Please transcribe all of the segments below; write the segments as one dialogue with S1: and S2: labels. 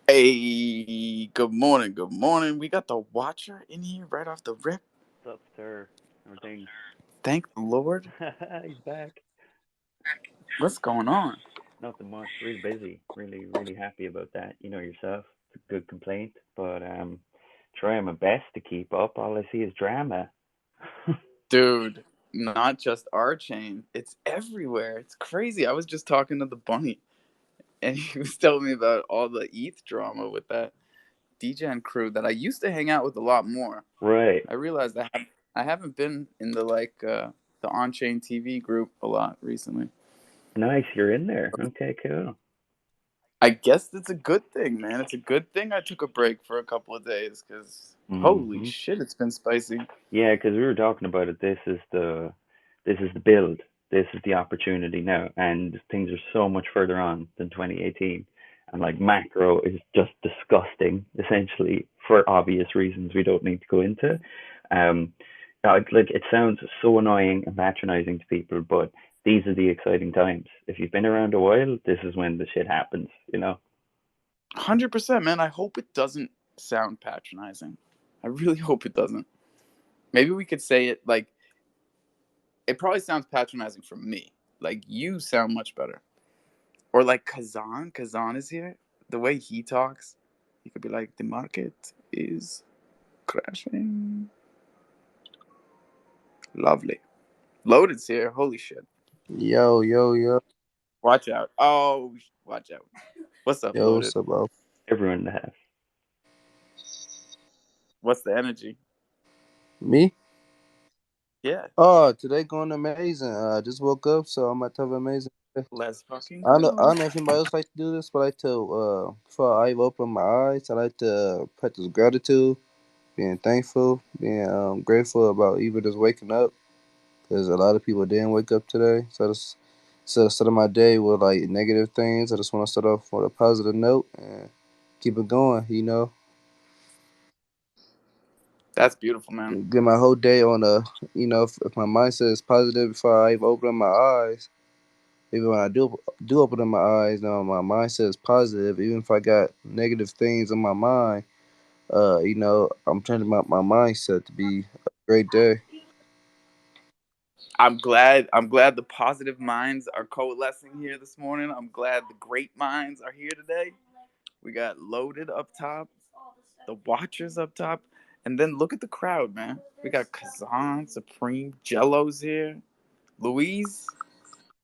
S1: Hey, good morning, good morning. We got the Watcher in here right off the rip.
S2: What's up, sir? Everything.
S1: Thank the Lord.
S2: He's back.
S1: What's going on?
S2: Nothing much. Really busy. Really happy about that. You know yourself. It's a good complaint, but trying my best to keep up. All I see is drama.
S1: Dude, not just our chain, it's everywhere. It's crazy. I was just talking to the bunny, and he was telling me about all the ETH drama with that DJ and crew that I used to hang out with a lot more.
S2: Right.
S1: I realized I haven't been in the on chain TV group a lot recently.
S2: Nice. You're in there. Okay. Cool.
S1: I guess it's a good thing, man. It's a good thing I took a break for a couple of days because holy
S2: Mhm.
S1: shit, it's been spicy.
S2: Yeah, because we were talking about it. This is the build. This is the opportunity now, and things are so much further on than 2018. And like macro is just disgusting, essentially for obvious reasons we don't need to go into. Um, like it sounds so annoying and patronizing to people, but these are the exciting times. If you've been around a while, this is when the shit happens.
S1: 100%, man. I hope it doesn't sound patronizing. I really hope it doesn't. Maybe we could say it like it probably sounds patronizing for me. Like you sound much better. Or like Kazan. Kazan is here. The way he talks, he could be like, the market is crashing. Lovely. Loaded's here. Holy shit.
S3: Yo, yo, yo,
S1: Watch out. Oh, watch out. What's up,
S3: yo,
S1: Loaded?
S3: what's up, bro?
S2: Everyone in the house.
S1: What's the energy?
S3: Me?
S1: Yeah.
S3: Oh, today going amazing. I just woke up, so I'm at have an amazing day.
S1: Let's fucking
S3: I
S1: go.
S3: don't know if anybody else like to do this, but I like to, before I open my eyes, I like to practice gratitude, being thankful, being grateful about even just waking up, because a lot of people didn't wake up today. So just instead of starting my day with like negative things, I just want to start off with a positive note and keep it going,
S1: That's beautiful, man.
S3: get my whole day on if my mindset is positive before I even open my eyes, even when I do open up my eyes, my mindset is positive. Even if I got negative things in my mind, I'm turning my mindset to be a great day.
S1: I'm glad the positive minds are coalescing here this morning. I'm glad the great minds are here today. We got Loaded up top, the Watchers up top, and then look at the crowd, man. We got Kazan, Supreme, Jello's here. Louise,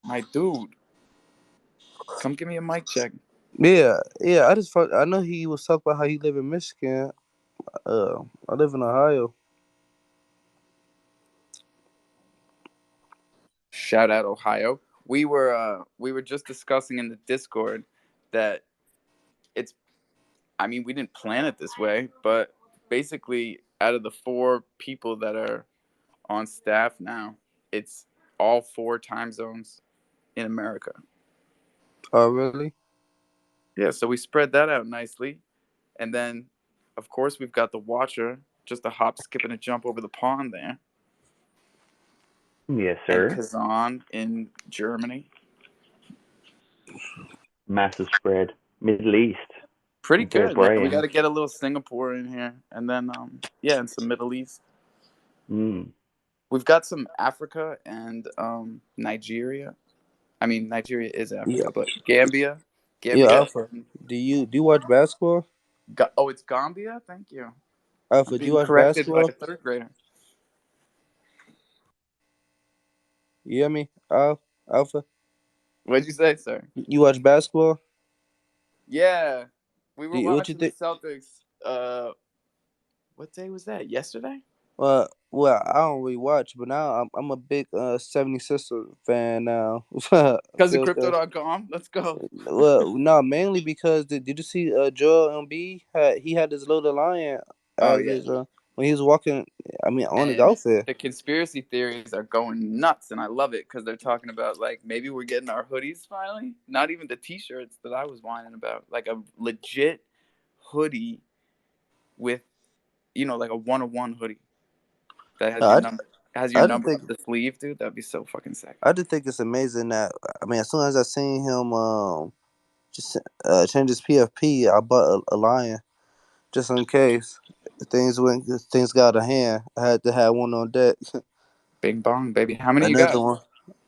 S1: my dude, come give me a mic check.
S3: Yeah, yeah. I know he was talking about how he live in Michigan. I live in Ohio.
S1: Shout out Ohio. We were just discussing in the Discord that it's I mean, we didn't plan it this way, but basically out of the four people that are on staff now, it's all four time zones in America.
S3: Oh, really?
S1: Yeah, so we spread that out nicely. And then of course we've got the Watcher, just a hop, skip, and a jump over the pond there.
S2: Yes,
S1: And
S2: sir.
S1: Kazan in Germany.
S2: Massive spread. Middle East.
S1: Pretty
S2: Okay,
S1: good, man. We got
S2: Brian.
S1: to get a little Singapore in here, and then yeah, and some Middle East.
S2: Mm.
S1: We've got some Africa and Nigeria. I mean, Nigeria is
S3: Yeah,
S1: Africa, but Gambia,
S3: yeah.
S1: Gambia.
S3: Alpha, do you watch basketball?
S1: Oh, it's Gambia. Thank you. I'm
S3: Alpha, do you
S1: being
S3: watch
S1: corrected by
S3: basketball?
S1: a third grader.
S3: You hear me, Alpha?
S1: What'd you say, sir?
S3: You watch basketball?
S1: Yeah, we were
S3: What you
S1: watching the
S3: think?
S1: Celtics. What day was that? Yesterday?
S3: Well, I don't really watch, but now I'm a big 76er fan now. I
S1: Because of
S3: feel cause
S1: Crypto.com. Let's go.
S3: well, no, mainly because did you see Joel Embiid had this little lion
S1: Oh
S3: as
S1: yeah.
S3: his when he was walking. I mean, on his
S1: And
S3: outfit.
S1: the conspiracy theories are going nuts, and I love it because they're talking about like maybe we're getting our hoodies finally. Not even the T-shirts that I was whining about, like a legit hoodie with like a 101 hoodie that has your
S3: I
S1: number
S3: I just think
S1: up the sleeve, dude. That'd be so fucking sick.
S3: I just think it's amazing that I mean, as soon as I seen him just change his PFP. I bought a lion just in case things got out of hand. I had to have one on deck.
S1: Bing bong, baby. How many you
S3: Another
S1: got?
S3: one.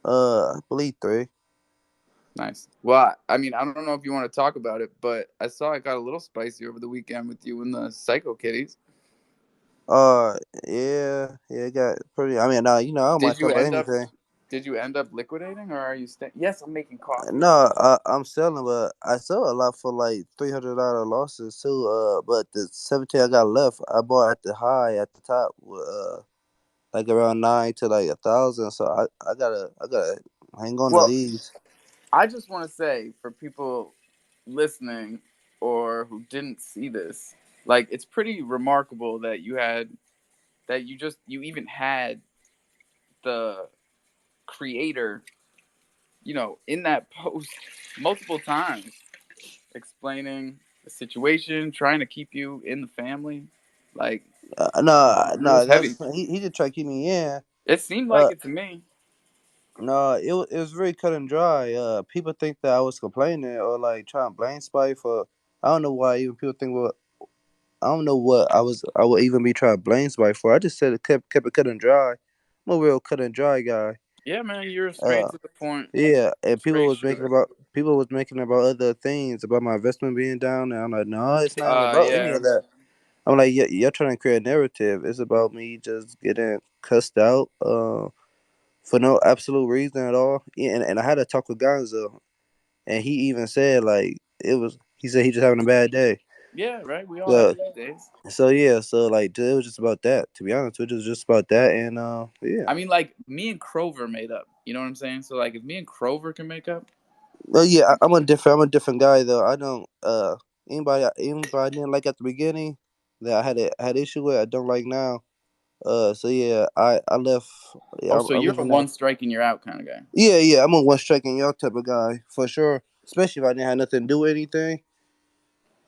S3: I believe three.
S1: Nice. Well, I mean, I don't know if you want to talk about it, but I saw it got a little spicy over the weekend with you and the Psycho Kitties.
S3: Uh, yeah, it got pretty. I mean, I don't mind
S1: Did
S3: talking
S1: you
S3: about
S1: end up?
S3: anything.
S1: Did you end up liquidating, or are you staying? Yes, I'm making coffee.
S3: No, I'm selling, but I sell a lot for like $300 losses too. But the 17 I got left, I bought at the high at the top with like around 9 to like 1,000. So I gotta hang on to
S1: Well,
S3: these.
S1: I just want to say for people listening or who didn't see this, like it's pretty remarkable that you even had the creator, in that post multiple times explaining the situation, trying to keep you in the family. Like,
S3: No,
S1: it was
S3: no,
S1: heavy.
S3: he just tried to keep me in.
S1: It seemed like
S3: Uh,
S1: it to me.
S3: no, it was very cut and dry. People think that I was complaining or like trying to blame somebody for. I don't know why even people think what I don't know what I would even be trying to blame somebody for. I just said it kept it cut and dry. I'm a real cut and dry guy.
S1: Yeah, man, you're straight
S3: Uh,
S1: to the point,
S3: yeah, and
S1: straight shooter.
S3: people was making about other things about my investment being down, and I'm like, no, it's not even about any
S1: Yeah,
S3: of that. I'm like, yeah, you're trying to create a narrative. It's about me just getting cussed out, for no absolute reason at all. Yeah, and I had a talk with Gonzo, and he even said like it was. He said he just having a bad day.
S1: yeah, right. We all have
S3: So
S1: bad days.
S3: so yeah, so like it was just about that. To be honest, it was just about that, and yeah.
S1: I mean, like me and Crover made up. You know what I'm saying? So like, if me and Crover can make up,
S3: Well, yeah, I'm a different guy though. I don't anybody I didn't like at the beginning that had issue with. I don't like now. So yeah, I left. Yeah,
S1: oh, so
S3: I'm
S1: you're a
S3: leaving now.
S1: one striking you're out kind of guy.
S3: Yeah, yeah, I'm a one strike and y'all type of guy for sure. Especially if I didn't have nothing to do with anything.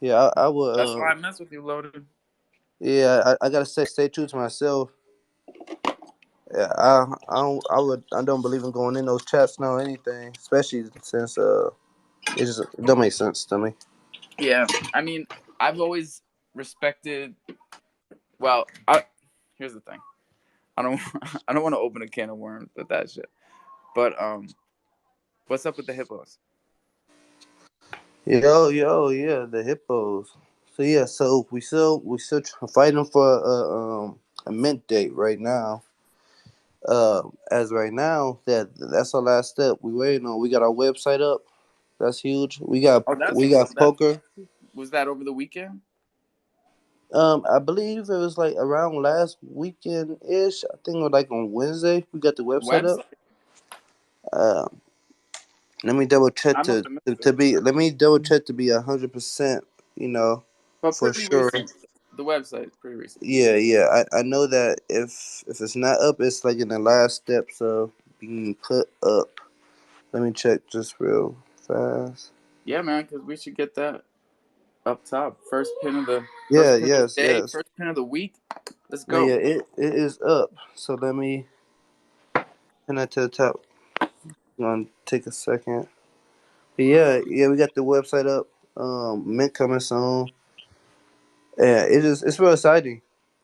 S3: Yeah, I would.
S1: That's why I mess with you, loaded.
S3: Yeah, I gotta stay true to myself. Yeah, I don't believe in going in those chats now or anything, especially since it don't make sense to me.
S1: Yeah, I mean, I've always respected. Well, here's the thing. I don't. I don't want to open a can of worms with that shit. But what's up with the hippos?
S3: Yeah, the hippos. So yeah, so we still fighting for a mint date right now. As right now, that's our last step. We waiting on. We got our website up. That's huge.
S1: Oh, that's
S3: We got
S1: that.
S3: poker.
S1: Was that over the weekend?
S3: I believe it was like around last weekend ish. I think it was like on Wednesday. We got the website up.
S1: Website?
S3: Uh, let me double check
S1: I must have missed
S3: to
S1: it.
S3: be. Let me double check to be 100%. You know,
S1: But
S3: for
S1: pretty
S3: sure.
S1: recent. The website is pretty recent.
S3: Yeah. I know that if it's not up, it's like in the last steps of being put up. Let me check just real fast.
S1: Yeah, man, because we should get that up top.
S3: Yeah,
S1: First pin of the
S3: yes,
S1: day,
S3: yes.
S1: first pin of the week. Let's
S3: No,
S1: go.
S3: yeah, it is up. So let me pin that to the top. Gonna take a second. But yeah, we got the website up. Mint coming soon. Yeah, it's real exciting.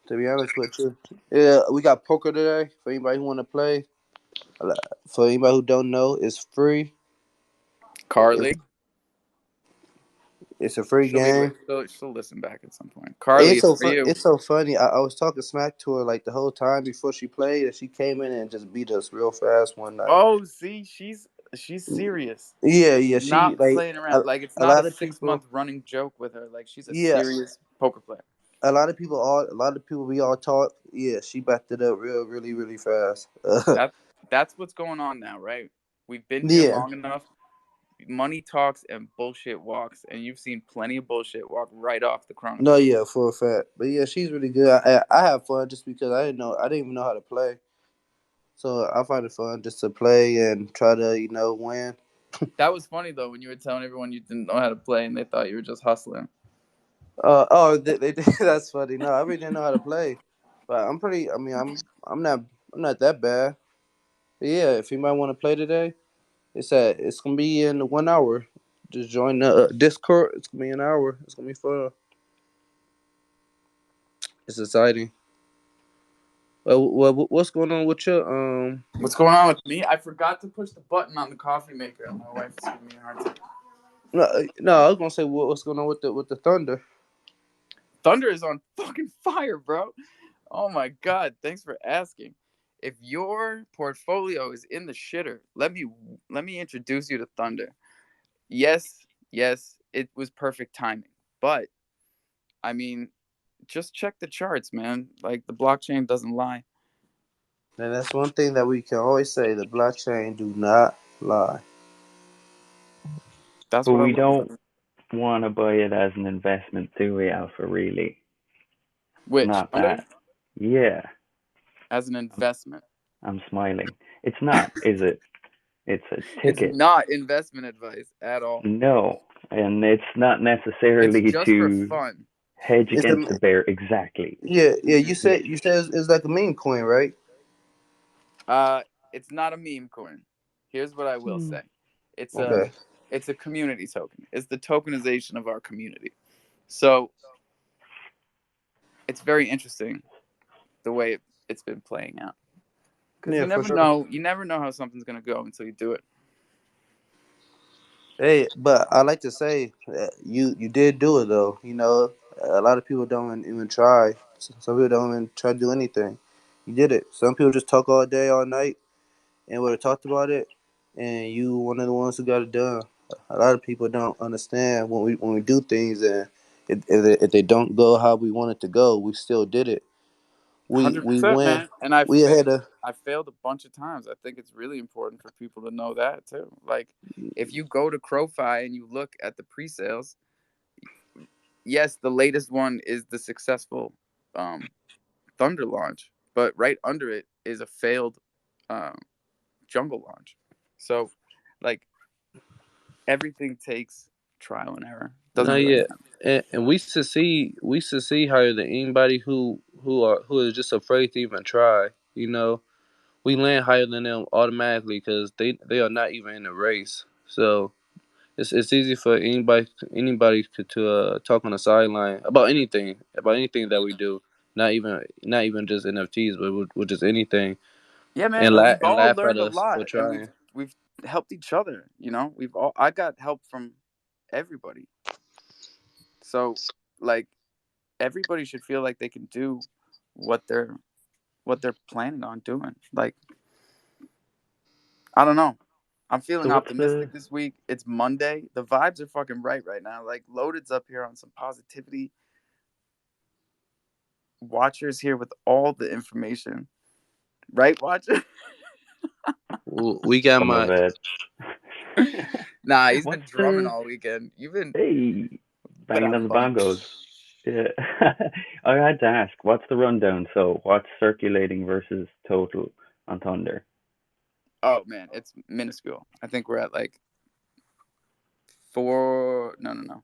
S3: To be honest with you. Yeah, we got poker today for anybody who want to play. For anybody who don't know, it's free. It's,
S1: Carly.
S3: it's a free
S1: She'll be
S3: game.
S1: she'll listen back at some point. Carly, it's for you.
S3: It's so funny. I was talking smack to her like the whole time before she played, and she came in and just beat us real fast one night.
S1: Oh, see, she's serious.
S3: Yeah.
S1: She's
S3: She
S1: not
S3: like
S1: playing around. Like it's
S3: a
S1: not a
S3: lot of
S1: 6 month
S3: people.
S1: running joke with her. Like she's a
S3: Yeah,
S1: serious poker player.
S3: a lot of people we all talk. Yeah, she backed it up really fast.
S1: That that's what's going on now, right? We've been here
S3: Yeah,
S1: long enough. Money talks and bullshit walks, and you've seen plenty of bullshit walk right off the
S3: no,
S1: Chronicles.
S3: yeah, for a fact. But yeah, she's really good. I have fun just because I didn't even know how to play, so I find it fun just to play and try to win.
S1: That was funny though when you were telling everyone you didn't know how to play and they thought you were just hustling.
S3: They that's funny. No, I really didn't know how to play, but I'm pretty. I mean, I'm not that bad. But yeah, if you might want to play today, it's gonna be in 1 hour. Just join the Discord. It's gonna be an hour. It's gonna be fun. It's exciting. What's going on with your
S1: What's going on with me? I forgot to push the button on the coffee maker, and my wife is giving me a hard time.
S3: No, I was gonna say what's going on with the Thunder.
S1: Thunder is on fucking fire, bro. Oh my god, thanks for asking. If your portfolio is in the shitter, let me introduce you to Thunder. Yes, yes, it was perfect timing. But I mean, just check the charts, man. Like the blockchain doesn't lie.
S3: And that's one thing that we can always say: the blockchain do not lie.
S1: That's
S2: But
S1: what I
S2: we
S1: love
S2: don't
S1: about it.
S2: want to buy it as an investment, do we, Alpha? Really?
S1: Which
S2: Not
S1: Thunder
S2: that. Yeah,
S1: as an investment.
S2: I'm smiling. It's not, is it? It's a
S1: It's
S2: ticket.
S1: not investment advice at all.
S2: No, and it's not
S1: It's
S2: necessarily
S1: just for
S2: to
S1: fun.
S2: hedge
S3: It's
S2: against the
S3: a
S2: bear. Exactly.
S3: yeah.
S2: Yeah.
S3: You said it's like a meme coin, right?
S1: Uh, it's not a meme coin. Here's what I will
S2: Hmm.
S1: say. It's a
S3: Okay.
S1: it's a community token. It's the tokenization of our community. So it's very interesting the way it's been playing out. Because
S3: Yeah,
S1: you
S3: for
S1: never
S3: sure.
S1: know, how something's gonna go until you do it.
S3: Hey, but I like to say that you did do it though. You know, a lot of people don't even try. Some people don't even try to do anything. You did it. Some people just talk all day, all night, and would have talked about it. And you one of the ones who got it done. A lot of people don't understand when we do things, and if they don't go how we want it to go, we still did it. We
S1: 100%,
S3: went.
S1: man. And I
S3: We had
S1: failed.
S3: a
S1: I failed a bunch of times. I think it's really important for people to know that too. Like, if you go to CroFi and you look at the pre-sales, yes, the latest one is the successful um, Thunder launch, but right under it is a failed um, Jungle launch. So, like, everything takes trial and error.
S3: no,
S1: Doesn't really
S3: yeah,
S1: matter.
S3: and we succeed higher than anybody who is just afraid to even try. You know, we land higher than them automatically because they are not even in the race. So it's easy for anybody to talk on the sideline about anything that we do. Not even just NFTs, but with just anything,
S1: Yeah, man. And we've
S3: and
S1: all
S3: laugh at
S1: learned a
S3: us for
S1: lot, and we've
S3: trying.
S1: we've helped each other. We've all. I got help from everybody. So, like, everybody should feel like they can do what they're planning on doing. Like, I don't know. I'm
S2: So
S1: feeling
S2: what's the
S1: optimistic this week. It's Monday. The vibes are fucking right now. Like, Loaded's up here on some positivity. Watcher's here with all the information. Right, Watcher?
S3: We got
S2: some of
S3: my
S2: it?
S1: Nah, he's been
S2: What's
S1: drumming
S2: the
S1: all weekend. You've been
S2: hey
S1: bit
S2: banging
S1: on
S2: on
S1: the
S2: the
S1: bunny.
S2: bongos? Yeah. I had to ask, what's the rundown? So what's circulating versus total on Thunder?
S1: Oh man, it's minuscule. I think we're at like four. No, no, no.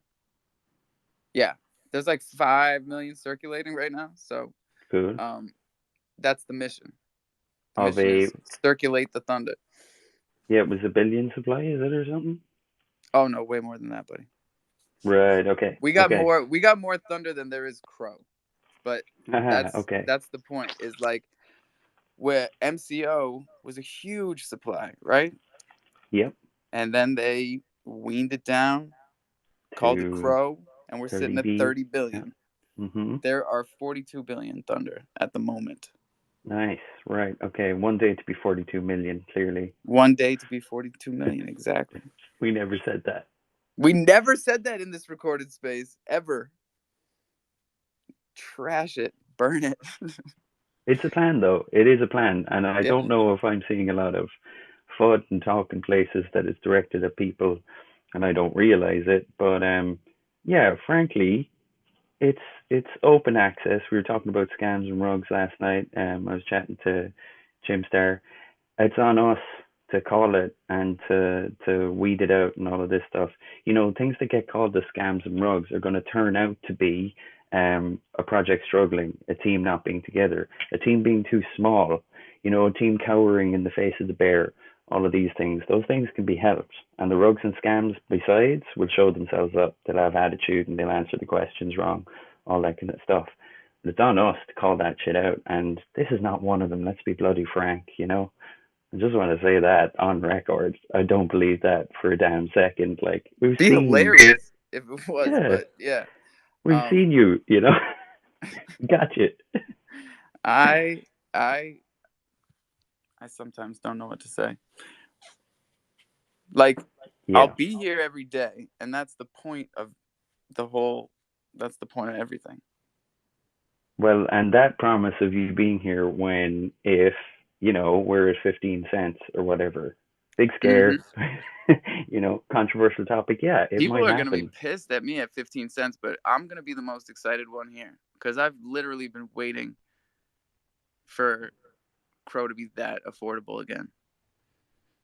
S1: Yeah, there's like 5 million circulating right now. So,
S2: Cool.
S1: um, that's the mission. The
S2: Of
S1: mission
S2: a
S1: is circulate the thunder.
S2: yeah, it was a billion supply, is it or something?
S1: Oh no, way more than that, buddy.
S2: Right, okay.
S1: We got
S2: Okay.
S1: more. We got more thunder than there is crow. But that's
S2: Okay.
S1: that's the point. Is like where MCO was a huge supply, right?
S2: Yep.
S1: And then they weaned it down, called it
S2: To
S1: crow, and we're sitting at
S2: 30B.
S1: 30
S2: Yeah.
S1: billion.
S2: Mhm.
S1: There are 42 billion thunder at the moment.
S2: Nice. Right. Okay. One day to be 42 million, clearly.
S1: One day to be 42 million, exactly.
S2: We never said that.
S1: We never said that in this recorded space, ever. Trash it, burn it.
S2: It's a plan, though. It is a plan. And I
S1: Yeah,
S2: don't know if I'm seeing a lot of FUD and talk in places that is directed at people and I don't realize it. But yeah, frankly, it's it's open access. We were talking about scams and rugs last night. I was chatting to Jim Starr. It's on us to call it and to weed it out and all of this stuff. Things that get called the scams and rugs are going to turn out to be a project struggling, a team not being together, a team being too small, a team cowering in the face of the bear, all of these things, those things can be helped. And the rugs and scams, besides, will show themselves up. They'll have attitude and they'll answer the questions wrong, all that kind of stuff. But it's on us to call that shit out. And this is not one of them. Let's be bloody frank, you know? I just want to say that on record. I don't believe that for a damn second. Like, we've
S1: Be
S2: seen,
S1: hilarious if it was,
S2: yeah,
S1: but yeah.
S2: we've seen you, you know? Gotcha.
S1: I I I sometimes don't know what to say. Like, I'll
S2: Yeah.
S1: be here every day, and that's the point of the whole. That's the point of everything.
S2: Well, and that promise of you being here when, if, you know, we're at 15 cents or whatever, big
S1: Mm-hmm.
S2: scare, you know, controversial topic. Yeah, it
S1: People
S2: might
S1: are gonna be
S2: happen.
S1: pissed at me at 15 cents, but I'm gonna be the most excited one here because I've literally been waiting for Crow to be that affordable again.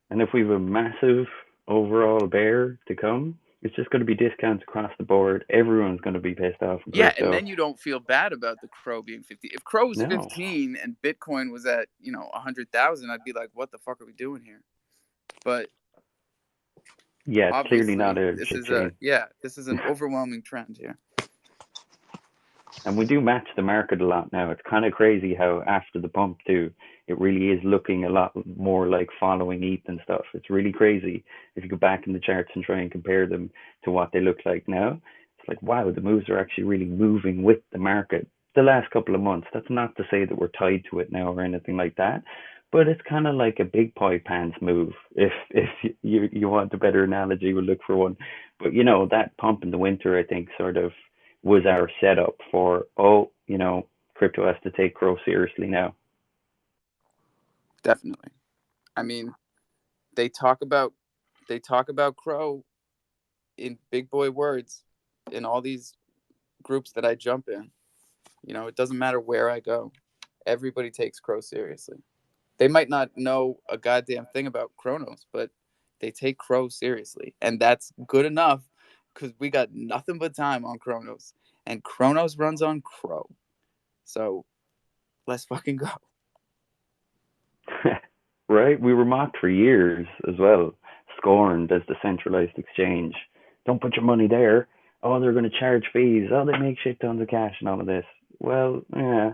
S2: And if we have a massive overall bear to come, it's just going to be discounts across the board. Everyone's going to be pissed off in
S1: Yeah, and
S2: crypto.
S1: then you don't feel bad about the Crow being 50. If Crow was
S2: No.
S1: 15 and Bitcoin was at 100,000, I'd be like, what the fuck are we doing here? But
S2: Yeah, it's clearly not
S1: obviously,
S2: a
S1: this
S2: shit
S1: is
S2: chain.
S1: an overwhelming trend here.
S2: And we do match the market a lot now. It's kind of crazy how after the pump too, it really is looking a lot more like following ETH and stuff. It's really crazy if you go back in the charts and try and compare them to what they look like now. It's like, wow, the moves are actually really moving with the market the last couple of months. That's not to say that we're tied to it now or anything like that, but it's kind of like a big pie pants move. If you want a better analogy, we'll look for one. But you know that pump in the winter, I think, sort of was our setup for, oh, you know, crypto has to take Crow seriously now.
S1: Definitely. I mean, they talk about Crow in big boy words in all these groups that I jump in. It doesn't matter where I go. Everybody takes Crow seriously. They might not know a goddamn thing about Chronos, but they take Crow seriously. And that's good enough because we got nothing but time on Chronos. And Chronos runs on Crow. So let's fucking go.
S2: Right? We were mocked for years as well, scorned as the centralized exchange. Don't put your money there. Oh, they're going to charge fees. Oh, they make shit tons of cash and all of this. Well, yeah,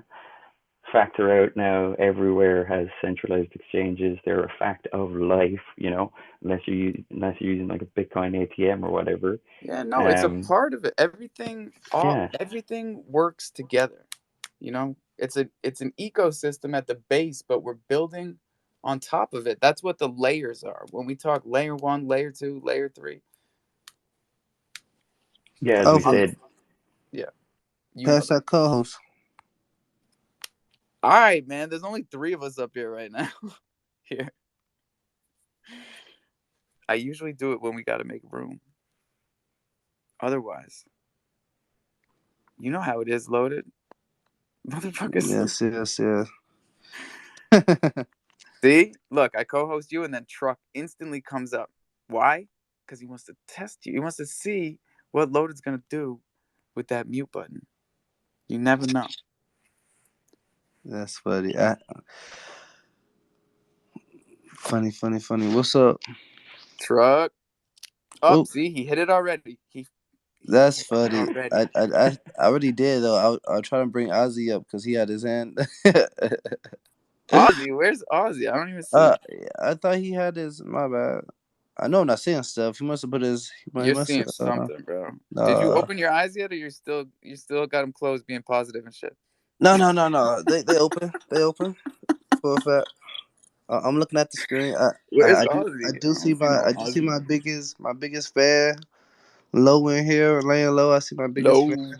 S2: factor out now. Everywhere has centralized exchanges. They're a fact of life, you know, unless you're using like a Bitcoin ATM or whatever.
S1: Yeah, no, it's a
S2: Um,
S1: part of it.
S2: yeah,
S1: Everything works together. It's an ecosystem at the base, but we're building on top of it. That's what the layers are. When we talk layer 1, layer 2, layer 3.
S2: yeah. As we
S3: Alpha,
S2: said,
S1: Yeah, you know
S3: pass
S1: that.
S3: that co-host.
S1: All right, man. There's only 3 of us up here right now. Here. I usually do it when we got to make room. Otherwise, you know how it is, loaded. Motherfuckers.
S3: Yes, yes, yes.
S1: See? Look, I co-host you and then Truck instantly comes up. Why? Because he wants to test you. He wants to see what Loaded's going to do with that mute button. You never know.
S3: That's funny. Funny, funny, funny. What's up?
S1: Truck. Oh,
S3: Oh,
S1: see, he hit it already. He
S3: that's
S1: hit it
S3: funny.
S1: already.
S3: I already did though. I'll try to bring Ozzy up because he had his hand.
S1: Ozzy, where's Ozzy? I don't even see
S3: uh,
S1: him.
S3: I thought he had his. My bad. I know I'm not seeing stuff. He must have put his. He
S1: You're
S3: must
S1: seeing
S3: have.
S1: something, bro. Did you
S3: Uh,
S1: open your eyes yet, or you still got them closed, being positive and shit?
S3: no, no, no, no. They open. They open. For a fact. I'm looking at the screen.
S1: Where's
S3: I
S1: Ozzy?
S3: do
S1: I
S3: see
S1: don't see no
S3: I do see
S1: Ozzy.
S3: my biggest fan low in here, laying low. I see my biggest fan.
S1: No.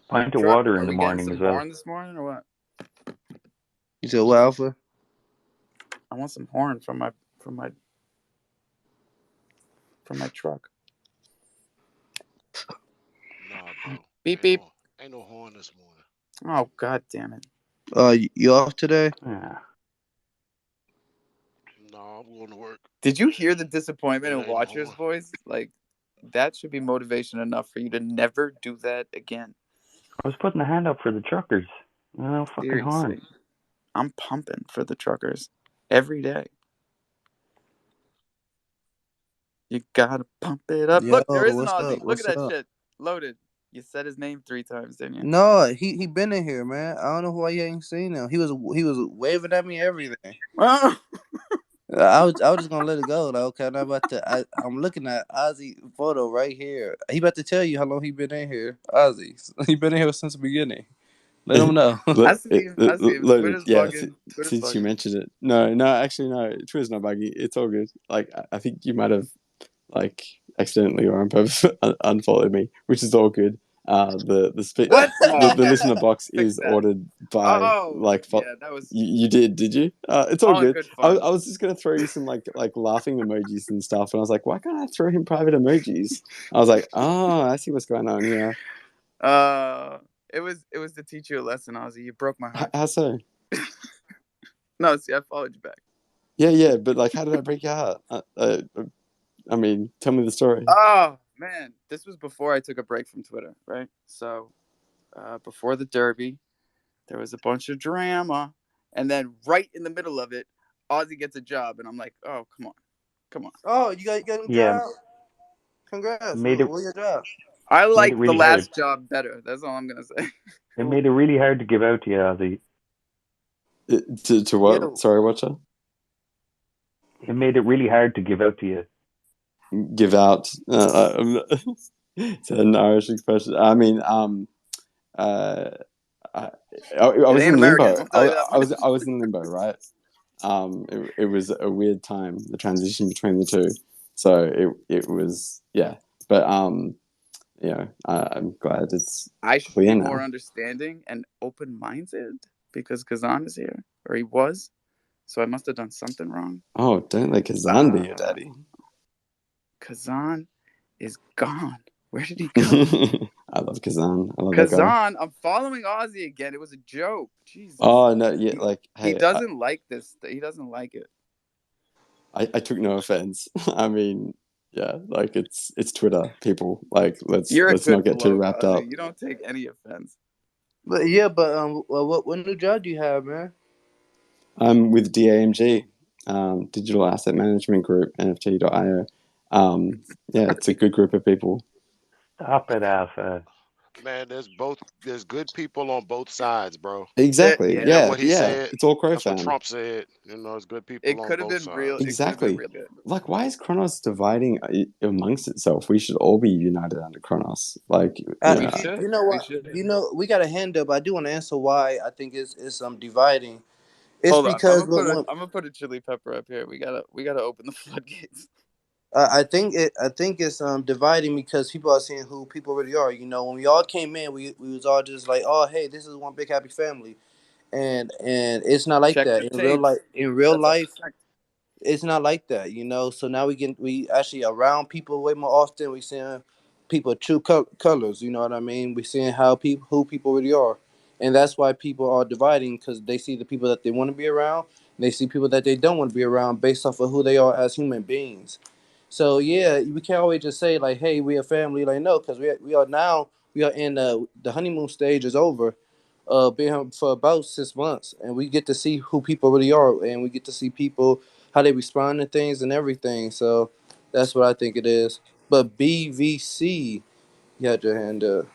S2: pint of
S1: Truck,
S2: water in
S1: are
S2: the
S1: we getting
S2: morning as
S1: some
S2: well.
S1: horn this morning or what?
S3: You said what, Alpha?
S1: I want some horn from my truck.
S4: Nah, bro.
S1: Beep beep.
S4: Ain't no horn this morning.
S1: Oh god damn it.
S3: You off today?
S2: Yeah.
S4: Nah, I'm going to work.
S1: Did you hear the disappointment
S4: But
S1: in
S4: it ain't no
S1: Watcher's
S4: horn.
S1: voice? Like, that should be motivation enough for you to never do that again.
S2: I was putting a hand up for the truckers. No fucking horn.
S1: Seriously. I'm pumping for the truckers every day. You gotta pump it up.
S3: Yo,
S1: Look, there is an
S3: what's
S1: Aussie.
S3: up?
S1: Look at
S3: What's
S1: that
S3: up?
S1: shit. Loaded. You said his name 3 times, didn't you?
S3: No, he been in here, man. I don't know why you ain't seen him. He was waving at me everything.
S1: Oh.
S3: I was just gonna let it go. Like, okay, I'm not about to. I'm looking at Ozzy photo right here. He about to tell you how long he been in here. Ozzy, he been in here since the beginning. Let him know.
S1: I see him. I see him.
S2: Loaded.
S1: Twitter's
S2: Yeah,
S1: bugging. Twitter's
S2: since you
S1: bugging.
S2: mentioned it, no, actually, no. Twitter's not buggy. It's all good. Like, I think you might have like accidentally or on purpose unfollowed me, which is all good.
S1: What? No,
S2: the
S1: man.
S2: listener box
S1: Fix
S2: is
S1: that.
S2: ordered by
S1: Oh,
S2: like
S1: yeah, that was
S2: you did you? It's all
S1: all in
S2: good.
S1: good
S2: I
S1: fun.
S2: was just gonna throw you some like laughing emojis and stuff, and I was like, why can't I throw him private emojis? I was like, oh, I see what's going on here.
S1: It was to teach you a lesson, Ozzy. You broke my heart.
S2: How so?
S1: No, see, I followed you back.
S2: Yeah, but like, how did I break your heart? I mean, tell me the story.
S1: Oh man, this was before I took a break from Twitter, right? So, before the Derby, there was a bunch of drama, and then right in the middle of it, Ozzy gets a job, and I'm like, oh come on.
S3: Oh, you got him
S2: Yeah,
S3: job. Congrats.
S2: made it
S3: What's your job?
S1: I
S2: made it
S1: like the
S2: really hard.
S1: last job better. That's all I'm gonna say.
S2: It made it really hard to give out to you, Ozzy. To what?
S3: Yeah.
S2: Sorry, what's that? It made it really hard to give out to you. Give out. It's an Irish expression. I mean, uh, I, I
S1: It
S2: was
S1: ain't
S2: in
S1: American.
S2: limbo.
S1: I'll tell you that much.
S2: I was in limbo, right? It was a weird time, the transition between the two. So it was, yeah. But I'm glad it's
S1: I should
S2: clear
S1: be more
S2: now.
S1: understanding and open-minded because Kazan is here, or he was. So I must have done something wrong.
S2: Oh, don't let Kazan be your daddy.
S1: Kazan is gone. Where did he go?
S2: I love Kazan. I love that guy.
S1: Kazan, I'm following Ozzy again. It was a joke. Jesus.
S2: Oh no, yeah, like
S1: he
S2: hey,
S1: doesn't like this. He doesn't like it.
S2: I took no offense. I mean, yeah, like it's Twitter, people. Like let's
S1: You're a
S2: not
S1: good
S2: get too
S1: bloke,
S2: wrapped up.
S1: Ozzy. You don't take any offense.
S3: But yeah, well, what new job do you have, man?
S2: I'm with DAMG, Digital Asset Management Group, NFT.io. Yeah, it's a good group of people. Stop it, Alpha.
S4: Man, there's good people on both sides, bro.
S2: Exactly.
S4: Isn't
S1: Yeah.
S4: that
S2: Yeah,
S4: what he
S2: yeah.
S4: said?
S2: It's all Crow
S4: That's what
S2: fan.
S4: Trump said. You know, there's good people
S1: It
S4: on
S1: could have
S4: both
S1: been real.
S4: sides.
S1: It could have been
S2: Exactly.
S1: real good.
S2: Like, why is Kronos dividing amongst itself? We should all be united under Kronos. Like,
S1: We should.
S3: You know
S1: We
S3: what?
S1: should.
S3: You know, we got a hand up. I do want to answer why I think it's dividing. It's
S1: Hold on. I'm
S3: because
S1: gonna put a chili pepper up here. We gotta open the floodgates.
S3: I think it's dividing because people are seeing who people really are. You know, when we all came in, we was all just like, oh hey, this is one big happy family, and it's not like
S1: Check
S3: that
S1: the
S3: in real life.
S1: tapes.
S3: In real
S1: That's a
S3: life,
S1: fact.
S3: it's not like that, you know. So now we actually around people way more often. We seeing people true colors. You know what I mean? We seeing how people who people really are, and that's why people are dividing because they see the people that they want to be around. And they see people that they don't want to be around based off of who they are as human beings. So yeah, we can't always just say like, "Hey, we a family." Like no, because we are in the honeymoon stage is over been here for about 6 months, and we get to see who people really are, and we get to see people how they respond to things and everything. So that's what I think it is. But BVC, you had your hand up.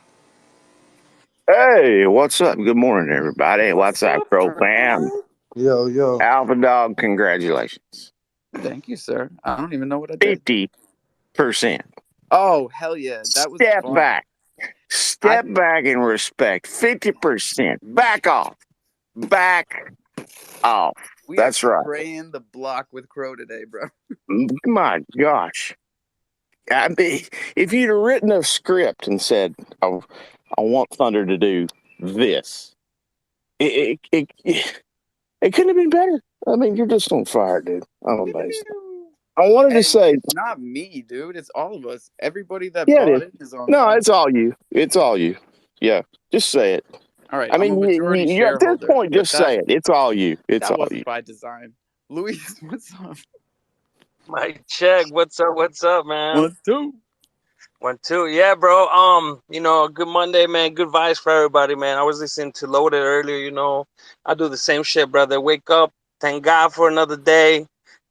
S5: Hey, what's up? Good morning, everybody. What's up, Crow fam?
S3: Yo.
S5: Alpha Dog, congratulations.
S1: Thank you, sir. I don't even know what I did.
S5: 50%.
S1: Oh hell yeah, that was
S5: Step
S1: fun.
S5: back. Step back and respect. 50%. Back off. Back off.
S1: We
S5: That's
S1: are
S5: right.
S1: spraying the block with Crow today, bro.
S5: My gosh. I mean, if you'd have written a script and said, I want Thunder to do this, it couldn't have been better. I mean, you're just on fire, dude. I'm amazed. I wanted to
S1: And
S5: say,
S1: it's not me, dude. It's all of us. Everybody that
S5: yeah, it
S1: bought
S5: is.
S1: it is on
S5: No,
S1: fire.
S5: it's all you. It's all you. Yeah, just say it.
S1: All right,
S5: I
S1: I'm a
S5: mean,
S1: majority
S5: you at this
S1: shareholder,
S5: point,
S1: but
S5: just say it. It's all you. It's
S1: that
S5: all
S1: wasn't
S5: you.
S1: by design. Luis, what's up?
S6: Mike check. What's up? What's up, man?
S1: 1, 2.
S6: 1, 2, yeah, bro. Good Monday, man. Good vibes for everybody, man. I was listening to Loaded earlier. I do the same shit, brother. Wake up, thank God for another day.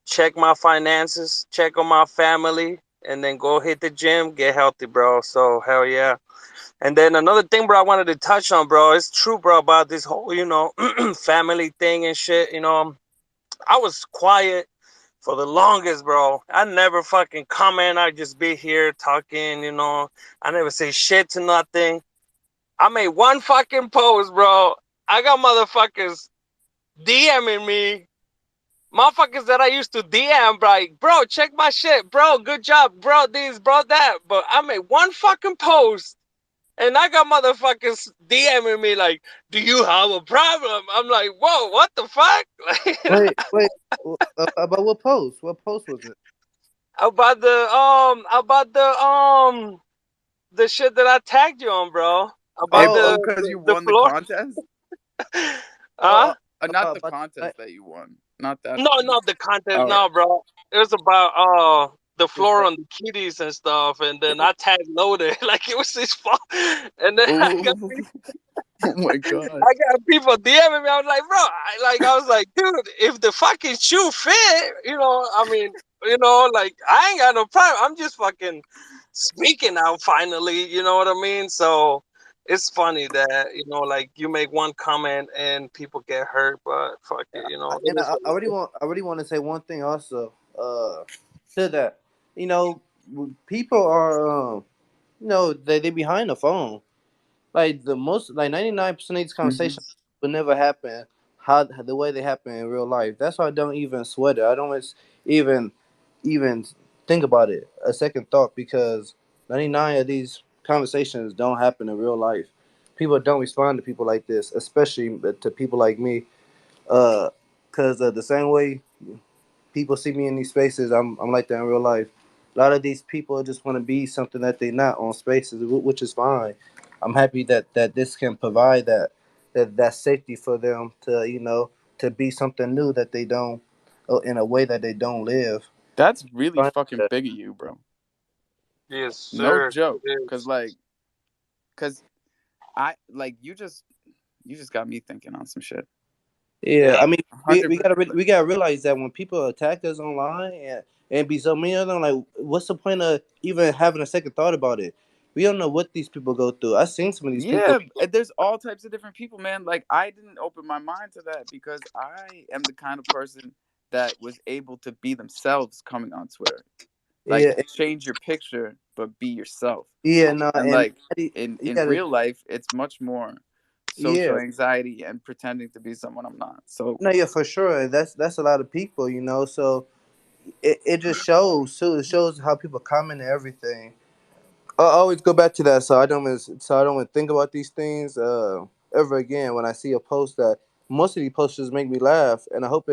S6: Check my finances, check on my family, and then go hit the gym, get healthy, bro. So hell yeah. And then another thing, bro, I wanted to touch on, bro. It's true, bro, about this whole, family thing and shit. I was quiet for the longest, bro. I never fucking comment. I just be here talking. I never say shit to nothing. I made one fucking post, bro. I got motherfuckers DMing me. Motherfuckers that I used to DM, like, bro, check my shit. Bro, good job. Bro, this, bro, that. But I made one fucking post. And I got motherfuckers DMing me like, "Do you have a problem?" I'm like, "Whoa, what the fuck?"
S3: Wait. About what post? What post was it?
S6: About the shit that I tagged you on, bro. About
S3: Oh,
S1: Oh,
S6: the
S1: because
S6: the,
S1: you
S6: the
S1: won the
S6: floor.
S1: contest?
S6: Huh?
S1: Not the
S3: about
S1: contest that you won. Not that
S6: No,
S1: thing.
S6: not the contest,
S1: Oh.
S6: no, bro. It was about the
S3: this
S6: floor on the kitties and stuff, and then I tagged loaded like it was his fault, and then
S1: Ooh. Oh my god.
S6: I got people DMing me. I was like, bro, I was like, dude, if the fucking shoe fit, I mean, like, I ain't got no problem. I'm just fucking speaking out finally, you know what I mean? So it's funny that, like, you make one comment and people get hurt, but fuck it, it
S3: and
S6: is what it is.
S3: I already want to say one thing also. To that, you know, people are they behind the phone. Like the most, like 99% of these
S1: Hmm.
S3: conversations will never happen how the way they happen in real life. That's why I don't even sweat it. I don't even even think about it a second thought because 99 of these conversations don't happen in real life. People don't respond to people like this, especially to people like me. Because the same way people see me in these spaces, I'm like that in real life. A lot of these people just want to be something that they're not on spaces, which is fine. I'm happy that this can provide that safety for them to to be something new that they don't in a way that they don't live.
S1: That's really
S3: Fine.
S1: fucking big of you, bro.
S6: Yes,
S1: No
S6: sir.
S1: joke.
S6: It
S1: Cause
S6: is.
S1: like, cause I like you just got me thinking on some shit.
S3: Yeah,
S1: Yeah,
S3: I mean, we,
S1: 100%.
S3: we gotta realize that when people attack us online and be so many of them, like, what's the point of even having a second thought about it? We don't know what these people go through. I've seen some of these people.
S1: Yeah, there's all types of different people, man. Like I didn't open my mind to that because I am the kind of person that was able to be themselves coming on Twitter. Like
S3: Yeah,
S1: change your picture, but be yourself.
S3: yeah, no,
S1: And
S3: and
S1: like in
S3: yeah,
S1: real life, it's much more social
S3: yeah,
S1: anxiety and pretending to be someone I'm not. So
S3: no, yeah, for sure. That's a lot of people, you know. So it just shows too. It shows how people comment and everything. I always go back to that, so I don't even think about these things ever again. When I see a post that most of these posts just make me laugh, and I hope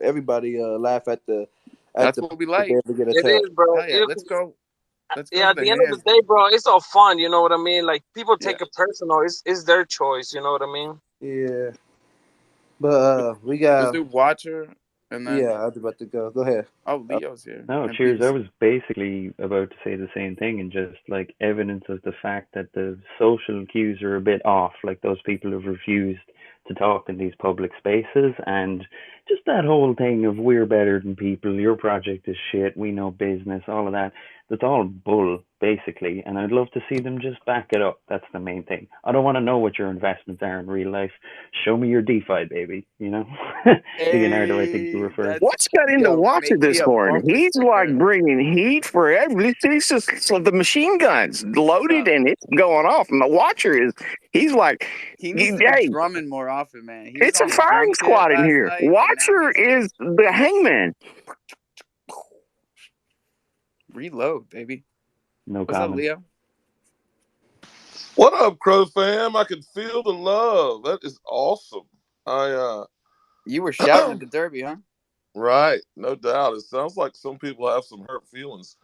S3: everybody laugh at
S1: that's
S3: the
S1: what we
S3: post that they
S1: like.
S3: ever get
S6: It
S3: attacked.
S6: is, bro.
S1: Hell yeah, let's go. Let's go
S6: Yeah,
S1: to
S6: at
S1: the
S6: the end of the
S1: hands.
S6: day, bro, it's all fun. You know what I mean? Like, people
S1: Yeah.
S6: take it personal. It's their choice. You know what I mean?
S3: Yeah, but we
S1: Let's
S3: got
S1: do Watcher and
S3: yeah.
S1: then
S3: I was about to go. Go ahead.
S1: oh Leo's here
S2: No,
S1: and
S2: cheers. I
S1: Beast.
S2: was basically about to say the same thing and just like evidence of the fact that the social cues are a bit off. Like those people have refused to talk in these public spaces and just that whole thing of we're better than people, your project is shit, we know business, all of that. That's all bull, basically. And I'd love to see them just back it up. That's the main thing. I don't want to know what your investments are in real life. Show me your DeFi, baby. You know? Leonardo, I think you
S1: Hey,
S2: referred.
S1: that's
S5: What's got into
S1: yo.
S5: Watcher
S1: Make me
S5: this
S1: a
S5: morning?
S1: bumper
S5: He's like
S1: sticker.
S5: bringing heat for every. He's just so the machine guns loaded
S1: Bro,
S5: and it's going off. And the Watcher is. He's like,
S1: he needs to be
S5: hey,
S1: drumming more often, man. He was
S5: it's a
S1: on the drum
S5: firing
S1: kit
S5: squad in
S1: last
S5: here.
S1: night, and now
S5: Watcher
S1: he's just
S5: is the hangman.
S1: reload, baby.
S2: No
S1: What's up,
S2: comment.
S1: Leo?
S7: What up, Crow fam? I can feel the love. That is awesome.
S1: You were shouting at the Derby, huh?
S7: Right, no doubt. It sounds like some people have some hurt feelings.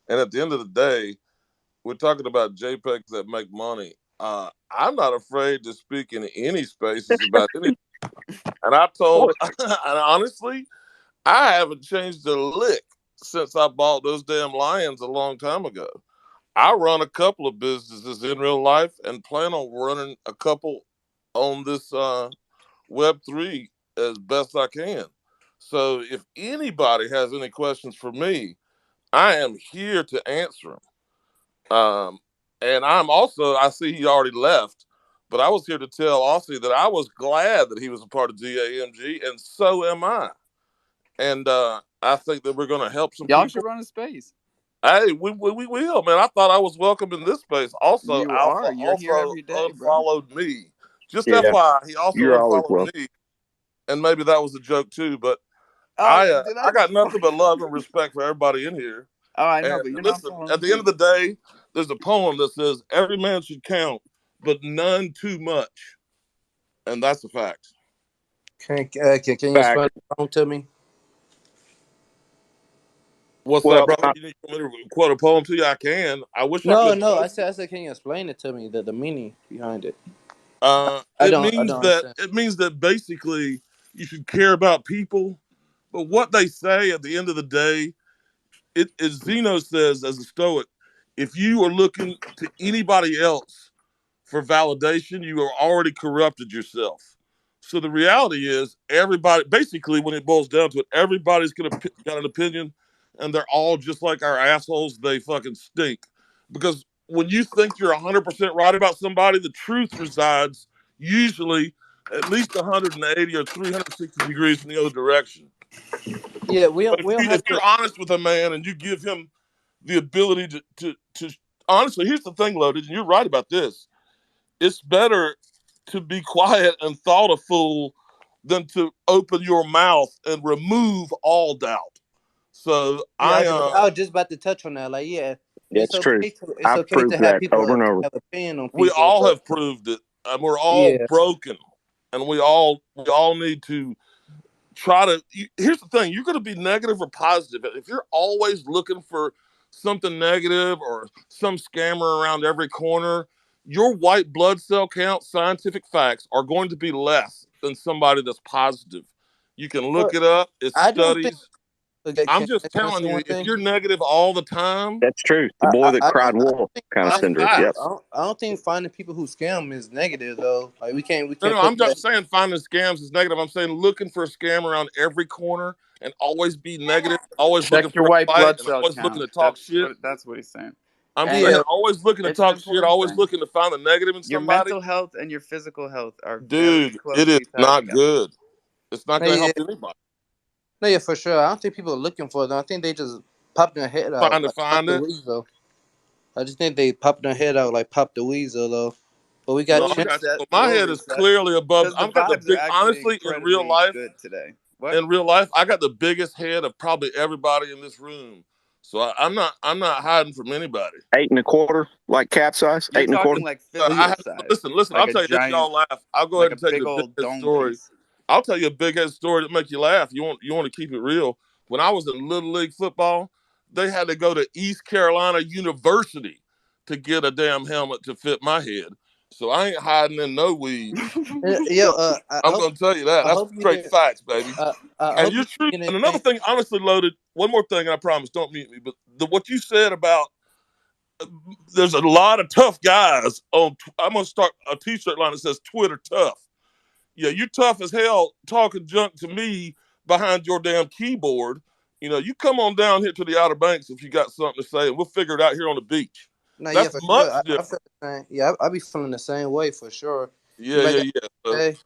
S7: And at the end of the day, we're talking about JPEGs that make money. I'm not afraid to speak in any spaces about anything. And I told, and honestly, I haven't changed a lick since I bought those damn lions a long time ago. I run a couple of businesses in real life and plan on running a couple on this Web3 as best I can. So if anybody has any questions for me, I am here to answer them. And I'm also, I see he already left, but I was here to tell Aussie that I was glad that he was a part of GAMG, and so am I. And I think that we're going to help some
S1: Y'all should
S7: people.
S1: run a space.
S7: Hey, we will, man. I thought I was welcome in this space. Also,
S1: You
S7: Alpha
S1: are. You're here
S7: also
S1: every day, bro.
S7: unfollowed me. Just
S5: Yeah,
S7: FYI, he also
S5: you're always
S7: unfollowed
S5: welcome.
S7: me, and maybe that was a joke too. But
S1: Oh, did
S7: I
S1: I?
S7: got nothing but love and respect for everybody in here.
S1: Oh, I know,
S7: And
S1: but you're not
S7: listen,
S1: following
S7: at the end
S1: me.
S7: of the day, there's a poem that says every man should count, but none too much, and that's a fact.
S3: Can you
S5: Fact.
S3: explain the poem to me?
S7: What's that,
S5: Well,
S7: brother? You need me to quote a poem to you? I can. I wish I
S3: No,
S7: could
S3: no.
S7: quote
S3: I said, can you explain it to me? The meaning behind it.
S7: it.
S3: I
S7: Means
S3: don't
S7: that
S3: understand.
S7: basically you should care about people, but what they say at the end of the day, it as Zeno says as a Stoic, if you are looking to anybody else for validation, you are already corrupted yourself. So the reality is, everybody, basically, when it boils down to it, everybody's got an opinion, and they're all just like our assholes. They fucking stink. Because when you think you're 100% right about somebody, the truth resides usually at least 180 or 360 degrees in the other direction.
S3: Yeah,
S7: But
S3: we don't
S7: if
S3: have
S7: you're
S3: to.
S7: honest with a man and you give him the ability to honestly, here's the thing, Loaded, and you're right about this. It's better to be quiet and thoughtful than to open your mouth and remove all doubt. So
S3: Yeah, I was just about to touch on that. Like, yeah,
S5: that's true.
S3: it's
S5: I've
S3: okay to
S5: proved
S3: have
S5: that
S3: people
S5: over and
S3: to
S5: over.
S3: have opinion on
S7: we
S3: people,
S7: all
S3: but
S7: have proved it, and we're all
S3: yeah,
S7: broken, and we all need to try to. Here's the thing: you're going to be negative or positive. If you're always looking for something negative or some scammer around every corner, your white blood cell count, scientific facts, are going to be less than somebody that's positive. You can look
S3: but
S7: it up. It's
S3: I don't think.
S7: studies.
S3: Okay,
S7: I'm
S3: can
S7: just
S3: I
S7: telling
S3: say
S7: you,
S3: one
S7: if
S3: thing?
S7: you're negative all the time,
S5: That's true. The boy that cried
S3: I don't
S5: wolf
S3: think
S5: kind of
S7: that's
S3: finding
S5: syndrome.
S3: people.
S5: Yep.
S7: facts.
S3: I don't think finding people who scam is negative though. Like we
S7: No,
S3: can't
S7: no,
S3: put
S7: I'm
S3: that.
S7: not saying finding scams is negative. I'm saying looking for a scam around every corner and always be negative, always looking
S1: Check your
S7: for a
S1: white
S7: fight,
S1: blood
S7: and
S1: cell
S7: always looking
S1: count.
S7: to talk shit.
S1: That's what he's saying.
S7: I'm
S1: And
S7: saying
S3: Yeah,
S7: always looking to
S1: it's an
S7: talk shit,
S1: important
S7: always
S1: thing.
S7: looking to find the negative in
S1: Your
S7: somebody.
S1: mental health and your physical health are very
S7: Dude, it is
S1: closely tied
S7: not
S1: together.
S7: good. It's not
S3: no,
S7: going to
S3: yeah,
S7: help anybody.
S3: no, yeah, for sure. I don't think people are looking for them. I think they just pop their head out
S7: Trying to
S3: like pop
S7: find
S3: the
S7: it.
S3: weasel. I just think they pop their head out like pop the weasel though. But we got
S7: No,
S1: We'll
S7: I
S3: Chimp.
S7: got you.
S1: reset.
S7: Well, my
S1: We'll
S7: head is
S1: reset.
S7: clearly above.
S1: Because the
S7: I've got the
S1: vibes are
S7: big,
S1: actually
S7: honestly, in real
S1: incredibly
S7: life,
S1: good today. What?
S7: I got the biggest head of probably everybody in this room. So I'm not hiding from anybody.
S5: 8 1/4, like capsize.
S1: You're
S5: Eight and a
S1: talking
S5: quarter.
S1: like
S7: I
S1: physical
S7: have
S1: size.
S7: listen.
S1: Like
S7: I'll
S1: a
S7: tell you this.
S1: giant,
S7: Y'all laugh. I'll go ahead
S1: like a
S7: and tell you
S1: big
S7: the big
S1: old
S7: head
S1: dome
S7: story.
S1: piece.
S7: I'll tell you a big head story to make you laugh. You want to keep it real. When I was in Little League football, they had to go to East Carolina University to get a damn helmet to fit my head. So I ain't hiding in no weeds.
S3: Yo,
S7: I'm gonna tell you that.
S3: I
S7: That's
S3: hope you
S7: straight
S3: didn't.
S7: facts, baby.
S3: I
S7: And
S3: hope
S7: you're
S3: you
S7: true.
S3: didn't
S7: And
S3: get
S7: another
S3: anything.
S7: thing, honestly, Loaded. One more thing, and I promise, don't mute me. But what you said about there's a lot of tough guys on. I'm gonna start a T-shirt line that says "Twitter tough." Yeah, you tough as hell talking junk to me behind your damn keyboard. You come on down here to the Outer Banks if you got something to say, and we'll figure it out here on the beach.
S3: No, yeah,
S7: That's
S3: for sure.
S7: much
S3: I feel
S7: different.
S3: the same. Yeah, I be feeling the same way for sure.
S7: Yeah,
S3: Like
S7: yeah,
S3: that
S7: yeah. So
S3: day.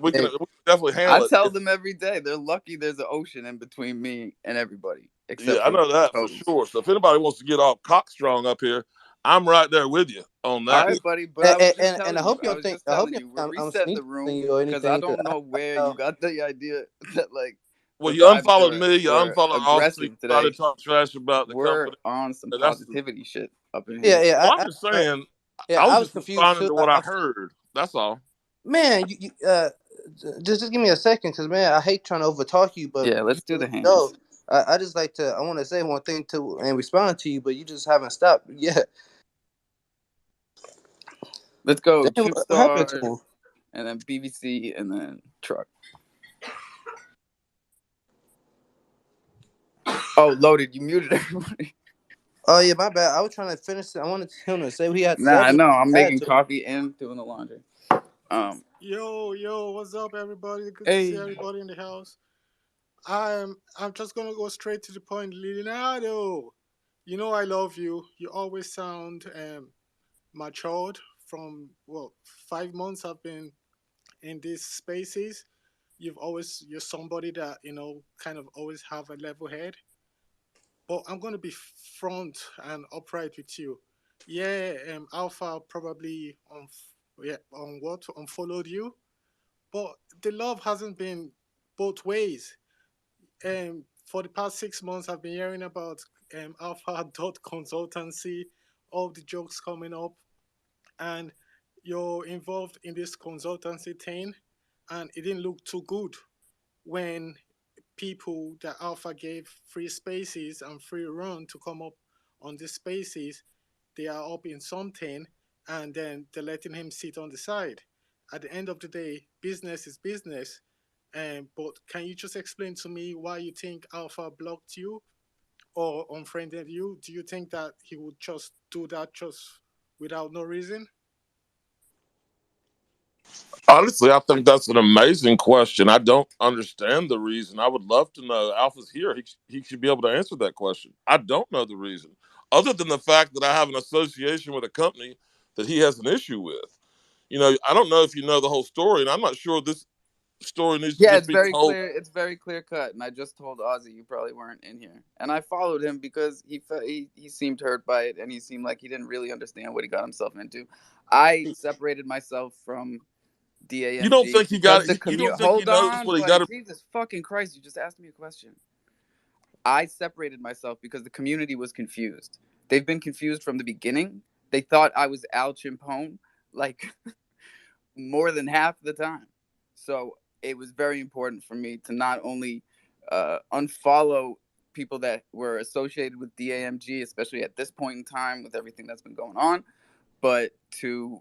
S7: we
S3: Yeah,
S7: can definitely
S1: I
S7: handle
S1: tell
S7: it.
S1: them every day they're lucky there's an ocean in between me and everybody,
S7: Yeah,
S1: except
S7: I
S1: for
S7: know that for
S1: Hoodies.
S7: sure. So if anybody wants to get all cock strong up here, I'm right there with you on
S1: All
S7: that.
S1: right, buddy. But I was just
S3: and I
S1: telling you.
S3: hope you
S1: I
S3: don't
S1: was
S3: think.
S1: just
S3: I hope
S1: telling
S3: you
S1: you. We're
S3: think I'm
S1: resetting the
S3: sneaking
S1: room
S3: you or
S1: because I
S3: anything.
S1: don't
S3: Cause
S1: know where you
S3: I,
S1: got the idea that like
S7: Well,
S1: the
S7: you
S1: vibes
S7: unfollowed me, you
S1: were
S7: unfollowed Austin,
S1: aggressive
S7: try to
S1: today.
S7: talk trash about the
S1: We're
S7: company.
S1: on some
S7: And that's
S1: positivity shit up in
S3: yeah,
S1: here.
S3: yeah,
S7: well, I'm just saying,
S3: yeah.
S7: I was
S3: I was
S7: just
S3: confused
S7: responding
S3: too.
S7: to what I heard. That's all.
S3: Man, just give me a second, cause man, I hate trying to overtalk you, but
S1: Yeah, let's do the
S3: no,
S1: hands.
S3: I just like to. I want to say one thing to and respond to you, but you just haven't stopped. Yeah,
S1: Let's go.
S3: damn,
S1: Chip
S3: what happened to
S1: Star,
S3: him?
S1: and then BBC, and then Truck. Oh, loaded. You muted everybody.
S3: Oh yeah, my bad. I was trying to finish it. I wanted him to say what he had to say. I
S1: Nah,
S3: just
S1: no, I'm
S3: had
S1: making
S3: to.
S1: coffee and doing the laundry. Um,
S8: Yo, what's up, everybody? Good to see
S1: hey,
S8: everybody in the house. I'm just gonna go straight to the point, Leonardo. You know I love you. You always sound matured. From 5 months I've been in these spaces. You're somebody that kind of always have a level head. But I'm gonna be front and upright with you. Yeah, Alpha probably on what unfollowed you, but the love hasn't been both ways. For the past 6 months, I've been hearing about Alpha Dot Consultancy, all the jokes coming up, and you're involved in this consultancy thing, and it didn't look too good when people that Alpha gave free spaces and free run to come up on these spaces, they are up in something, and then they're letting him sit on the side. At the end of the day, business is business. But can you just explain to me why you think Alpha blocked you or unfriended you? Do you think that he would just do that just without no reason?
S7: Honestly, I think that's an amazing question. I don't understand the reason. I would love to know. Alpha's here. He should be able to answer that question. I don't know the reason, other than the fact that I have an association with a company that he has an issue with. I don't know if you know the whole story, and I'm not sure this story needs to
S1: yeah,
S7: just
S1: it's
S7: be
S1: very
S7: told.
S1: clear. It's very clear cut. And I just told Ozzy you probably weren't in here, and I followed him because he seemed hurt by it, and he seemed like he didn't really understand what he got himself into. I separated myself from
S7: You don't
S1: DAMG
S7: think he
S1: because
S7: got?
S1: the
S7: You
S1: commute.
S7: don't think he
S1: Hold
S7: knows
S1: on,
S7: what he
S1: buddy.
S7: got?
S1: Jesus fucking Christ! You just asked me a question. I separated myself because the community was confused. They've been confused from the beginning. They thought I was Al Chimpone, like more than half the time. So it was very important for me to not only unfollow people that were associated with DAMG, especially at this point in time with everything that's been going on, but to,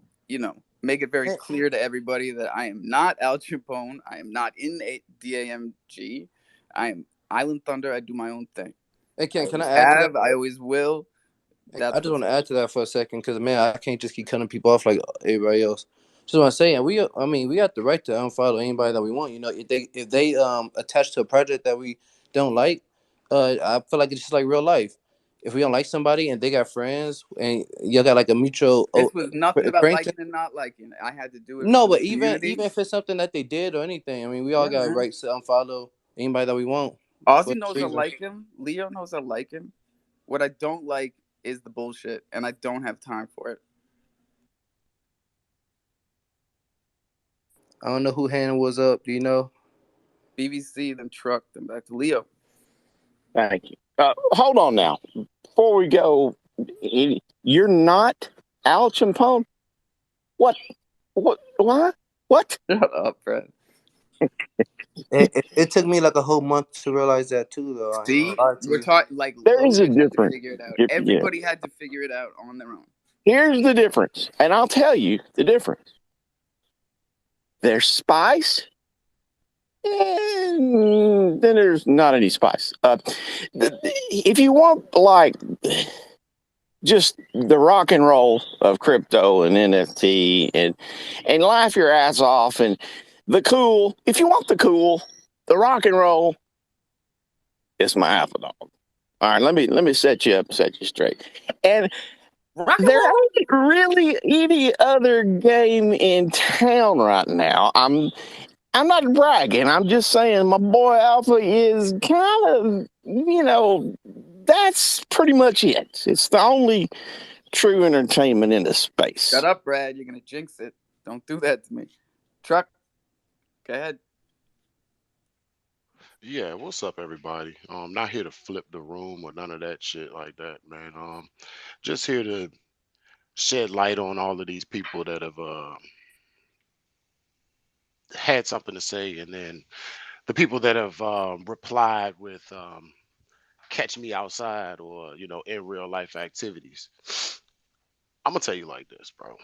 S1: make it very
S3: Hey,
S1: clear to everybody that I am not Al Capone. I am not in DAMG. I am Island Thunder. I do my own thing.
S3: hey,
S1: I
S3: can I
S1: always
S3: add to that?
S1: have. I always will.
S3: I
S1: That's
S3: just
S1: what's
S3: want to
S1: up.
S3: add to that for a second because man, I can't just keep cutting people off like everybody else. Just want to say, and I mean, we got the right to unfollow anybody that we want. If they attach to a project that we don't like, I feel like it's just like real life. If we don't like somebody and they got friends and you got like a mutual
S1: This was nothing about
S3: acquaintance.
S1: liking and not liking. I had to do it
S3: No,
S1: for the
S3: but even
S1: community.
S3: even if it's something that they did or anything, I mean, we all
S1: Yeah,
S3: got
S1: man.
S3: rights to unfollow anybody that we want for
S1: Ozzy
S3: that
S1: knows I
S3: reason.
S1: like him. Leo knows I like him. What I don't like is the bullshit, and I don't have time for it.
S3: I don't know who hand was up. Do you know?
S1: BBC, then truck, then back to Leo.
S5: Thank you. Hold on now. Before we go, you're not Al Chimpone? What? What? What? What?
S1: Shut up, Fred.
S3: It took me like a whole month to realize that too, though. I ain't gonna
S1: See,
S3: lie to
S1: we're
S3: you.
S1: talking like
S5: There is a
S1: Loaded had to
S5: difference.
S1: figure it out.
S5: Yeah.
S1: Everybody had to figure it out on their own.
S5: Here's the difference, and I'll tell you the difference. There's spice, and then there's not any spice. If you want like just the rock and roll of crypto and NFT and laugh your ass off and the cool, if you want the cool, the rock and roll, it's my alpha dog. All right, let me set you straight. And
S1: Rock and
S5: there
S1: roll.
S5: ain't really any other game in town right now. I'm not bragging. I'm just saying my boy Alpha is kind of, that's pretty much it. It's the only true entertainment in the
S1: Shut
S5: space.
S1: up, Brad. You're gonna jinx it. Don't do that to me. Truck. Go ahead.
S4: Yeah, what's up, everybody? Not here to flip the room or none of that shit like that, man. Just here to shed light on all of these people that have had something to say, and then the people that have replied with "catch me outside" or in real life activities. I'm gonna tell you like this, bro.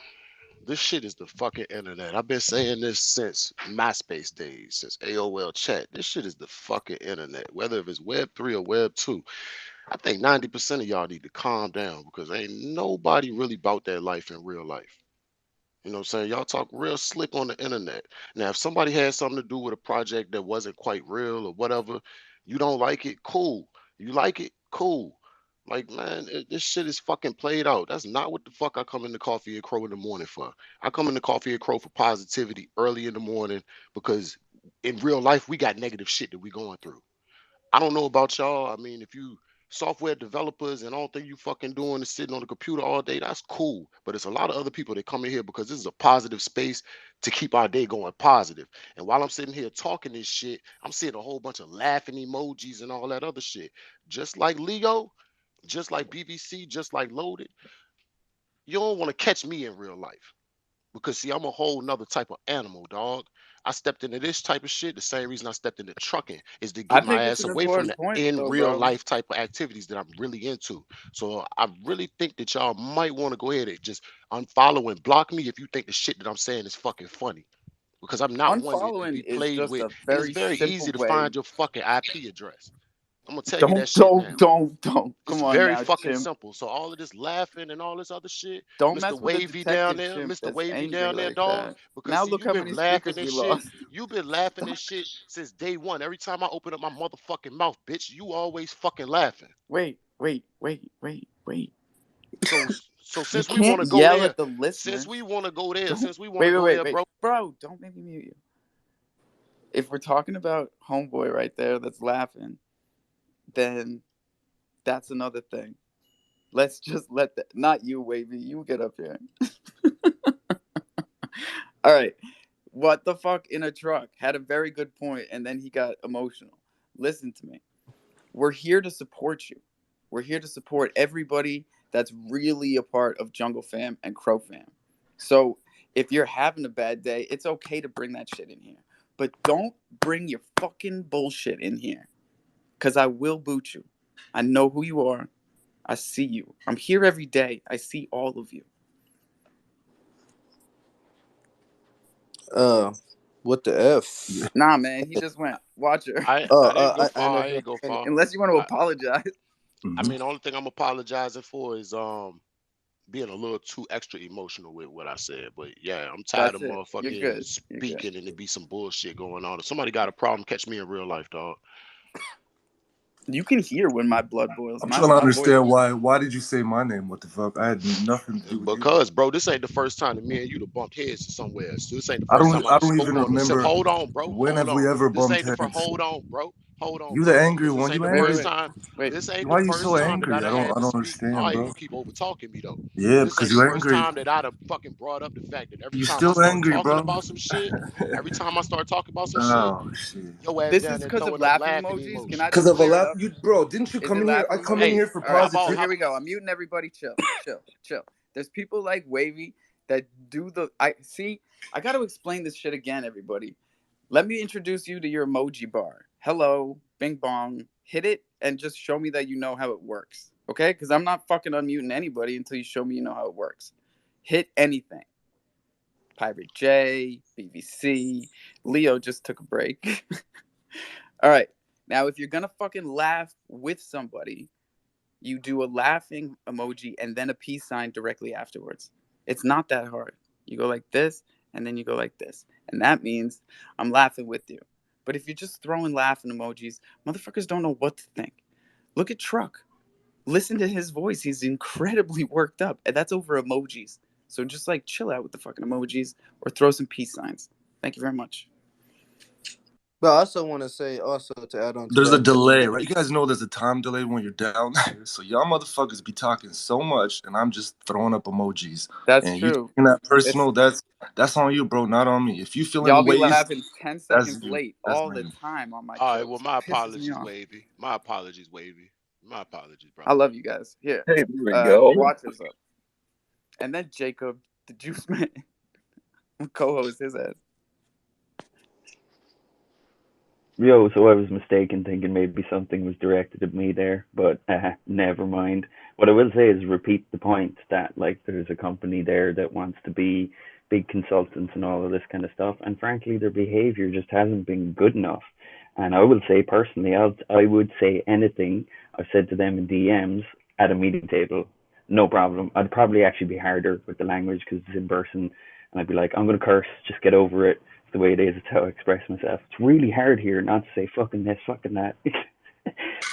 S4: This shit is the fucking internet. I've been saying this since MySpace days, since AOL chat. This shit is the fucking internet. Whether if it's Web 3 or Web 2. I think 90% of y'all need to calm down because ain't nobody really about that life in real life. You know what I'm saying? Y'all talk real slick on the internet. Now, if somebody had something to do with a project that wasn't quite real or whatever, you don't like it, cool. You like it, cool. Like, man, this shit is fucking played out. That's not what the fuck I come into Coffee and Crow in the morning for. I come into Coffee and Crow for positivity early in the morning because in real life, we got negative shit that we going through. I don't know about y'all. I mean, if you software developers and all thing you fucking doing is sitting on the computer all day, that's cool. But it's a lot of other people that come in here because this is a positive space to keep our day going positive. And while I'm sitting here talking this shit, I'm seeing a whole bunch of laughing emojis and all that other shit. Just like Leo, just like BBC, just like Loaded, you don't want to catch me in real life. Because see, I'm a whole nother type of animal, dog. I stepped into this type of shit. The same reason I stepped into trucking is to
S1: I
S4: get my
S1: think it's
S4: ass
S1: an
S4: away from
S1: important
S4: the
S1: point,
S4: in
S1: though,
S4: real
S1: bro.
S4: life type of activities that I'm really into. So I really think that y'all might want to go ahead and just unfollow and block me if you think the shit that I'm saying is fucking funny. Because I'm not one to
S1: Unfollowing
S4: be
S1: is
S4: played
S1: just
S4: with,
S1: a
S4: and it's
S1: very
S4: very
S1: simple
S4: easy to
S1: way.
S4: find your fucking IP address. I'm gonna tell you that
S1: Don't,
S4: shit
S1: don't,
S4: now.
S1: don't, don't.
S4: It's
S1: Come on
S4: very
S1: now,
S4: fucking
S1: chimp.
S4: simple. So all of this laughing and all this other shit,
S1: Don't
S4: Mr.
S1: mess with a
S4: Wavy down
S1: detective
S4: there,
S1: chimp
S4: Mr.
S1: that's
S4: Wavy
S1: angry
S4: down there,
S1: like
S4: dog.
S1: that.
S4: Because
S1: Now
S4: see,
S1: look
S4: you've
S1: how
S4: been
S1: many
S4: laughing
S1: speakers
S4: this
S1: we
S4: shit.
S1: lost.
S4: You've been laughing this shit since day one. Every time I open up my motherfucking mouth, bitch, you always fucking laughing.
S1: Wait.
S4: So so
S1: You
S4: since we want
S1: can't
S4: to go
S1: yell
S4: there,
S1: at the listeners. Don't.
S4: since we want to
S1: Wait, wait,
S4: go
S1: wait,
S4: there,
S1: wait.
S4: bro.
S1: Bro, don't make me mute you. If we're talking about homeboy right there that's laughing, then that's another thing. Let's just let that. Not you, Wavy. You get up here. All right. What the fuck in a truck had a very good point, and then he got emotional. Listen to me. We're here to support you. We're here to support everybody that's really a part of Jungle Fam and Crow Fam. So if you're having a bad day, it's okay to bring that shit in here. But don't bring your fucking bullshit in here. Because I will boot you. I know who you are. I see you. I'm here every day. I see all of you.
S3: What the F?
S1: Nah, man, he just went. Watch her.
S4: I didn't go
S3: I
S4: far. I
S3: never
S4: ain't go
S3: finished.
S4: far.
S1: Unless you want to
S4: I,
S1: apologize.
S4: I mean, the only thing I'm apologizing for is being a little too extra emotional with what I said. But yeah, I'm tired
S1: That's
S4: of
S1: it. You're
S4: motherfucking
S1: good. You're good.
S4: speaking and there be some bullshit going on. If somebody got a problem, catch me in real life, dog.
S1: You can hear when my blood boils.
S9: I'm
S1: My
S9: trying to
S1: my voice.
S9: understand why did you say my name? What the fuck? I had nothing to do with you.
S4: Because, bro, this ain't the first time that me and you to bump heads somewhere. So this ain't the first time I
S9: I
S4: done
S9: don't
S4: spoke
S9: even
S4: on the sip.
S9: remember
S4: Hold on, bro.
S9: when
S4: Hold
S9: have we
S4: on.
S9: ever
S4: This
S9: bumped
S4: ain't the first.
S9: heads.
S4: Hold on, bro. Hold on,
S9: You the
S4: bro.
S9: angry
S4: Because this
S9: one.
S4: ain't
S9: You
S4: the
S1: Wait, wait,
S9: angry.
S4: first
S1: wait,
S4: time.
S1: wait.
S4: This ain't the
S9: Why are you
S4: first
S9: so
S4: time that I
S9: angry?
S4: done had
S9: I
S4: to
S9: don't
S4: speak. All
S9: understand,
S4: right,
S9: bro.
S4: you keep over talking me though.
S9: Yeah,
S4: This
S9: because
S4: ain't the
S9: you
S4: first
S9: angry.
S4: time that I done fucking brought up the fact that every
S9: You
S4: time I
S9: still
S4: start
S9: angry,
S4: talking
S9: bro.
S4: about some shit, every time I start talking about some shit,
S9: Oh shit.
S4: your ass
S1: This
S4: down
S1: is
S4: there
S1: because of
S4: throwing up
S1: laughing
S4: laughing
S1: emojis. Can I
S9: Cause
S4: emojis.
S1: just
S9: of a
S1: clear it
S9: laugh,
S1: up?
S9: bro. Didn't you
S1: Is
S9: come
S1: it
S9: in here?
S1: laughing
S9: I come in
S1: emojis?
S4: Hey,
S9: here for
S1: All right.
S4: how about
S1: So
S9: positivity.
S1: here we go. I'm muting everybody. Chill, chill, chill. There's people like Wavy that do the. I see. I got to explain this shit again, everybody. Let me introduce you to your emoji bar. Hello, Bing Bong. Hit it and just show me that you know how it works. Okay? Because I'm not fucking unmuting anybody until you show me you know how it works. Hit anything. Pirate J, BBC. Leo just took a break. All right. Now, if you're going to fucking laugh with somebody, you do a laughing emoji and then a peace sign directly afterwards. It's not that hard. You go like this and then you go like this. And that means I'm laughing with you. But if you're just throwing laughing emojis, motherfuckers don't know what to think. Look at Truck. Listen to his voice. He's incredibly worked up. And that's over emojis. So just like chill out with the fucking emojis or throw some peace signs. Thank you very much.
S3: But I also want to say, also to add on to
S9: There's a
S3: that,
S9: delay, right? You guys know there's a time delay when you're down there. So y'all motherfuckers be talking so much, and I'm just throwing up emojis.
S1: That's
S9: And you
S1: true.
S9: taking that
S1: It's
S9: personal? That's on you, bro. Not on me. If you feeling
S1: y'all
S9: the
S1: be
S9: way you feel,
S1: laughing 10
S9: that's
S1: seconds
S9: you.
S1: late
S9: That's
S1: all the
S9: me.
S1: time on my
S4: all right, well,
S1: jokes.
S4: my
S1: It pisses me
S4: apologies,
S1: off.
S4: Wavy. My apologies, Wavy. My apologies,
S1: I
S4: brother.
S1: love you guys. Here,
S2: Hey, there we go.
S1: Watchers up, and then Jacob, the Juice Man, co-host his ass.
S2: Yo, so I was mistaken thinking maybe something was directed at me there, but never mind. What I will say is repeat the point that like there's a company there that wants to be big consultants and all of this kind of stuff. And frankly, their behavior just hasn't been good enough. And I will say personally, I would say anything I've said to them in DMs at a meeting table, no problem. I'd probably actually be harder with the language because it's in person, and I'd be like, I'm gonna curse, just get over it. It's the way it is. It's how I express myself. It's really hard here not to say fucking this, fucking that.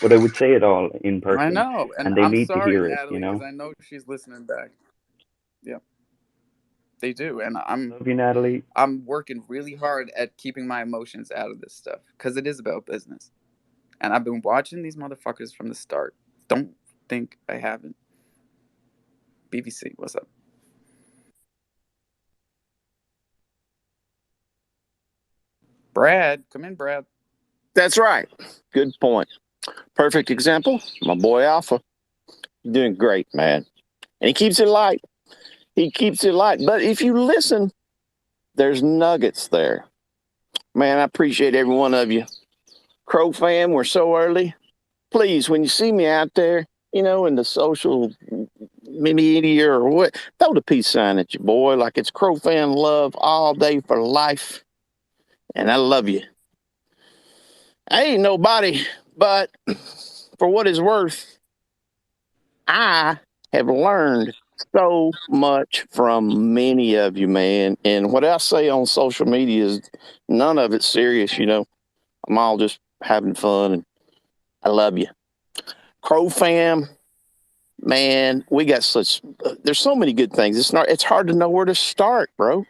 S2: But I would say it all in
S1: I
S2: person,
S1: know, and
S2: and they
S1: I'm
S2: need to
S1: sorry,
S2: hear it.
S1: Natalie, because I know she's listening back. Yeah, they do, and
S2: Love you, Natalie.
S1: I'm working really hard at keeping my emotions out of this stuff because it is about business, and I've been watching these motherfuckers from the start. Don't think I haven't. BBC, what's up? Brad, come in, Brad.
S5: That's right. Good point. Perfect example. My boy Alpha. Doing great, man. And he keeps it light. He keeps it light. But if you listen, there's nuggets there. Man, I appreciate every one of you. Crow fam, we're so early. Please, when you see me out there, you know, in the social media or what, throw the peace sign at your boy like it's Crow fan love all day for life. And I love you. I ain't nobody, but for what it's worth, I have learned so much from many of you, man. And what I say on social media is none of it's serious, you know. I'm all just having fun, and I love you. Crow fam, man, we got such, there's so many good things. It's hard to know where to start, bro.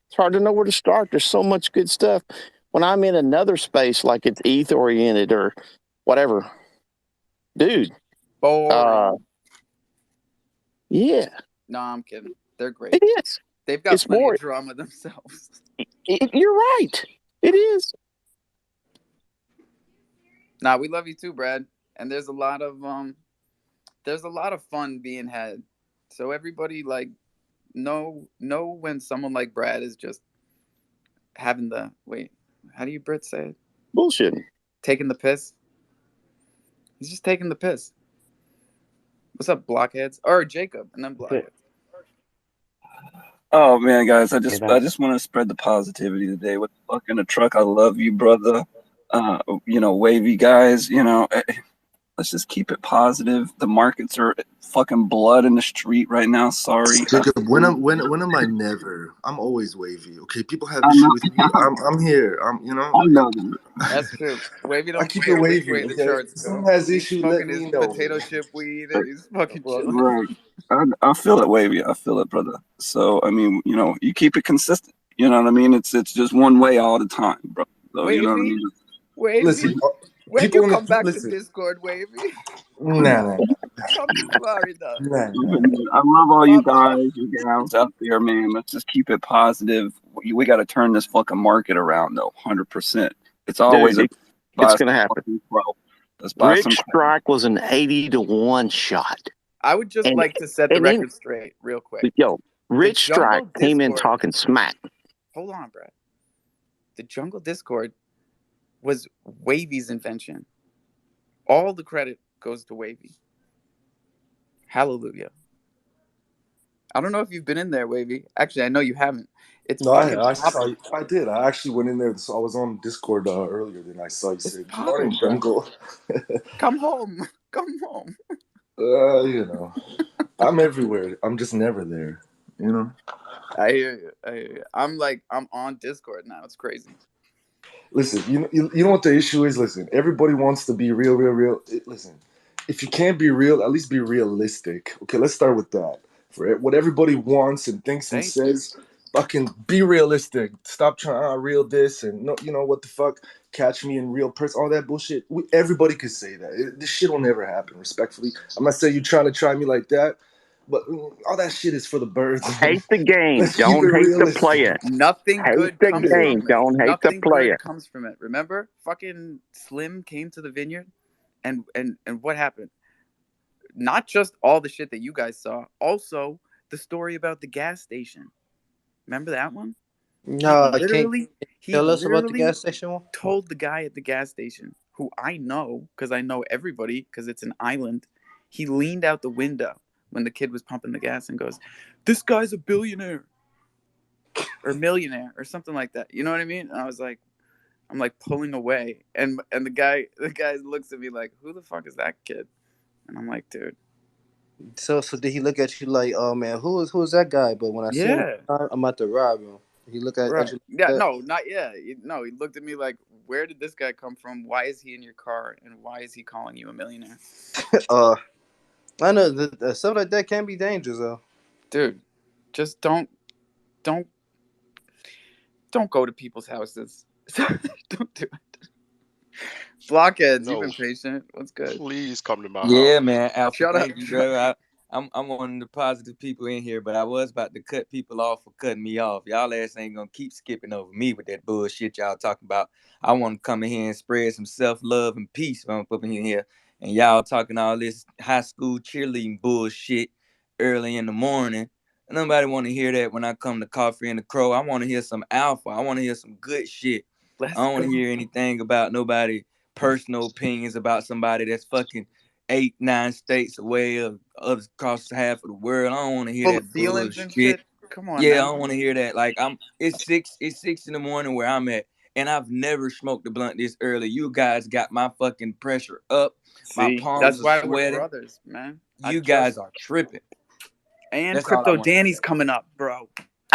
S5: It's hard to know where to start. There's so much good stuff. When I'm in another space, like it's ETH oriented or whatever, dude,
S1: Boring.
S5: yeah,
S1: No, I'm kidding. They're great.
S5: it is.
S1: They've got
S5: It's
S1: plenty
S5: boring.
S1: of drama themselves.
S5: You're right. It is.
S1: Nah, we love you too, Brad. And there's a lot of fun being had. So everybody like know when someone like Brad is just having the wait, how do you Brit say it?
S5: Bullshitting.
S1: Taking the piss. He's just taking the piss. What's up, blockheads? Or Jacob, and then blockheads.
S10: Oh man, guys, I just
S2: that.
S10: want to spread the positivity today. With the fuck in the truck, I love you, brother. You know, wavy guys. You know, let's just keep it positive. The markets are fucking blood in the street right now. Sorry.
S9: Jacob, when am I never? I'm always wavy. Okay, people have
S10: I
S9: issue
S10: know.
S9: with me. I'm here. You know.
S10: I know that.
S1: That's true. Wavy
S9: I
S1: don't
S9: keep it
S1: care which
S9: wavy.
S1: way the
S9: Okay,
S1: charts
S9: if
S1: go.
S9: someone has
S1: He's
S9: issue, let
S1: smoking his
S9: me know.
S1: potato chip weed and he's fucking chilling.
S10: Right. I feel it, wavy. I feel it, brother. So I mean, you know, you keep it consistent. You know what I mean? It's just one way all the time, bro. So
S1: Wavy,
S10: you know what I mean?
S1: Wavy.
S9: Listen,
S1: When
S9: people
S1: you
S9: in the
S1: come back
S9: listen.
S1: to Discord, Wavy,
S9: Nah.
S1: come to Florida.
S10: I love all you
S1: Pop off.
S10: guys, you gals out there, man. Let's just keep it positive. We got to turn this fucking market around, though, 100%. It's always
S5: Dude, it's going to happen.
S10: Let's buy
S5: Rich
S10: some.
S5: Strike was an 80-1 shot.
S1: I would just like to set the record straight real quick.
S5: Yo, Rich Strike came in
S1: Discord,
S5: talking smack.
S1: Hold on, Brad. The Jungle Discord was Wavy's invention. All the credit goes to Wavy. Hallelujah. I don't know if you've been in there, Wavy. Actually, I know you haven't. It's
S9: No,
S1: fucking
S9: I
S1: popping.
S9: did. I actually went in there. So I was on Discord earlier. Then I saw you say, "Good morning,
S1: bro.
S9: Jungle."
S1: Come home. Come home.
S9: You know, I'm everywhere. I'm just never there. You know.
S1: I hear you. I'm on Discord now. It's crazy.
S9: Listen, you know what the issue is. Listen, everybody wants to be real. Listen, if you can't be real, at least be realistic. Okay, let's start with that. For what everybody wants and thinks and says, fucking be realistic. Stop trying to real this and no, you know what the fuck. Catch me in real person. All that bullshit. Everybody could say that. This shit will never happen. Respectfully, I'm not saying you trying to try me like that. But all that shit is for the birds.
S5: Hate the game.
S9: Let's
S5: Don't
S9: keep it
S5: hate
S9: realistic.
S5: the player.
S1: Nothing
S5: hate
S1: good
S5: the
S1: comes
S5: game.
S1: from it.
S5: Don't hate
S1: Nothing
S5: the player.
S1: good comes from it. Remember, fucking Slim came to the vineyard, and what happened? Not just all the shit that you guys saw, also the story about the gas station. Remember that one?
S3: No, I can't.
S1: He
S3: Tell us about the
S1: literally
S3: gas station one.
S1: told the guy at the gas station, who I know because I know everybody because it's an island. He leaned out the window when the kid was pumping the gas and goes, "This guy's a billionaire." or millionaire or something like that. You know what I mean? And I was like, I'm like pulling away, and the guy looks at me like, who the fuck is that kid? And I'm like, dude.
S3: So did he look at you like, oh man, who is that guy? But when I see him,
S1: Yeah.
S3: I'm about to rob him. He look at
S1: Right.
S3: you like
S1: Yeah.
S3: that.
S1: No, not yeah. No, he looked at me like, where did this guy come from? Why is he in your car? And why is he calling you a millionaire?
S3: I know that stuff like that can be dangerous though.
S1: Dude, just don't go to people's houses. Don't do it. Blockheads, you've
S4: No,
S1: been patient. What's good?
S4: please come to my
S11: Yeah,
S4: house.
S11: man. Alpha,
S1: Shut up.
S11: thank you, bro. I'm one of the positive people in here, but I was about to cut people off for cutting me off. Y'all ass ain't gonna keep skipping over me with that bullshit y'all talking about. I want to come in here and spread some self-love and peace when I'm up in here. And y'all talking all this high school cheerleading bullshit early in the morning. Nobody want to hear that when I come to Coffee and Cro. I want to hear some alpha. I want to hear some good shit. I
S1: Let's
S11: don't want
S1: go.
S11: to hear anything about nobody personal opinions about somebody that's fucking 8-9 states away of across half of the world. I don't want to hear
S1: Full of
S11: that
S1: feelings and
S11: bullshit.
S1: shit. Come on
S11: Yeah, I
S1: now.
S11: don't want to hear that. Like it's 6 in the morning where I'm at, and I've never smoked a blunt this early. You guys got my fucking pressure up. My
S1: See,
S11: palms
S1: that's
S11: are
S1: why we're
S11: sweating.
S1: brothers, man.
S11: You guys are tripping.
S1: And
S11: That's all I
S1: Crypto
S11: want to
S1: Danny's
S11: say.
S1: coming up, bro.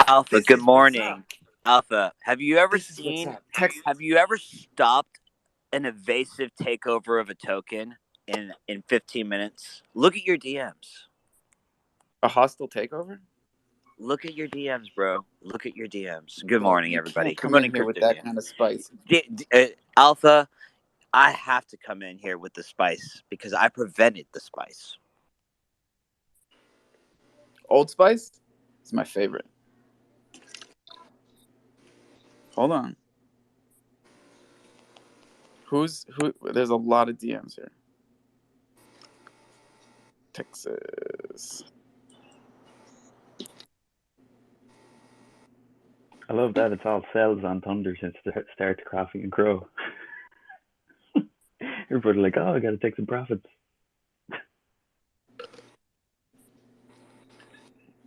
S12: Alpha,
S1: This
S12: good
S1: is what's up.
S12: morning. Alpha, have you ever
S1: This is what's
S12: seen,
S1: up. Text
S12: have you ever stopped an evasive takeover of a token in 15 minutes? Look at your DMs.
S1: a hostile takeover.
S12: Look at your DMs, bro. Look at your DMs. Good
S1: Bro,
S12: morning,
S1: you
S12: everybody.
S1: can't
S12: Good
S1: come in
S12: morning,
S1: here with
S12: Crypto
S1: that
S12: Dan.
S1: kind of spice.
S12: Alpha, I have to come in here with the spice because I prevented the spice.
S1: Old Spice is my favorite. Hold on. Who? There's a lot of DMs here. Texas.
S2: I love that it's all cells on Thunder since the start to Coffee and Cro. Everybody like, oh, I got to take some profits.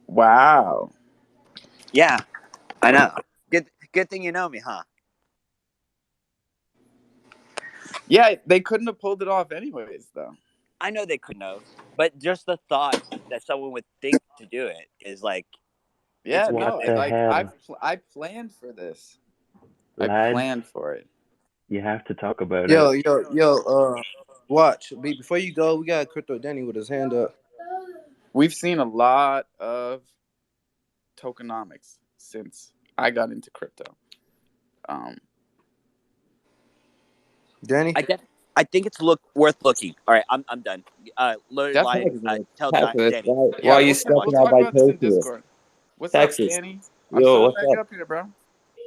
S1: Wow.
S12: Yeah, I know. Good thing you know me, huh?
S1: Yeah, they couldn't have pulled it off anyways, though.
S12: I know they couldn't have, but just the thought that someone would think to do it is like,
S1: Yeah,
S2: What
S1: no,
S2: the
S1: like
S2: hell?
S1: I planned for this. I
S2: Lads,
S1: planned for it.
S2: you have to talk about it.
S3: Yo, watch. Before you go, we got Crypto Danny with his hand up.
S1: We've seen a lot of tokenomics since I got into crypto.
S3: Danny?
S12: I think it's worth looking. All right, I'm done. Loaded line.
S1: Definitely.
S12: Tell
S11: Texas,
S12: Danny.
S11: why
S1: Yeah,
S11: are you
S1: we'll
S11: stepping out
S1: talk
S11: by
S1: about this in
S11: Tokyo?
S1: Discord. What's
S11: Texas.
S1: up, Danny? I'm
S11: Yo,
S1: so
S11: what's
S1: glad you're
S11: up?
S1: up here, bro.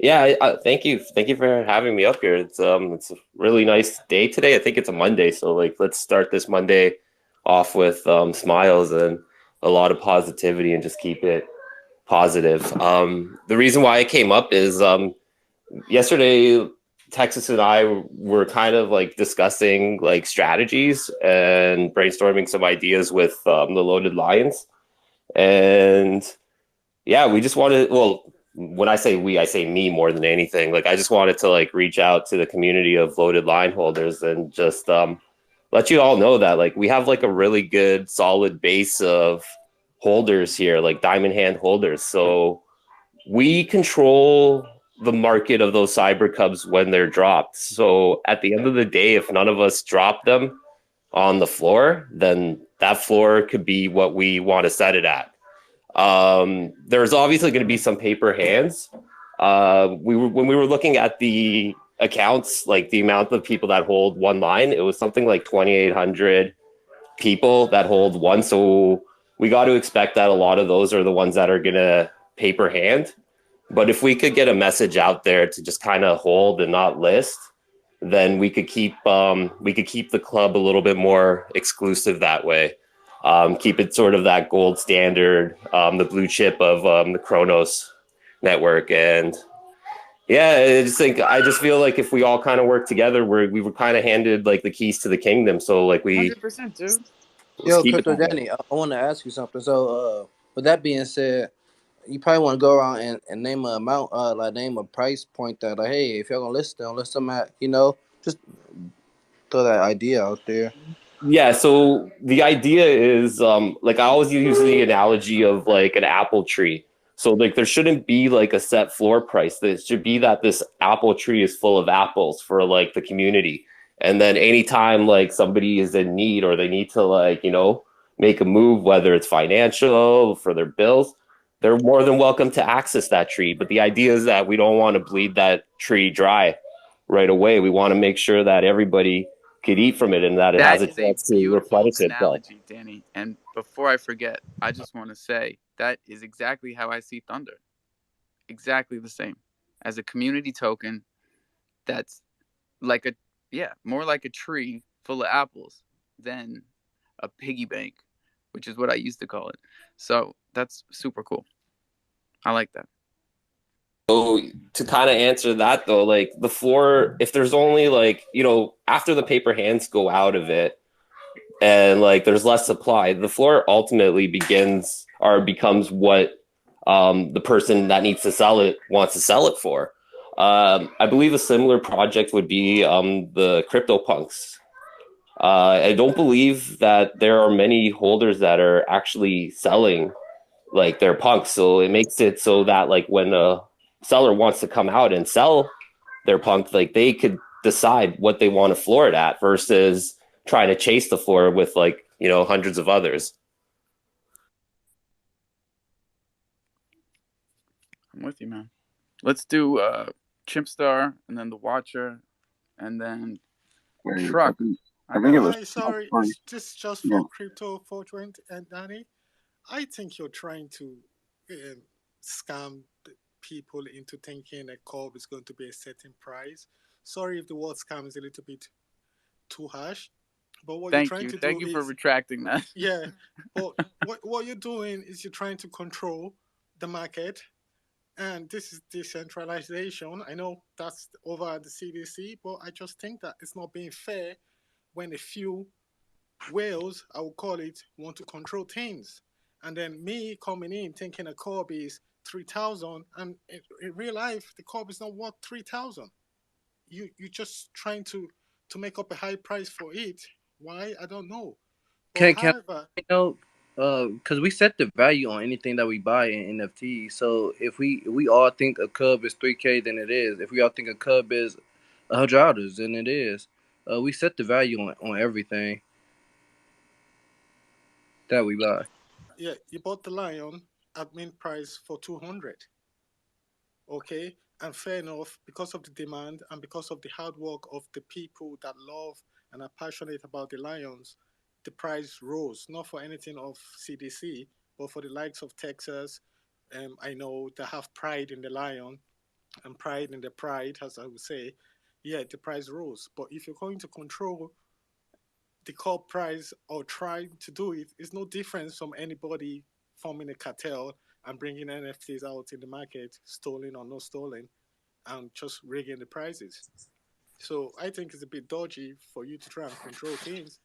S11: Yeah, thank you for having me up here. It's a really nice day today. I think it's a Monday, so like let's start this Monday off with smiles and a lot of positivity and just keep it positive. The reason why I came up is yesterday Texas and I were kind of like discussing like strategies and brainstorming some ideas with the Loaded Lions, and yeah, we just wanted. Well, when I say we, I say me more than anything. Like I just wanted to like reach out to the community of Loaded Line holders and just let you all know that like we have like a really good solid base of holders here, like diamond hand holders. So we control the market of those cyber cubs when they're dropped. So at the end of the day, if none of us drop them on the floor, then that floor could be what we want to set it at. There's obviously going to be some paper hands. When we were looking at the accounts, like the amount of people that hold one line, it was something like 2,800 people that hold one. So we got to expect that a lot of those are the ones that are going to paper hand. But if we could get a message out there to just kind of hold and not list, then we could keep the club a little bit more exclusive that way. Keep it sort of that gold standard, the blue chip of the Kronos network. And yeah, I just feel like if we all kind of work together, we were kind of handed like the keys to the kingdom. So like
S1: 100%, dude.
S11: let's
S3: Yo,
S11: keep it
S3: Crypto
S11: that way.
S3: Danny, I want to ask you something. So, with that being said, you probably want to go around and name a amount, like name a price point that, like, hey, if y'all gonna list them at, just throw that idea out there.
S11: Yeah, so the idea is like I always use the analogy of like an apple tree. So like there shouldn't be like a set floor price. It should be that this apple tree is full of apples for like the community. And then anytime like somebody is in need or they need to like, make a move, whether it's financial for their bills, they're more than welcome to access that tree. But the idea is that we don't want to bleed that tree dry right away. We want to make sure that everybody could eat from it and that it has
S1: That
S11: a
S1: is a
S11: chance to
S1: beautiful
S11: replenish itself.
S1: analogy, Danny. And before I forget, I just want to say that is exactly how I see Thunder. Exactly the same. As a community token that's like more like a tree full of apples than a piggy bank, which is what I used to call it. So that's super cool. I like that.
S11: So to kind of answer that though, like the floor, if there's only like, after the paper hands go out of it and like there's less supply, the floor ultimately begins or becomes what the person that needs to sell it wants to sell it for. I believe a similar project would be the CryptoPunks. I don't believe that there are many holders that are actually selling like their punks. So it makes it so that like when a seller wants to come out and sell their punk, like they could decide what they want to floor it at versus trying to chase the floor with like, hundreds of others.
S1: I'm with you, man. Let's do Chimp Star and then the Watcher and then Truck.
S10: I think it was.
S8: Hi, sorry, this is just for Crypto 420 and Danny. I think you're trying to scam people into thinking a curb is going to be a certain price. Sorry if the word scam is a little bit too harsh, but what you're trying to do
S1: Thank you for retracting that.
S8: Yeah, but what you're doing is you're trying to control the market, and this is decentralization. I know that's over at the CDC, but I just think that it's not being fair when a few whales, I would call it, want to control things. And then me coming in thinking a curb is 3,000, and in real life, the curb is not worth 3,000. You're just trying to make up a high price for it. Why? I don't know. But however,
S3: because we set the value on anything that we buy in NFT. So if we all think a cub is 3K, then it is. If we all think a cub is $100, then it is. We set the value on everything that we buy.
S8: yeah, you bought the lion at main price for 200. Okay, and fair enough, because of the demand and because of the hard work of the people that love and are passionate about the lions, the price rose. Not for anything of CDC, but for the likes of Texas. I know they have pride in the lion and pride in the pride, as I would say. Yeah, the price rose. But if you're going to control the core price or trying to do it, it's no difference from anybody forming a cartel and bringing NFTs out in the market, stolen or no stolen, and just rigging the prices. So I think it's a bit dodgy for you to try and control things.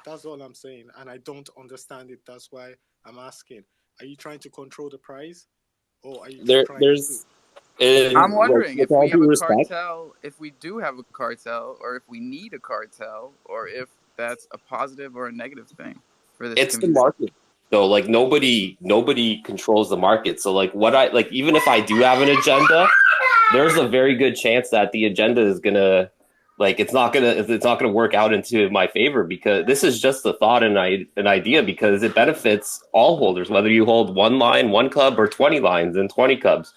S8: That's all I'm saying, and I don't understand it. That's why I'm asking: are you trying to control the price, or are you trying to?
S1: I'm wondering if we have a
S11: respect,
S1: cartel, if we do have a cartel, or if we need a cartel, or if that's a positive or a negative thing for this
S11: it's the
S1: community.
S11: market. So like nobody controls the market. So like what I like, even if I do have an agenda, there's a very good chance that the agenda is gonna like it's not gonna work out into my favor because this is just a thought and an idea because it benefits all holders, whether you hold one line, one cub, or 20 lines and 20 cubs.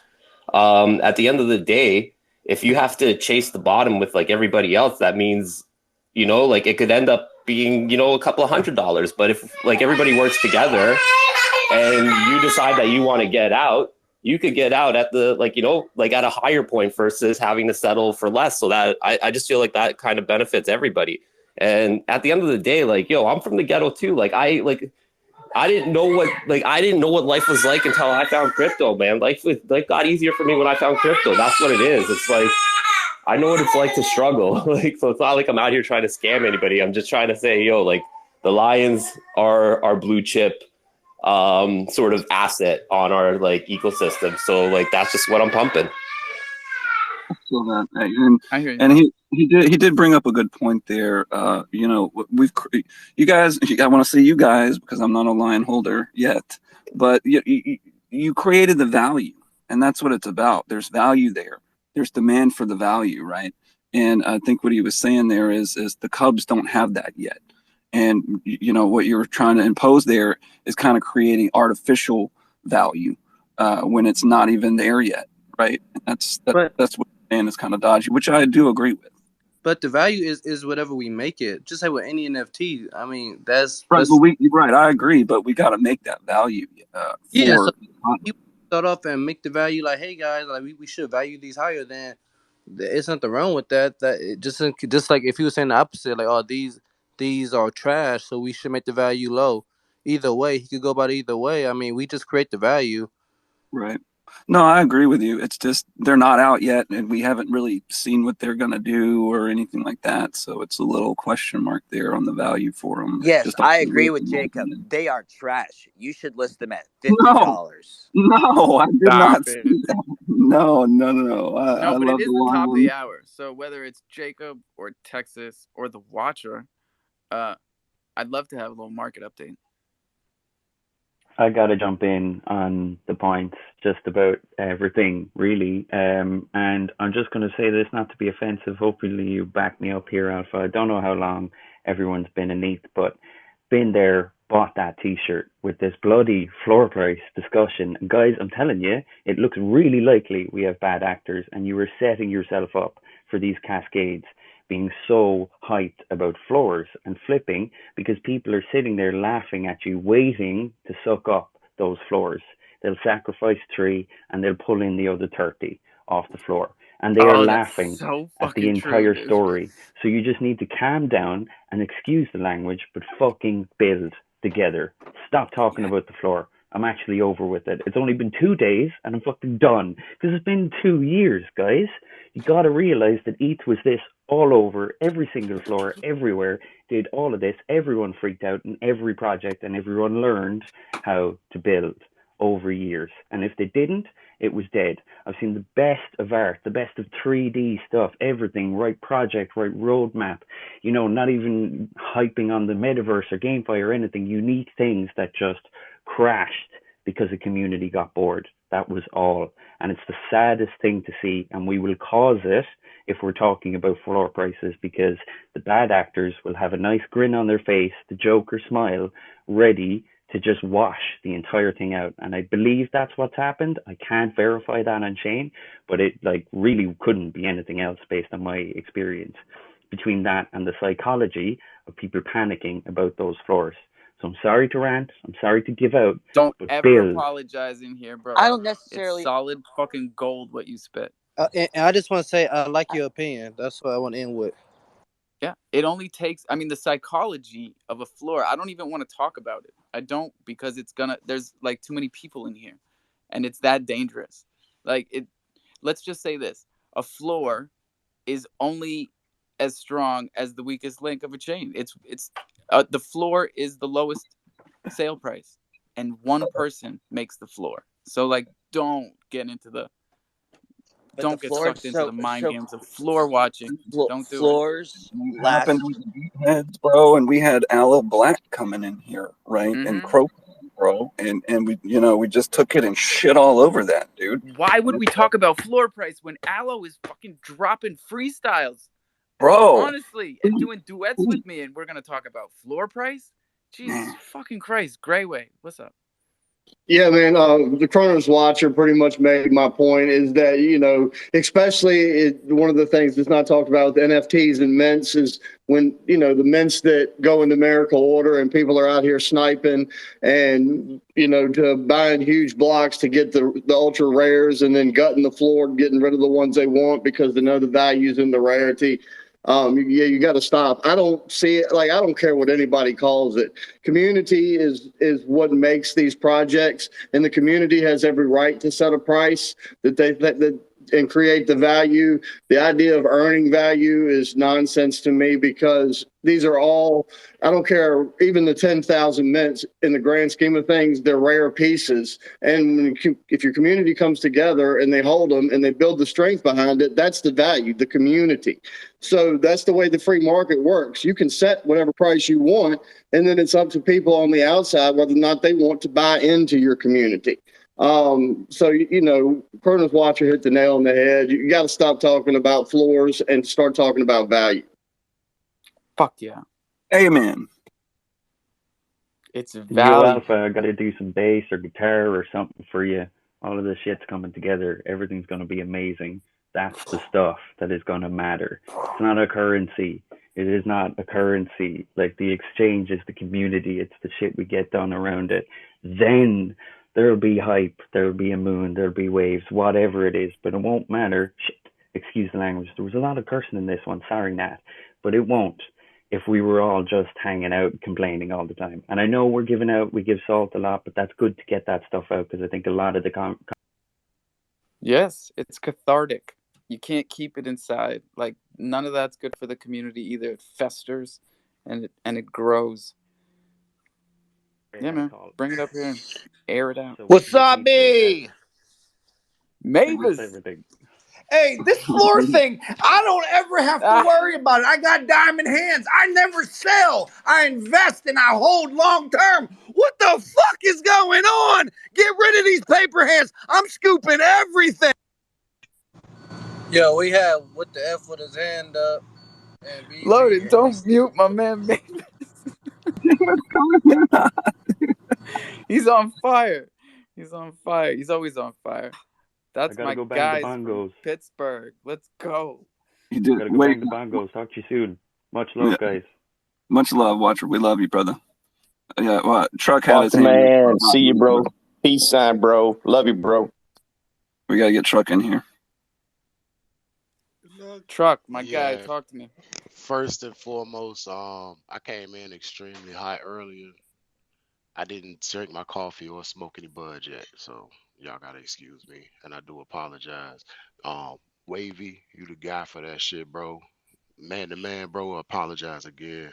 S11: At the end of the day, if you have to chase the bottom with like everybody else, that means, like it could end up being, a couple of $100. But if like everybody works together and you decide that you want to get out, you could get out at the, like at a higher point versus having to settle for less. So that I just feel like that kind of benefits everybody. And at the end of the day, like, I'm from the ghetto too. I didn't know what life was like until I found crypto, man. Life got easier for me when I found crypto. That's what it is. It's like I know what it's like to struggle. So it's not like I'm out here trying to scam anybody. I'm just trying to say, the Lions are blue chip. sort of asset on our like ecosystem. So like that's just what I'm pumping.
S10: So that, and
S1: I hear you.
S10: and he did bring up a good point there. You know, you guys, I want to say you guys because I'm not a lion holder yet, but you created the value, and that's what it's about. There's value there. There's demand for the value, right? And I think what he was saying there is the Cubs don't have that yet. And you know what you're trying to impose there is kind of creating artificial value when it's not even there yet, right? That's what and is kind of dodgy, which I do agree with.
S3: But the value is whatever we make it. Just like with any NFT. I mean, that's
S10: right. But you're right. I agree, but we got to make that value.
S3: Yeah. So you start off and make the value like, hey guys, like we should value these higher. Then it's nothing wrong with that. That it just like if you were saying the opposite, like oh these are trash, so we should make the value low. Either way, he could go about it either way. I mean, we just create the value.
S10: Right. No, I agree with you. It's just they're not out yet, and we haven't really seen what they're going to do or anything like that. So it's a little question mark there on the value for them.
S12: Yes, I agree with Jacob. They are trash. You should list them at $50.
S10: No, I did not say that. No.
S1: No,
S10: I
S1: but
S10: love
S1: it is the top of the hour. So whether it's Jacob or Texas or the Watcher, I'd love to have a little market update.
S2: I got to jump in on the points just about everything, really. And I'm just going to say this not to be offensive. Hopefully you back me up here, Alpha. I don't know how long everyone's been in ETH, but been there, bought that t-shirt with this bloody floor price discussion. And guys, I'm telling you, it looks really likely we have bad actors and you were setting yourself up for these cascades being so hyped about floors and flipping because people are sitting there laughing at you, waiting to suck up those floors. They'll sacrifice 3 and they'll pull in the other 30 off the floor. And they are laughing at the entire story. So you just need to calm down and excuse the language, but fucking build together. Stop talking about the floor. I'm actually over with it. It's only been 2 days and I'm fucking done. Because it's been 2 years, guys. You gotta realize that ETH was this all over, every single floor, everywhere, did all of this. Everyone freaked out in every project and everyone learned how to build over years. And if they didn't, it was dead. I've seen the best of art, the best of 3D stuff, everything, right project, right roadmap, you know, not even hyping on the metaverse or GameFi or anything, unique things that just crashed because the community got bored. That was all. And it's the saddest thing to see, and we will cause it if we're talking about floor prices, because the bad actors will have a nice grin on their face, the Joker smile, ready to just wash the entire thing out. And I believe that's what's happened. I can't verify that on Shane, but it like really couldn't be anything else based on my experience between that and the psychology of people panicking about those floors. So I'm sorry to rant. I'm sorry to give out.
S1: Don't ever apologize in here, bro.
S12: I don't necessarily.
S1: It's solid fucking gold what you spit.
S3: And I just want to say I like your opinion. That's what I want to end with.
S1: Yeah, it only takes. I mean, the psychology of a floor. I don't even want to talk about it. I don't, because it's gonna. There's like too many people in here, and it's that dangerous. Like it. Let's just say this: a floor is only as strong as the weakest link of a chain. It's the floor is the lowest sale price, and one person makes the floor. So like, don't get into the. Don't get sucked into the mind games of floor watching. Don't do
S12: floors.
S10: It happened with the Beatheads, bro, and we had Aloe Black coming in here, right? Mm-hmm. And Crow, bro, and we we just took it and shit all over that, dude.
S1: Why would we talk about floor price when Aloe is fucking dropping freestyles,
S10: bro?
S1: Honestly, and doing duets with me, and we're gonna talk about floor price? Jesus fucking Christ, Greyway, what's up?
S13: Yeah, man. The Chronos Watcher pretty much made my point is that, especially one of the things that's not talked about with NFTs and mints is when, the mints that go in numerical order and people are out here sniping and, to buying huge blocks to get the ultra rares and then gutting the floor and getting rid of the ones they want because they know the value's in the rarity. You got to stop. I don't see it. Like, I don't care what anybody calls it. Community is what makes these projects, and the community has every right to set a price that and create the value. The idea of earning value is nonsense to me, because these are all, I don't care, even the 10,000 mints in the grand scheme of things, they're rare pieces. And if your community comes together and they hold them and they build the strength behind it, that's the value, the community. So that's the way the free market works. You can set whatever price you want, and then it's up to people on the outside whether or not they want to buy into your community. So, you know, Kronos Watcher hit the nail on the head. You got to stop talking about floors and start talking about value.
S1: Fuck yeah.
S10: Amen.
S1: It's
S2: Yo,
S1: value.
S2: Alpha, I got to do some bass or guitar or something for you. All of this shit's coming together. Everything's going to be amazing. That's the stuff that is going to matter. It's not a currency. It is not a currency. Like, the exchange is the community. It's the shit we get done around it. Then there'll be hype. There'll be a moon. There'll be waves. Whatever it is. But it won't matter. Shit. Excuse the language. There was a lot of cursing in this one. Sorry, Nat. But it won't if we were all just hanging out complaining all the time. And I know we give salt a lot, but that's good to get that stuff out, because I think a lot of the
S1: Yes, it's cathartic. You can't keep it inside. Like, none of that's good for the community either. It festers and it grows. Yeah, man. Bring it up here and air it out.
S2: So
S14: Wasabi!
S2: Mavis.
S14: Mavis! Hey, this floor thing, I don't ever have to worry about it. I got diamond hands. I never sell. I invest and I hold long term. What the fuck is going on? Get rid of these paper hands. I'm scooping everything.
S3: Yo, we have What the F with his hand up. And BZ.
S1: Loaded, don't mute my man Mavis. He's on fire. He's on fire. He's always on fire. That's my
S2: go
S1: guys
S2: bang the
S1: from Pittsburgh. Let's go.
S2: Gotta go bang the bongos. Talk to you soon. Much love, guys.
S10: Much love, Watcher. We love you, brother. Yeah, well, Truck had his hand.
S5: Man, see you, bro. Peace sign, bro. Love you, bro.
S10: We gotta get Truck in here.
S1: Truck, my guy, talk to me.
S4: First and foremost, I came in extremely hot earlier. I didn't drink my coffee or smoke any bud yet, so y'all gotta excuse me, and I do apologize. Wavy, you the guy for that shit, bro. Man to man, bro. Apologize again.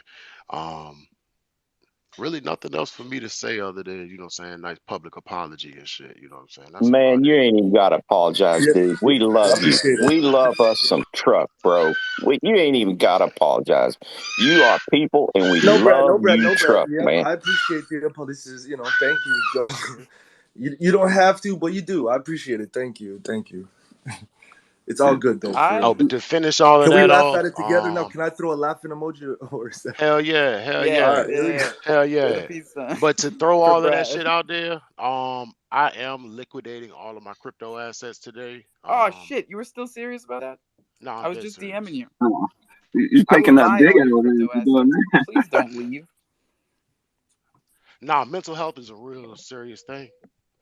S4: Really nothing else for me to say other than, you know what I'm saying, nice public apology and shit, you know what I'm saying? That's
S5: Man, you ain't even gotta apologize, dude. We love you. We love us some Truck, bro. You ain't even gotta apologize. You are people, and we love you, Truck,
S9: Yep,
S5: man.
S9: I appreciate the apologies. You know, thank you. You don't have to, but you do. I appreciate it. Thank you. It's all good though.
S4: Oh, but to finish all of
S9: Can we
S4: that
S9: laugh
S4: off,
S9: at it together now? Can I throw a laughing emoji or is that...
S4: hell yeah, hell yeah,
S9: All right, here we go.
S4: hell yeah.
S1: Peace,
S4: But to throw
S1: For
S4: all of that
S1: Brad.
S4: shit out there, I am liquidating all of my crypto assets today.
S1: Oh shit, you were still serious about that?
S4: No,
S1: I was just DMing you.
S10: You're taking that big
S1: out. Please don't leave.
S4: Nah, mental health is a real serious thing.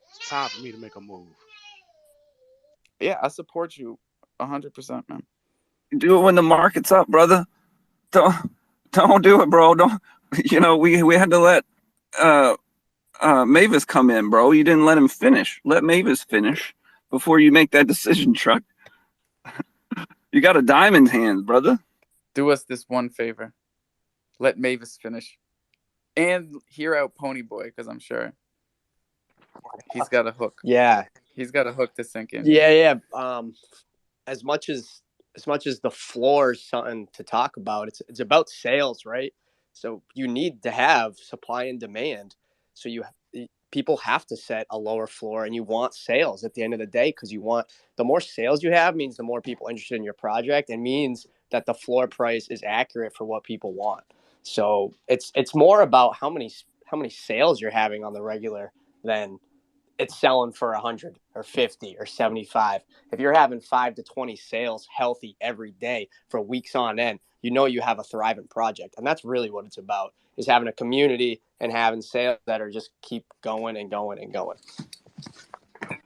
S4: It's time for me to make a move.
S1: Yeah, I support you 100%, man.
S10: Do it when the market's up, brother. Don't do it, bro. Don't. You know, we had to let Mavis come in, bro. You didn't let him finish. Let Mavis finish before you make that decision, Truck. You got a diamond hand, brother.
S1: Do us this one favor. Let Mavis finish. And hear out Pony Boy, because I'm sure he's got a hook.
S15: Yeah.
S1: He's got a hook to sink in.
S15: Yeah. As much as the floor is something to talk about, it's about sales, right? So you need to have supply and demand. So people have to set a lower floor, and you want sales at the end of the day, because the more sales you have means the more people interested in your project, and means that the floor price is accurate for what people want. So it's more about how many sales you're having on the regular than it's selling for 100 or 50 or 75. If you're having 5 to 20 sales healthy every day for weeks on end, you know you have a thriving project. And that's really what it's about, is having a community and having sales that are just keep going and going and going.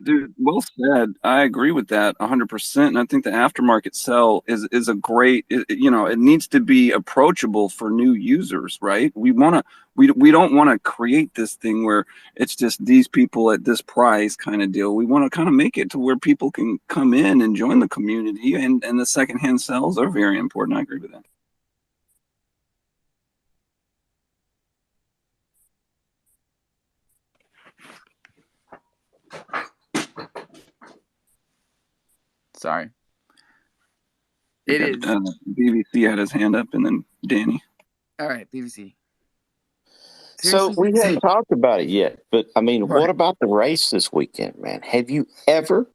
S10: Dude, well said. I agree with that 100%. And I think the aftermarket sell is a great, it needs to be approachable for new users, right? We don't want to create this thing where it's just these people at this price kind of deal. We want to kind of make it to where people can come in and join the community, and the secondhand sales are very important. I agree with that.
S1: Sorry. It is.
S10: BBC had his hand up, and then Danny.
S1: All right, BBC.
S5: So we haven't talked about it yet, but I mean, what about the race this weekend, man? Have you ever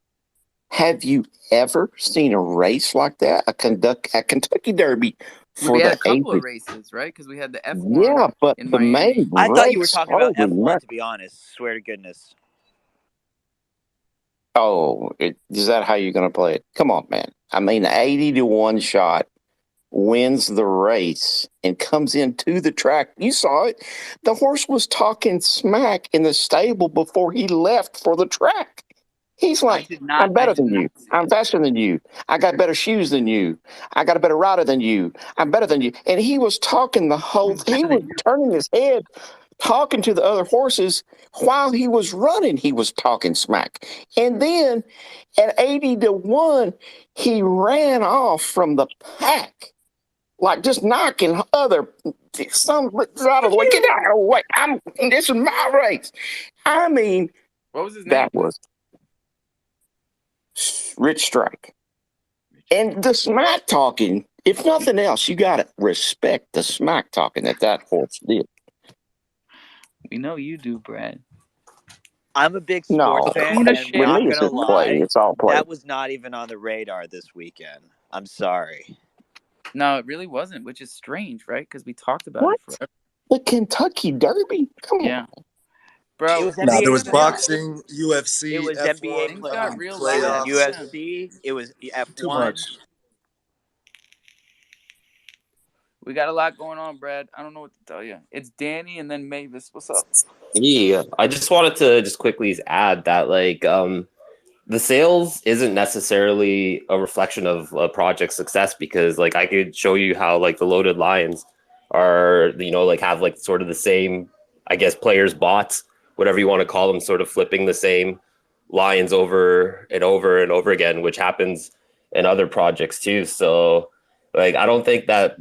S5: seen a race like that? A Kentucky Derby for
S1: we had
S5: the
S1: a couple
S5: 80s?
S1: of races, right? Because we had the F1.
S5: Yeah, but
S1: in
S5: the
S1: Miami.
S5: main
S12: I thought you were
S5: race,
S12: talking about
S5: holy
S12: F1,
S5: mackerel.
S12: to be honest. Swear to goodness.
S5: Oh, is that how you're going to play it? Come on, man. I mean, 80-1 shot wins the race and comes into the track. You saw it. The horse was talking smack in the stable before he left for the track. He's like, I'm better than you. I'm faster than you. I got better shoes than you. I got a better rider than you. I'm better than you. And he was talking the whole, he was turning his head, talking to the other horses while he was running. He was talking smack. And then at 80-1, he ran off from the pack, like just knocking some out of the way. Get out of the way. This is my race. I mean,
S1: what was his name?
S5: That was Rich Strike. And the smack talking, if nothing else, you got to respect the smack talking that horse did.
S1: We know you do, Brad.
S12: I'm a big sports fan, and I'm not going to lie.
S5: It's all play.
S12: That was not even on the radar this weekend. I'm sorry.
S1: No, it really wasn't, which is strange, right? Because we talked about it forever.
S5: The Kentucky Derby? Come on.
S1: Bro,
S12: it was
S9: Nah,
S12: NBA
S9: there was
S12: playoffs.
S9: boxing, UFC,
S12: It was
S9: F1,
S12: NBA
S1: got real
S9: playoffs.
S12: UFC. It was F1.
S9: Too much.
S1: We got a lot going on, Brad. I don't know what to tell you. It's Danny and then Mavis. What's up?
S11: Yeah, I just wanted to just quickly add that the sales isn't necessarily a reflection of a project success, because I could show you how the Loaded Lions are, have sort of the same, I guess, players, bots, whatever you want to call them, sort of flipping the same lions over and over and over again, which happens in other projects too. So I don't think that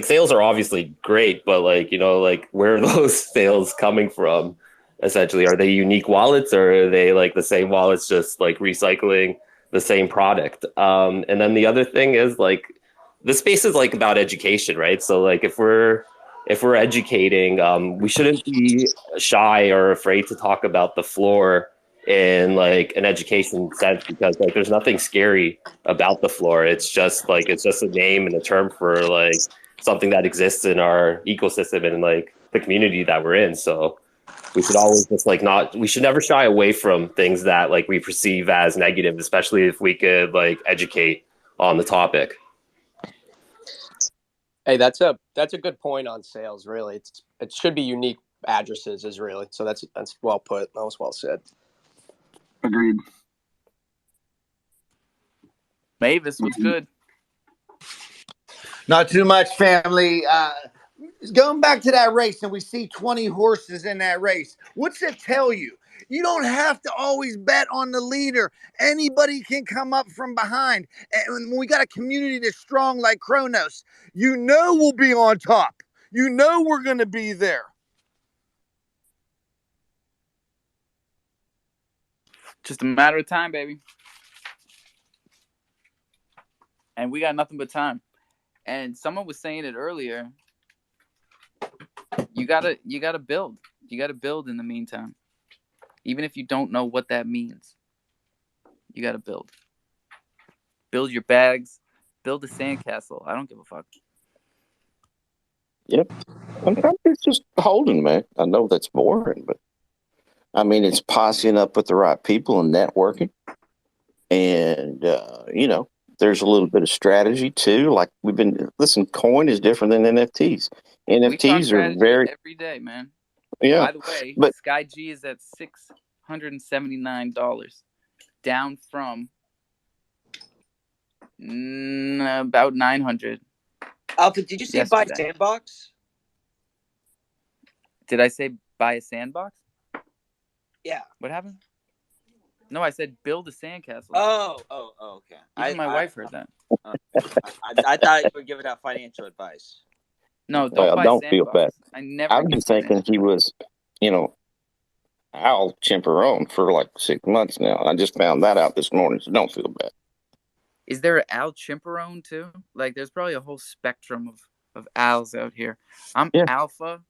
S11: sales are obviously great, but where are those sales coming from? Essentially, are they unique wallets, or are they the same wallets, just recycling the same product? And then the other thing is the space is about education, right? So if we're educating, we shouldn't be shy or afraid to talk about the floor in an education sense, because there's nothing scary about the floor. It's just a name and a term for something that exists in our ecosystem and the community that we're in. So we should always just we should never shy away from things that we perceive as negative, especially if we could educate on the topic.
S15: Hey, that's a good point on sales. Really, it should be unique addresses, is really. So that's well put. That was well said.
S10: Agreed.
S1: Mavis, what's good?
S14: Not too much, family. Going back to that race, and we see 20 horses in that race. What's it tell you? You don't have to always bet on the leader. Anybody can come up from behind. And when we got a community that's strong like Kronos, we'll be on top. We're going to be there.
S1: Just a matter of time, baby. And we got nothing but time. And someone was saying it earlier. You gotta build. You gotta build in the meantime. Even if you don't know what that means. You gotta build. Build your bags. Build a sandcastle. I don't give a fuck.
S5: Yep. Sometimes it's just holding, man. I know that's boring, but I mean, it's posseing up with the right people and networking. And, there's a little bit of strategy too. coin is different than NFTs. NFTs are very
S1: every day, man.
S5: Yeah.
S1: By the way,
S5: but
S1: Sky G is at $679. down from about 900.
S12: Alpha, did you say buy
S1: yesterday.
S12: sandbox?
S1: Did I say buy a sandbox?
S12: Yeah.
S1: What happened? No, I said build a sandcastle.
S12: Oh, okay.
S1: Even my wife heard that.
S12: I thought you were giving out financial advice.
S1: No, don't buy
S5: don't feel
S1: sandbox.
S5: bad.
S1: I never.
S5: I've been thinking he was, Al Chimperone for like 6 months now. I just found that out this morning, so don't feel bad.
S1: Is there an Al Chimperone too? Like, there's probably a whole spectrum of Al's out here. I'm Alpha.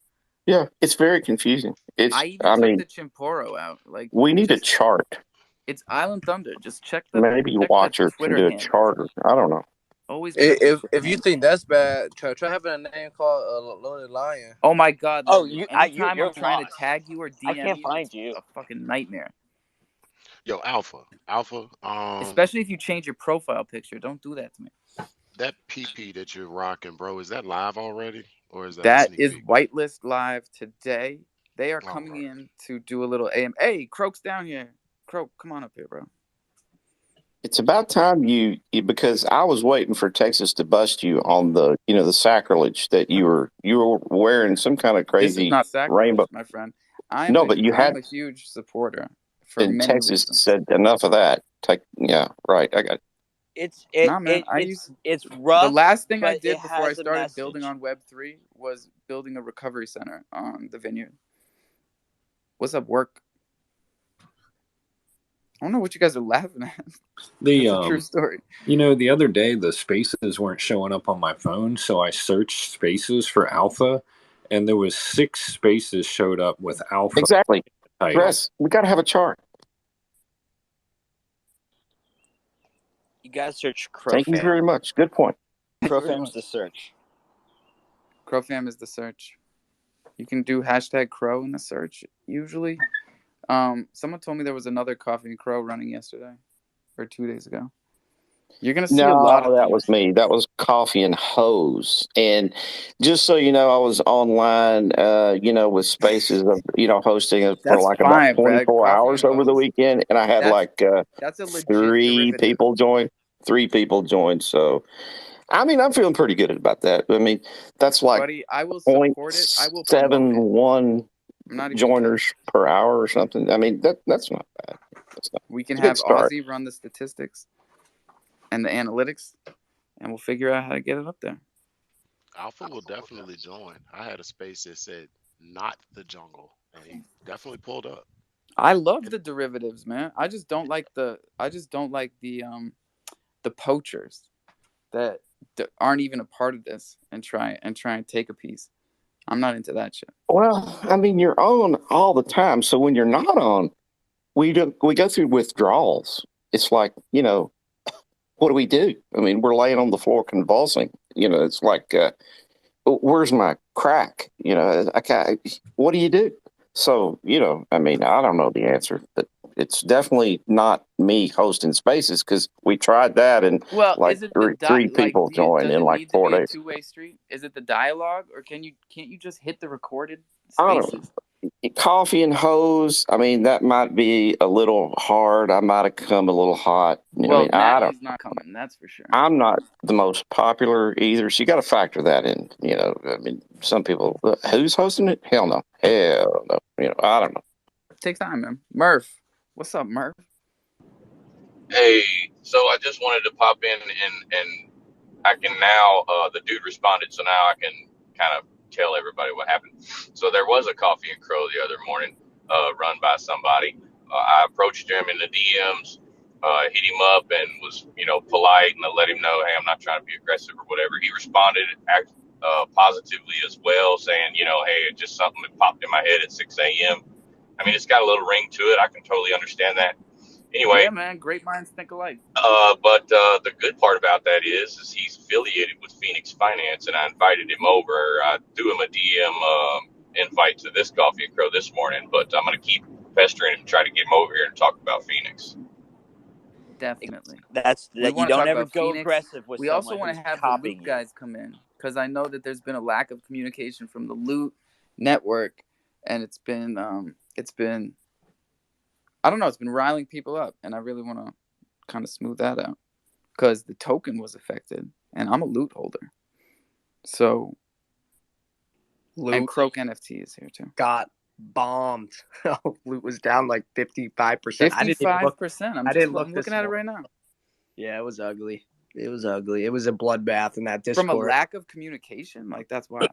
S5: Yeah, it's very confusing.
S1: I even took the Chimporo out. Like,
S5: we need a chart.
S1: It's Island Thunder. Just check the
S5: maybe Watcher can do a charter. I don't know.
S1: Always.
S3: If you think that's bad, try having a name called Loaded Lion.
S1: Oh my God!
S12: Oh,
S1: anytime
S12: you're
S1: I'm trying
S12: lost.
S1: to tag you or DM
S12: I can't find you.
S1: A fucking nightmare.
S4: Yo, Alpha.
S1: Especially if you change your profile picture. Don't do that to me.
S4: That PP that you're rocking, bro, is that live already, or is that?
S1: That is whitelist live today. They are coming in to do a little AM. Hey, Croak's down here. Croak, come on up here, bro.
S5: It's about time you because I was waiting for Texas to bust you on the the sacrilege that you were wearing some kind of crazy
S1: this is not sacrilege,
S5: rainbow,
S1: my friend.
S5: I'm
S1: a huge supporter for
S5: and
S1: many
S5: Texas
S1: reasons.
S5: said enough of that. Yeah, right. I got it.
S12: It's rough.
S1: The last thing I did before I started building on Web3 was building a recovery center on the vineyard. What's up, work? I don't know what you guys are laughing at. That's a true story.
S16: The other day the spaces weren't showing up on my phone, so I searched spaces for Alpha, and there was 6 spaces showed up with Alpha.
S5: Exactly. Chris, we got to have a chart.
S12: You got to search Crofam.
S5: Thank you very much. Good point.
S12: Crofam's the search.
S1: Crofam is the search. You can do #Crow in the search usually. Someone told me there was another Coffee and Cro running yesterday or 2 days ago. You're gonna see a lot of
S5: that was me. That was Coffee and Hose. And just so you know, I was online, with spaces of, hosting for like about 24 hours over the weekend, and I had
S1: that's a legit
S5: 3
S1: derivative.
S5: people join. 3 people joined. So, I'm feeling pretty good about that. I mean, that's like
S1: buddy, I will support it. I will
S5: 0.71 joiners per hour or something. I mean, that's not bad.
S1: We can have Ozzy run the statistics and the analytics, and we'll figure out how to get it up there.
S4: Alpha will definitely join. I had a space that said "not the jungle," and he definitely pulled up.
S1: I love the derivatives, man. I just don't like the poachers that aren't even a part of this and try and take a piece. I'm not into that shit.
S5: Well, I mean, you're on all the time, so when you're not on, we go through withdrawals. It's like, what do we do? I mean, we're laying on the floor convulsing. It's like, where's my crack? What do you do? So, I mean, I don't know the answer, but it's definitely not me hosting spaces because we tried that and
S1: is it
S5: three people joined in like 4 days.
S1: A two-way street? Is it the dialogue, or can't you just hit the recorded spaces?
S5: Coffee and Hose. I mean, that might be a little hard. I might have come a little hot.
S1: Maddie's not coming. That's for sure.
S5: I'm not the most popular either, so you got to factor that in. I mean, some people. Who's hosting it? Hell no. I don't know.
S1: It takes time, man. Murph, what's up, Murph?
S17: Hey, so I just wanted to pop in and I can now. The dude responded, so now I can kind of tell everybody what happened. So there was a Coffee and Cro the other morning, run by somebody. I approached him in the DMs, hit him up, and was polite, and I let him know, hey, I'm not trying to be aggressive or whatever. He responded positively as well, saying, hey, it's just something that popped in my head at 6 a.m. I mean, it's got a little ring to it. I can totally understand that. Anyway,
S1: yeah, man, great minds think alike.
S17: But the good part about that is he's affiliated with Phoenix Finance, and I invited him over. I threw him a DM invite to this Coffee and Cro this morning, but I'm going to keep pestering him to try to get him over here and talk about Phoenix.
S1: Definitely.
S12: You don't ever go
S1: Phoenix.
S12: aggressive with
S1: we
S12: someone
S1: also want to have
S12: the
S1: Loot guys come in, because I know that there's been a lack of communication from the Loot network, and it's been I don't know. It's been riling people up, and I really want to kind of smooth that out because the token was affected, and I'm a loot holder. So, and
S15: Loot
S1: Croak NFT is here too.
S15: got bombed. Loot was down like 55%. I didn't even look.
S1: 55%.
S15: I didn't look
S1: I'm
S15: this
S1: looking at it
S15: morning.
S1: right now.
S15: Yeah, it was ugly. It was ugly. It was a bloodbath in that
S1: From a
S15: Discord.
S1: lack of communication, like that's wild.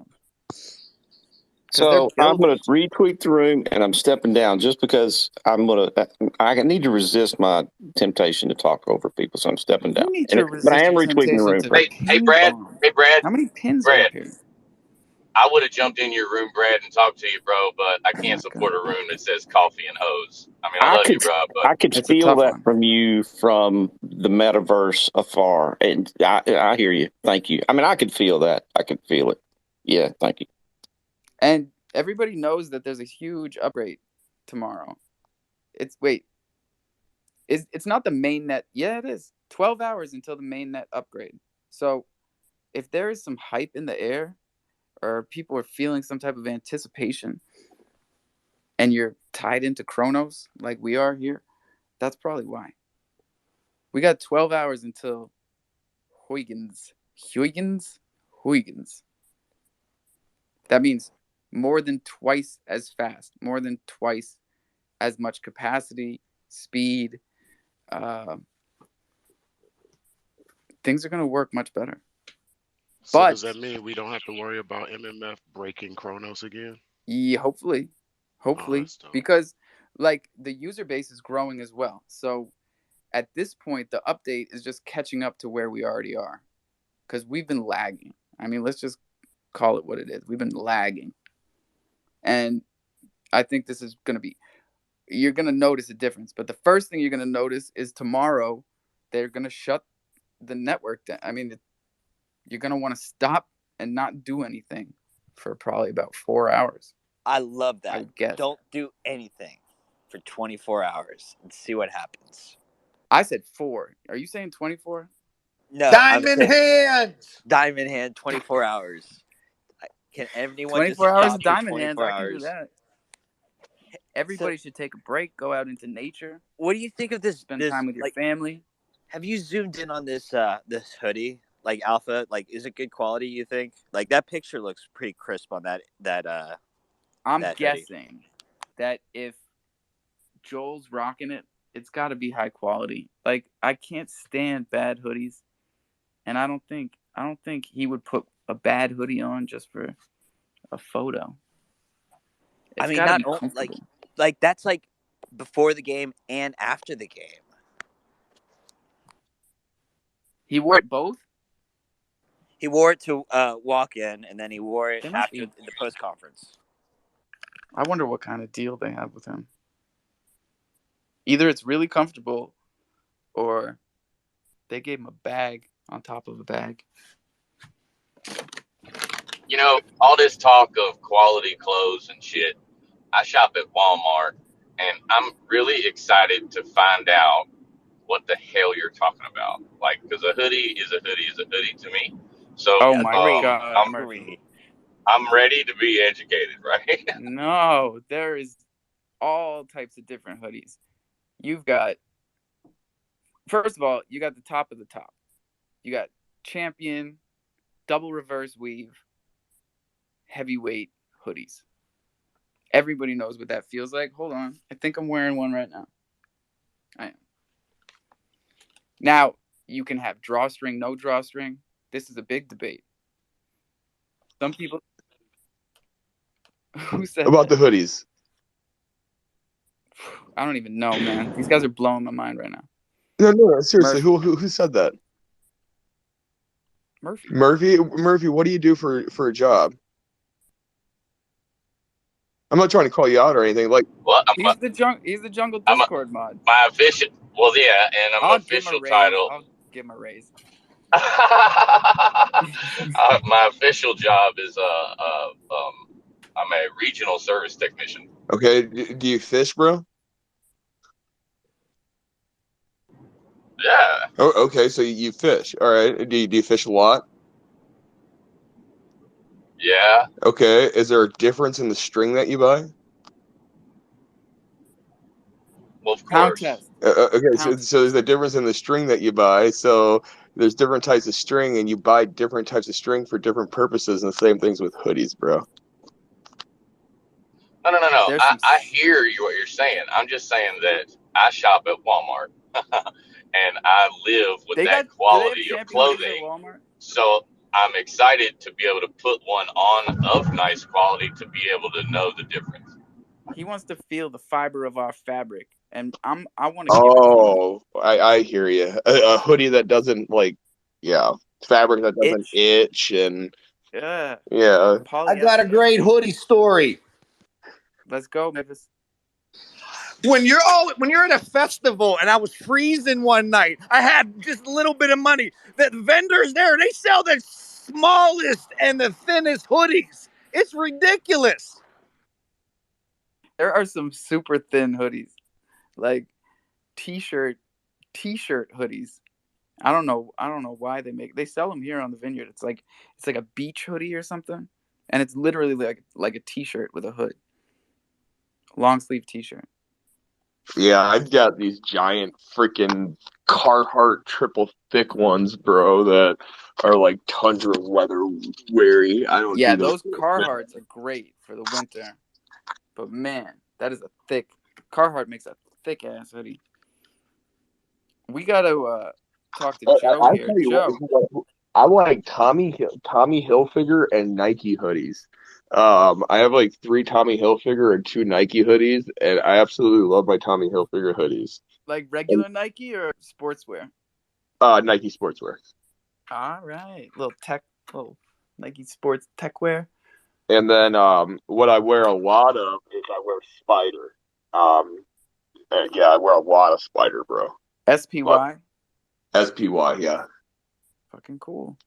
S5: So I'm going to retweet the room, and I'm stepping down just because I need to resist my temptation to talk over people, so I'm stepping down.
S1: You need to
S5: But I am
S1: resist the
S5: retweeting the room.
S1: temptation to
S17: Hey,
S1: ping
S17: Brad.
S1: pong.
S17: Hey, Brad.
S1: How many pins
S17: Brad.
S1: are up here?
S17: I would have jumped in your room, Brad, and talked to you, bro, but I
S1: Oh
S17: can't
S1: my
S17: support
S1: God.
S17: a room that says coffee and hose. I mean, I love you, bro, but
S5: I could
S1: It's a
S5: feel
S1: tough
S5: that
S1: one.
S5: from you from the metaverse afar, and I hear you. Thank you. I mean, I could feel that. I could feel it. Yeah, thank you.
S1: And everybody knows that there's a huge upgrade tomorrow. It's not the main net. Yeah, it is. 12 hours until the main net upgrade. So if there is some hype in the air or people are feeling some type of anticipation and you're tied into Chronos like we are here, that's probably why. We got 12 hours until Huygens. That means more than twice as fast, more than twice as much capacity, speed. Things are going to work much better.
S4: So
S1: But
S4: does that mean we don't have to worry about MMF breaking Chronos again?
S1: yeah, hopefully,
S4: that's dope.
S1: because like the user base is growing as well. So at this point, the update is just catching up to where we already are, because we've been lagging. I mean, let's just call it what it is. We've been lagging, and I think this is going to be. You're going to notice a difference, but the first thing you're going to notice is tomorrow they're going to shut the network down. I mean, you're going to want to stop and not do anything for probably about 4 hours.
S12: I love that.
S1: I would guess.
S12: Don't do anything for 24 hours and see what happens.
S1: I said 4. Are you saying 24?
S12: No.
S14: Diamond hands.
S12: Diamond hand, 24 hours. Can anyone
S1: 24
S12: just
S1: hours
S12: stop
S1: of
S12: for
S1: diamond hands?
S12: 24
S1: I can do
S12: hours?
S1: that. Everybody should take a break, go out into nature.
S12: What do you think of this?
S1: Spend time with your family.
S12: Have you zoomed in on this hoodie, like Alpha? Like, is it good quality? You think? Like that picture looks pretty crisp on that.
S1: I'm
S12: that
S1: guessing
S12: hoodie.
S1: that if Joel's rocking it, it's got to be high quality. Like I can't stand bad hoodies, and I don't think he would put a bad hoodie on just for a photo. It's got to be comfortable.
S12: Like that's like before the game and after the game.
S1: He wore it both?
S12: He wore it to walk in, and then he wore it after the post conference.
S1: I wonder what kind of deal they have with him. Either it's really comfortable, or they gave him a bag on top of a bag.
S17: you know, all this talk of quality clothes and shit, I shop at Walmart, and I'm really excited to find out what the hell you're talking about. Like, because a hoodie is a hoodie is a hoodie to me. So,
S1: Oh my God, Murphy.
S17: I'm ready to be educated, right?
S1: No, there is all types of different hoodies. You've got, first of all, you got the top of the top. You got Champion, double reverse weave, heavyweight hoodies. Everybody knows what that feels like. Hold on. I think I'm wearing one right now. I am. Now, you can have drawstring, no drawstring. This is a big debate. Some people... Who said
S18: about
S1: that?
S18: the hoodies?
S1: I don't even know, man. These guys are blowing my mind right now.
S18: No, seriously.
S1: Murphy.
S18: Who said that?
S1: Murphy.
S18: Murphy, what do you do for a job? I'm not trying to call you out or anything. Like,
S17: well,
S1: he's the jungle Discord mod.
S17: My official, well, yeah, and
S1: I'll
S17: official
S1: give him a raise.
S17: title.
S1: I'll give him a raise.
S17: My official job is I'm a regional service technician.
S18: okay, do you fish, bro?
S17: Yeah.
S18: Oh, okay, so you fish. All right. Do you fish a lot?
S17: Yeah.
S18: Okay. Is there a difference in the string that you buy?
S17: Well, of
S1: Pound
S17: course.
S1: test.
S18: Okay,
S1: Pound
S18: so there's a difference in the string that you buy. So there's different types of string, and you buy different types of string for different purposes. And the same things with hoodies, bro.
S17: No.
S1: There's
S17: I,
S1: some.
S17: I hear you what you're saying. I'm just saying that I shop at Walmart and I live with
S1: They got.
S17: that
S1: Do they have
S17: quality of
S1: champion hoodies at
S17: clothing.
S1: Walmart?
S17: So I'm excited to be able to put one on of nice quality to be able to know the difference.
S1: He wants to feel the fiber of our fabric, and I want to give it to him.
S18: Oh, I hear you. A hoodie that doesn't fabric that doesn't
S1: Itch.
S18: itch and
S1: Yeah.
S18: yeah.
S14: I got a
S1: Polyester.
S14: great hoodie story.
S1: Let's go, Mavis.
S14: When you're at a festival and I was freezing one night, I had just a little bit of money. The vendors there, they sell the smallest and the thinnest hoodies. It's ridiculous.
S1: There are some super thin hoodies, like t-shirt hoodies. I don't know why they sell them here on the Vineyard. It's like a beach hoodie or something, and it's literally like a t-shirt with a hood, long sleeve t-shirt.
S18: Yeah, I've got these giant freaking Carhartt triple thick ones, bro, that are like tundra weather weary. I don't
S1: Yeah,
S18: do those.
S1: those Carhartts are great for the winter, but man, that is a thick. Carhartt makes a thick ass hoodie. We gotta talk to Joe
S18: I
S1: here.
S18: tell you
S1: Joe,
S18: what, I like Tommy Hilfiger and Nike hoodies. I have like 3 Tommy Hilfiger and 2 Nike hoodies, and I absolutely love my Tommy Hilfiger hoodies.
S1: like
S18: And
S1: regular Nike or sportswear?
S18: Nike sportswear.
S1: All right, little Nike sports tech wear.
S18: And then what I wear a lot of is I wear Spider. Yeah, I wear a lot of Spider, bro.
S1: SPY.
S18: SPY, yeah.
S1: Fucking cool.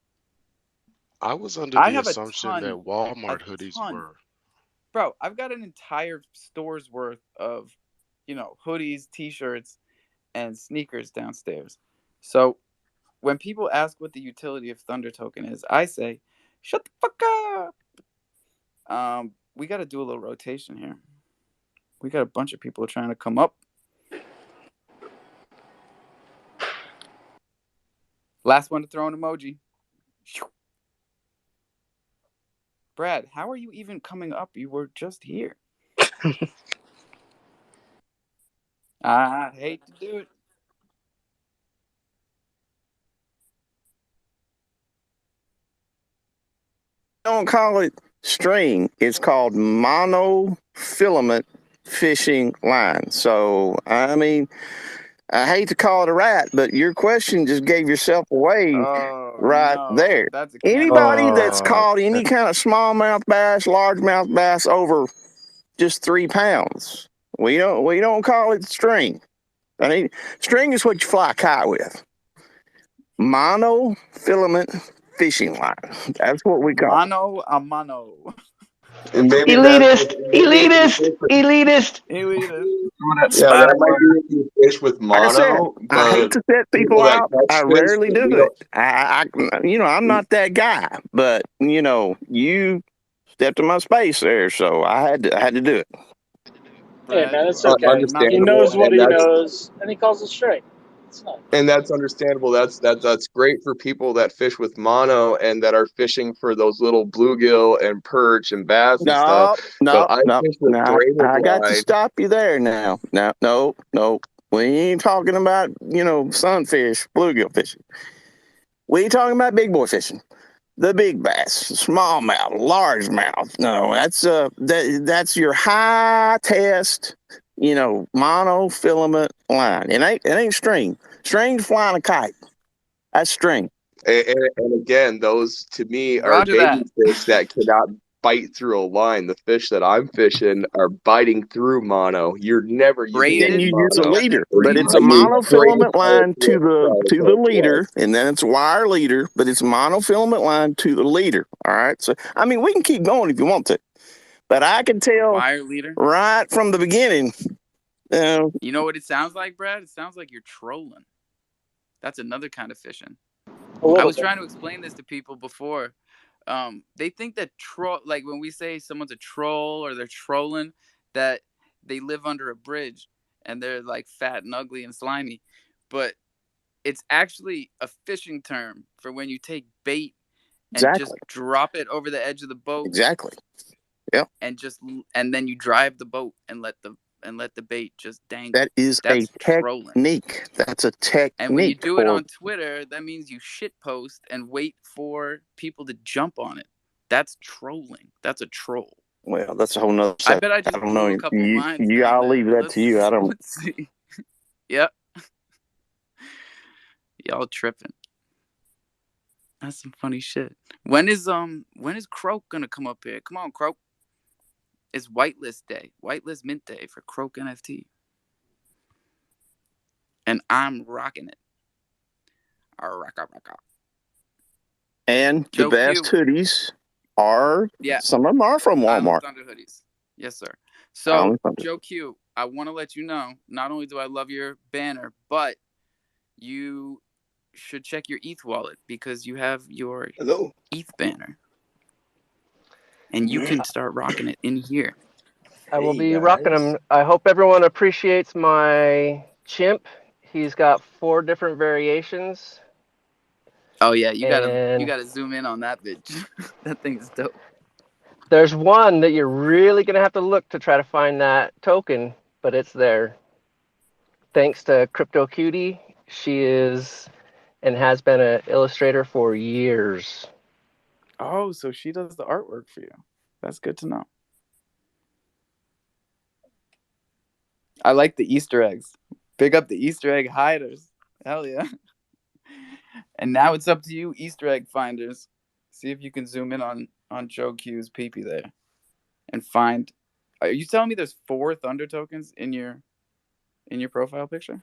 S4: I was under
S1: I
S4: the
S1: have a
S4: assumption that
S1: ton, a
S4: Walmart hoodies
S1: ton.
S4: were.
S1: Bro, I've got an entire store's worth of, hoodies, t-shirts, and sneakers downstairs. So when people ask what the utility of Thunder Token is, I say, shut the fuck up. We got to do a little rotation here. We got a bunch of people trying to come up. Last one to throw an emoji. Brad, how are you even coming up? You were just here. I hate to do it.
S5: Don't call it string. It's called monofilament fishing line. So, I mean, I hate to call it a rat, but your question just gave yourself away
S1: Oh,
S5: right
S1: no.
S5: there.
S1: That's a
S5: Anybody that's
S1: cannibalism.
S5: caught any kind of smallmouth bass, largemouth bass over just 3 pounds, we don't call it string. I mean, string is what you fly a kite with. Monofilament fishing line. That's what we call it.
S1: Mano a mano.
S18: And maybe
S5: Elitist.
S1: Elitist.
S18: yeah, that might be if you fish with
S5: Like I said,
S18: mono,
S5: I hate
S18: but
S5: to set people
S18: people that
S5: out.
S18: catch
S5: I
S18: fish,
S5: rarely do it. I'm not that guy. But you stepped in my space there, so I had to do it.
S19: Hey
S1: Brad,
S19: man,
S1: you
S19: it's
S1: are
S19: okay.
S1: not
S19: He
S1: the
S18: understandable,
S19: knows what
S18: and
S19: he
S18: that's
S19: knows, and he calls it straight. It's not.
S18: understandable. That's great for people that fish with mono and that are fishing for those little bluegill and perch and bass and stuff.
S5: No,
S18: But
S5: no,
S18: I
S5: no.
S18: fish with
S5: No,
S18: braided
S5: I got to
S18: line.
S5: stop you there now. No. We ain't talking about, sunfish, bluegill fishing. We ain't talking about big boy fishing. The big bass, smallmouth, largemouth. No, that's your high test, monofilament line. It ain't string. String's flying a kite. That's string.
S18: And again, those to me are
S1: Roger
S18: baby
S1: that.
S18: fish that cannot bite through a line. The fish that I'm fishing are biting through mono. You're never using
S5: Then
S18: any
S1: Braided.
S5: you use a
S1: We
S18: mono.
S1: got the
S5: leader, but it's a
S18: I
S1: braided
S18: use
S1: mono.
S18: braided
S5: monofilament
S18: wire
S5: line
S18: to try to
S5: to the
S18: hook. Yes.
S5: leader, and then it's wire leader, but it's monofilament line to the leader. All right. So I mean, we can keep going if you want to, but I can
S1: A
S5: tell
S1: wire leader.
S5: right from the beginning.
S1: You know what it sounds like, Brad? It sounds like you're trolling. That's another kind of fishing.
S19: A little
S1: I was
S19: bit.
S1: trying to explain this to people before. They think that like when we say someone's a troll or they're trolling, that they live under a bridge. and they're like fat and ugly and slimy, but it's actually a fishing term for when you take bait and just
S5: Exactly.
S1: drop it over the edge of the boat.
S5: Exactly. Yep.
S1: And then you drive the boat and let the bait just dangle.
S5: That is
S1: That's
S5: a
S1: trolling.
S5: technique. That's a technique.
S1: And when you do it on Twitter, that means you shit post and wait for people to jump on it. That's trolling. That's a troll.
S5: Well, that's a whole nother.
S1: I bet I just
S5: don't
S1: blew
S5: know.
S1: a couple minds.
S5: I'll leave that to you. I don't.
S1: Let's see. Yep. Y'all tripping. That's some funny shit. When is Croak gonna come up here? Come on, Croak. It's whitelist day. Whitelist mint day for Croak NFT. And I'm rocking it. Rock.
S5: And
S1: Joe
S5: the best
S1: Q.
S5: hoodies are, some of them are from Walmart.
S1: Island Thunder hoodies. Yes, sir. So, Joe Q, I want to let you know, not only do I love your banner, but you should check your ETH wallet because you have your ETH banner. And you can start rocking it in here.
S15: I will be rocking them. I hope everyone appreciates my chimp. He's got 4 different variations.
S1: Oh yeah, you gotta zoom in on that bitch. That thing is dope.
S15: There's one that you're really gonna have to look to try to find that token, but it's there. Thanks to Crypto Cutie, she is and has been an illustrator for years.
S1: Oh, so she does the artwork for you. That's good to know. I like the Easter eggs. Big up the Easter egg hiders. Hell yeah. And now it's up to you, Easter egg finders. See if you can zoom in on Joe Q's peepee there. And find. Are you telling me there's 4 Thunder tokens in your profile picture?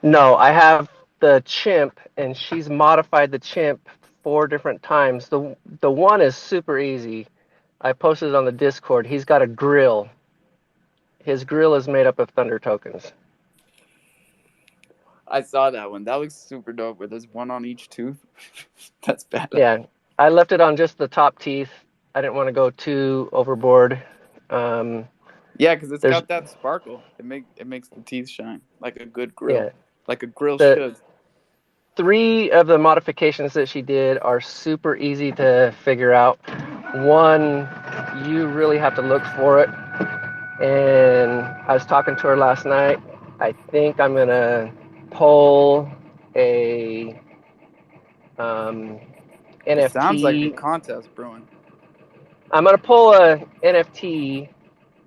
S15: No, I have the chimp, and she's modified the chimp 4 different times. The one is super easy. I posted it on the Discord. He's got a grill. His grill is made up of Thunder tokens.
S1: I saw that one. That looks super dope. Where there's 1 on each tooth. That's bad.
S15: Yeah, I left it on just the top teeth. I didn't want to go too overboard.
S1: Yeah, because it's got that sparkle. It makes the teeth shine like a good grill.
S15: Yeah.
S1: Like a grill should.
S15: 3 of the modifications that she did are super easy to figure out. One, you really have to look for it. And I was talking to her last night. I think I'm going to pull a NFT.
S1: It sounds like a contest brewing.
S15: I'm going to pull a NFT,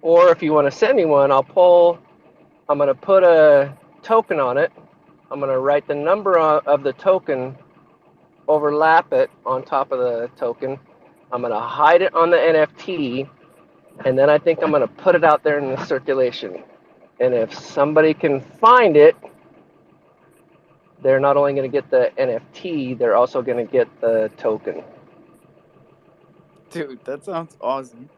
S15: or if you want to send me one, I'm going to put a token on it. I'm going to write the number of the token, overlap it on top of the token. I'm going to hide it on the NFT, and then I think I'm going to put it out there in the circulation. And if somebody can find it, they're not only going to get the NFT, they're also going to get the token.
S1: Dude, that sounds awesome.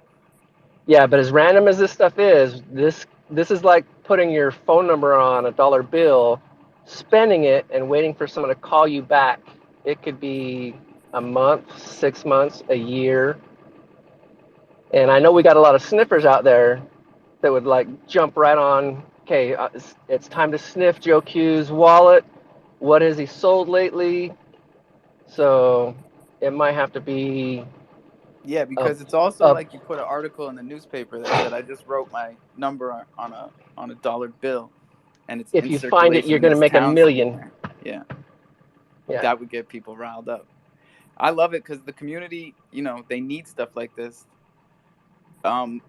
S15: Yeah, but as random as this stuff is, this is like putting your phone number on a dollar bill, spending it, and waiting for someone to call you back. It could be a month, 6 months, a year. And I know we got a lot of sniffers out there that would like jump right on, okay, it's time to sniff Joe Q's wallet. What has he sold lately? So it might have to be...
S1: Yeah, because it's also like you put an article in the newspaper that said, I just wrote my number on a dollar bill. And it's
S15: if you find it, you're going to make $1 million.
S1: Yeah. That would get people riled up. I love it because the community, they need stuff like this. Who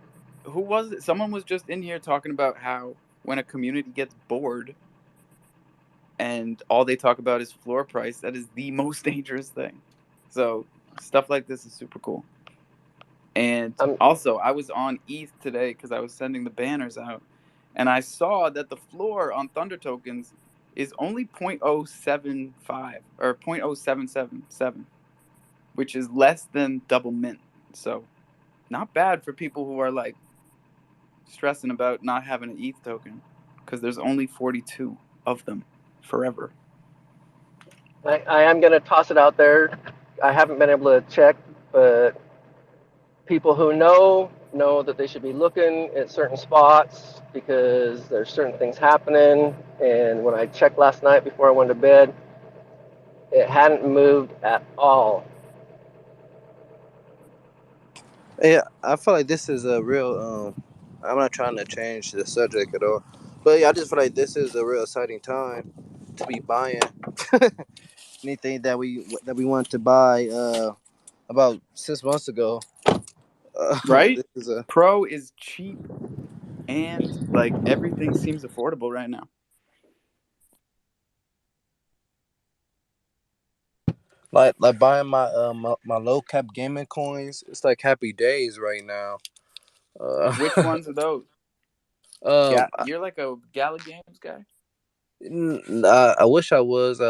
S1: was it? Someone was just in here talking about how when a community gets bored and all they talk about is floor price, that is the most dangerous thing. So stuff like this is super cool. And also, I was on ETH today because I was sending the banners out, and I saw that the floor on Thunder tokens is only 0.075 or 0.0777, which is less than double mint. So not bad for people who are like stressing about not having an ETH token because there's only 42 of them forever.
S15: I am going to toss it out there. I haven't been able to check, but people who know know that they should be looking at certain spots because there's certain things happening. And when I checked last night before I went to bed, it hadn't moved at all.
S3: Yeah, I feel like this is a real. I'm not trying to change the subject at all, but yeah, I just feel like this is a real exciting time to be buying anything that we want to buy. About 6 months ago.
S1: Right?
S3: This is a
S1: Pro is cheap and like everything seems affordable right now.
S3: like buying my low cap gaming coins. It's like happy days right now.
S1: Which ones are those?
S3: Um,
S1: Yeah, you're like a Gala Games guy.
S3: I wish I was.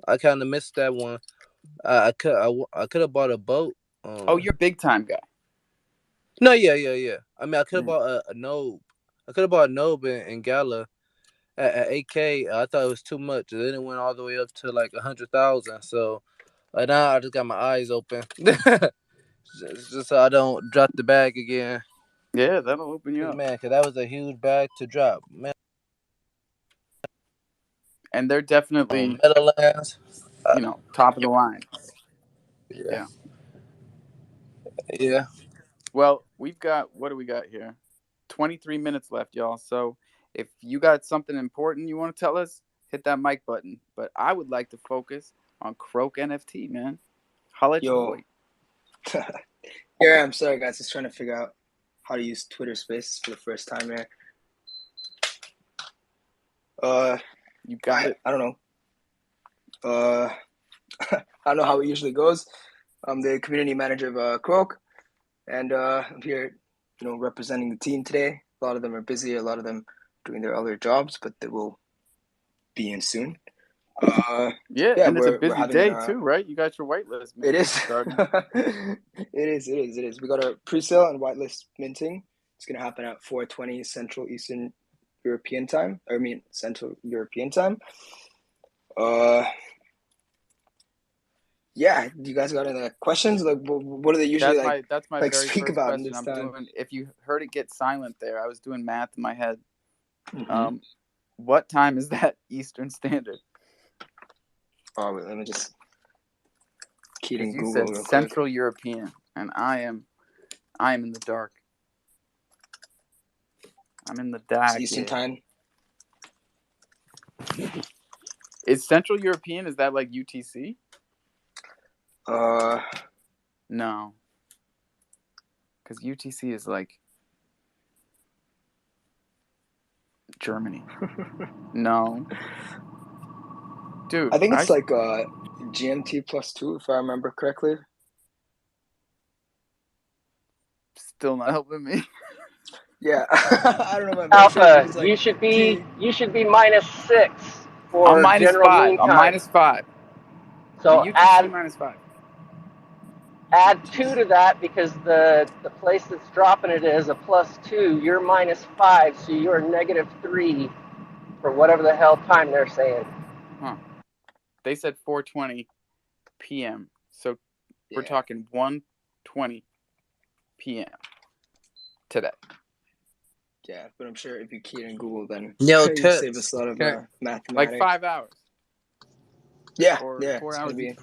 S3: I kind of missed that one. I could have bought a boat.
S1: Oh, you're a big time guy.
S3: No, yeah. I mean, I could have
S1: Yeah.
S3: bought a Nobe. I could have bought a Nobe in Gala at 8K. I thought it was too much. And then it went all the way up to like 100,000. So now I just got my eyes open, just so I don't drop the bag again.
S1: Yeah, that'll open you up.
S3: Man, because that was a huge bag to drop. Man,
S1: And they're definitely,
S3: Meadowlands.
S1: top of the line.
S3: Yeah.
S1: Yeah.
S3: Yeah.
S1: Well, what do we got here? 23 minutes left, y'all. So if you got something important you want to tell us, hit that mic button. But I would like to focus on Croak NFT, man. Holla at your
S20: Yo,
S1: boy.
S20: here I am. Sorry, guys. Just trying to figure out how to use Twitter Spaces for the first time here.
S1: You got it.
S20: I don't know. I don't know how it usually goes. I'm the community manager of Croak, and I'm here, representing the team today. A lot of them are busy. A lot of them doing their other jobs, but they will be in soon.
S1: Yeah, and it's a
S20: we're
S1: busy
S20: having
S1: day too, right? You got your whitelist
S20: It
S1: minting
S20: is.
S1: starting.
S20: It is. We got a pre-sale and whitelist minting. It's gonna happen at 4:20 Central Eastern European time. Central European time. Yeah. Do you guys got any questions? Like, what do they usually
S1: That's my
S20: like
S1: very
S20: speak
S1: first
S20: about in
S1: question.
S20: this
S1: I'm
S20: time?
S1: doing. If you heard it get silent there, I was doing math in my head.
S20: Mhm.
S1: What time is that Eastern Standard?
S20: Oh, wait, let me just key it in
S1: You
S20: Google
S1: said
S20: real quick.
S1: Central European, and I am in the dark. I'm in the dark.
S20: It's Eastern time.
S1: Is Central European? Is that like UTC? No, because UTC is like Germany. No, dude.
S20: I think it's like GMT +2 if I remember correctly.
S1: Still not helping me.
S20: Yeah, I don't know, man.
S15: Alpha,
S20: It's
S15: you
S20: like
S15: should be -6
S1: I'm
S15: for general
S1: -5.
S15: mean
S1: I'm
S15: time.
S1: -5.
S15: So
S1: UTC
S15: add
S1: -5.
S15: add 2 to that because the place that's dropping it is a +2. You're -5, so you're -3 for whatever the hell time they're saying.
S1: Huh. They said 4:20 p.m. So we're talking 1:20 p.m. today.
S20: Yeah, but I'm sure if you key it in Google, then
S3: Yo,
S20: you save us a lot of mathematics.
S1: Like 5 hours.
S20: Yeah,
S1: or
S20: yeah.
S1: 4
S20: It's
S1: hours.
S20: gonna be.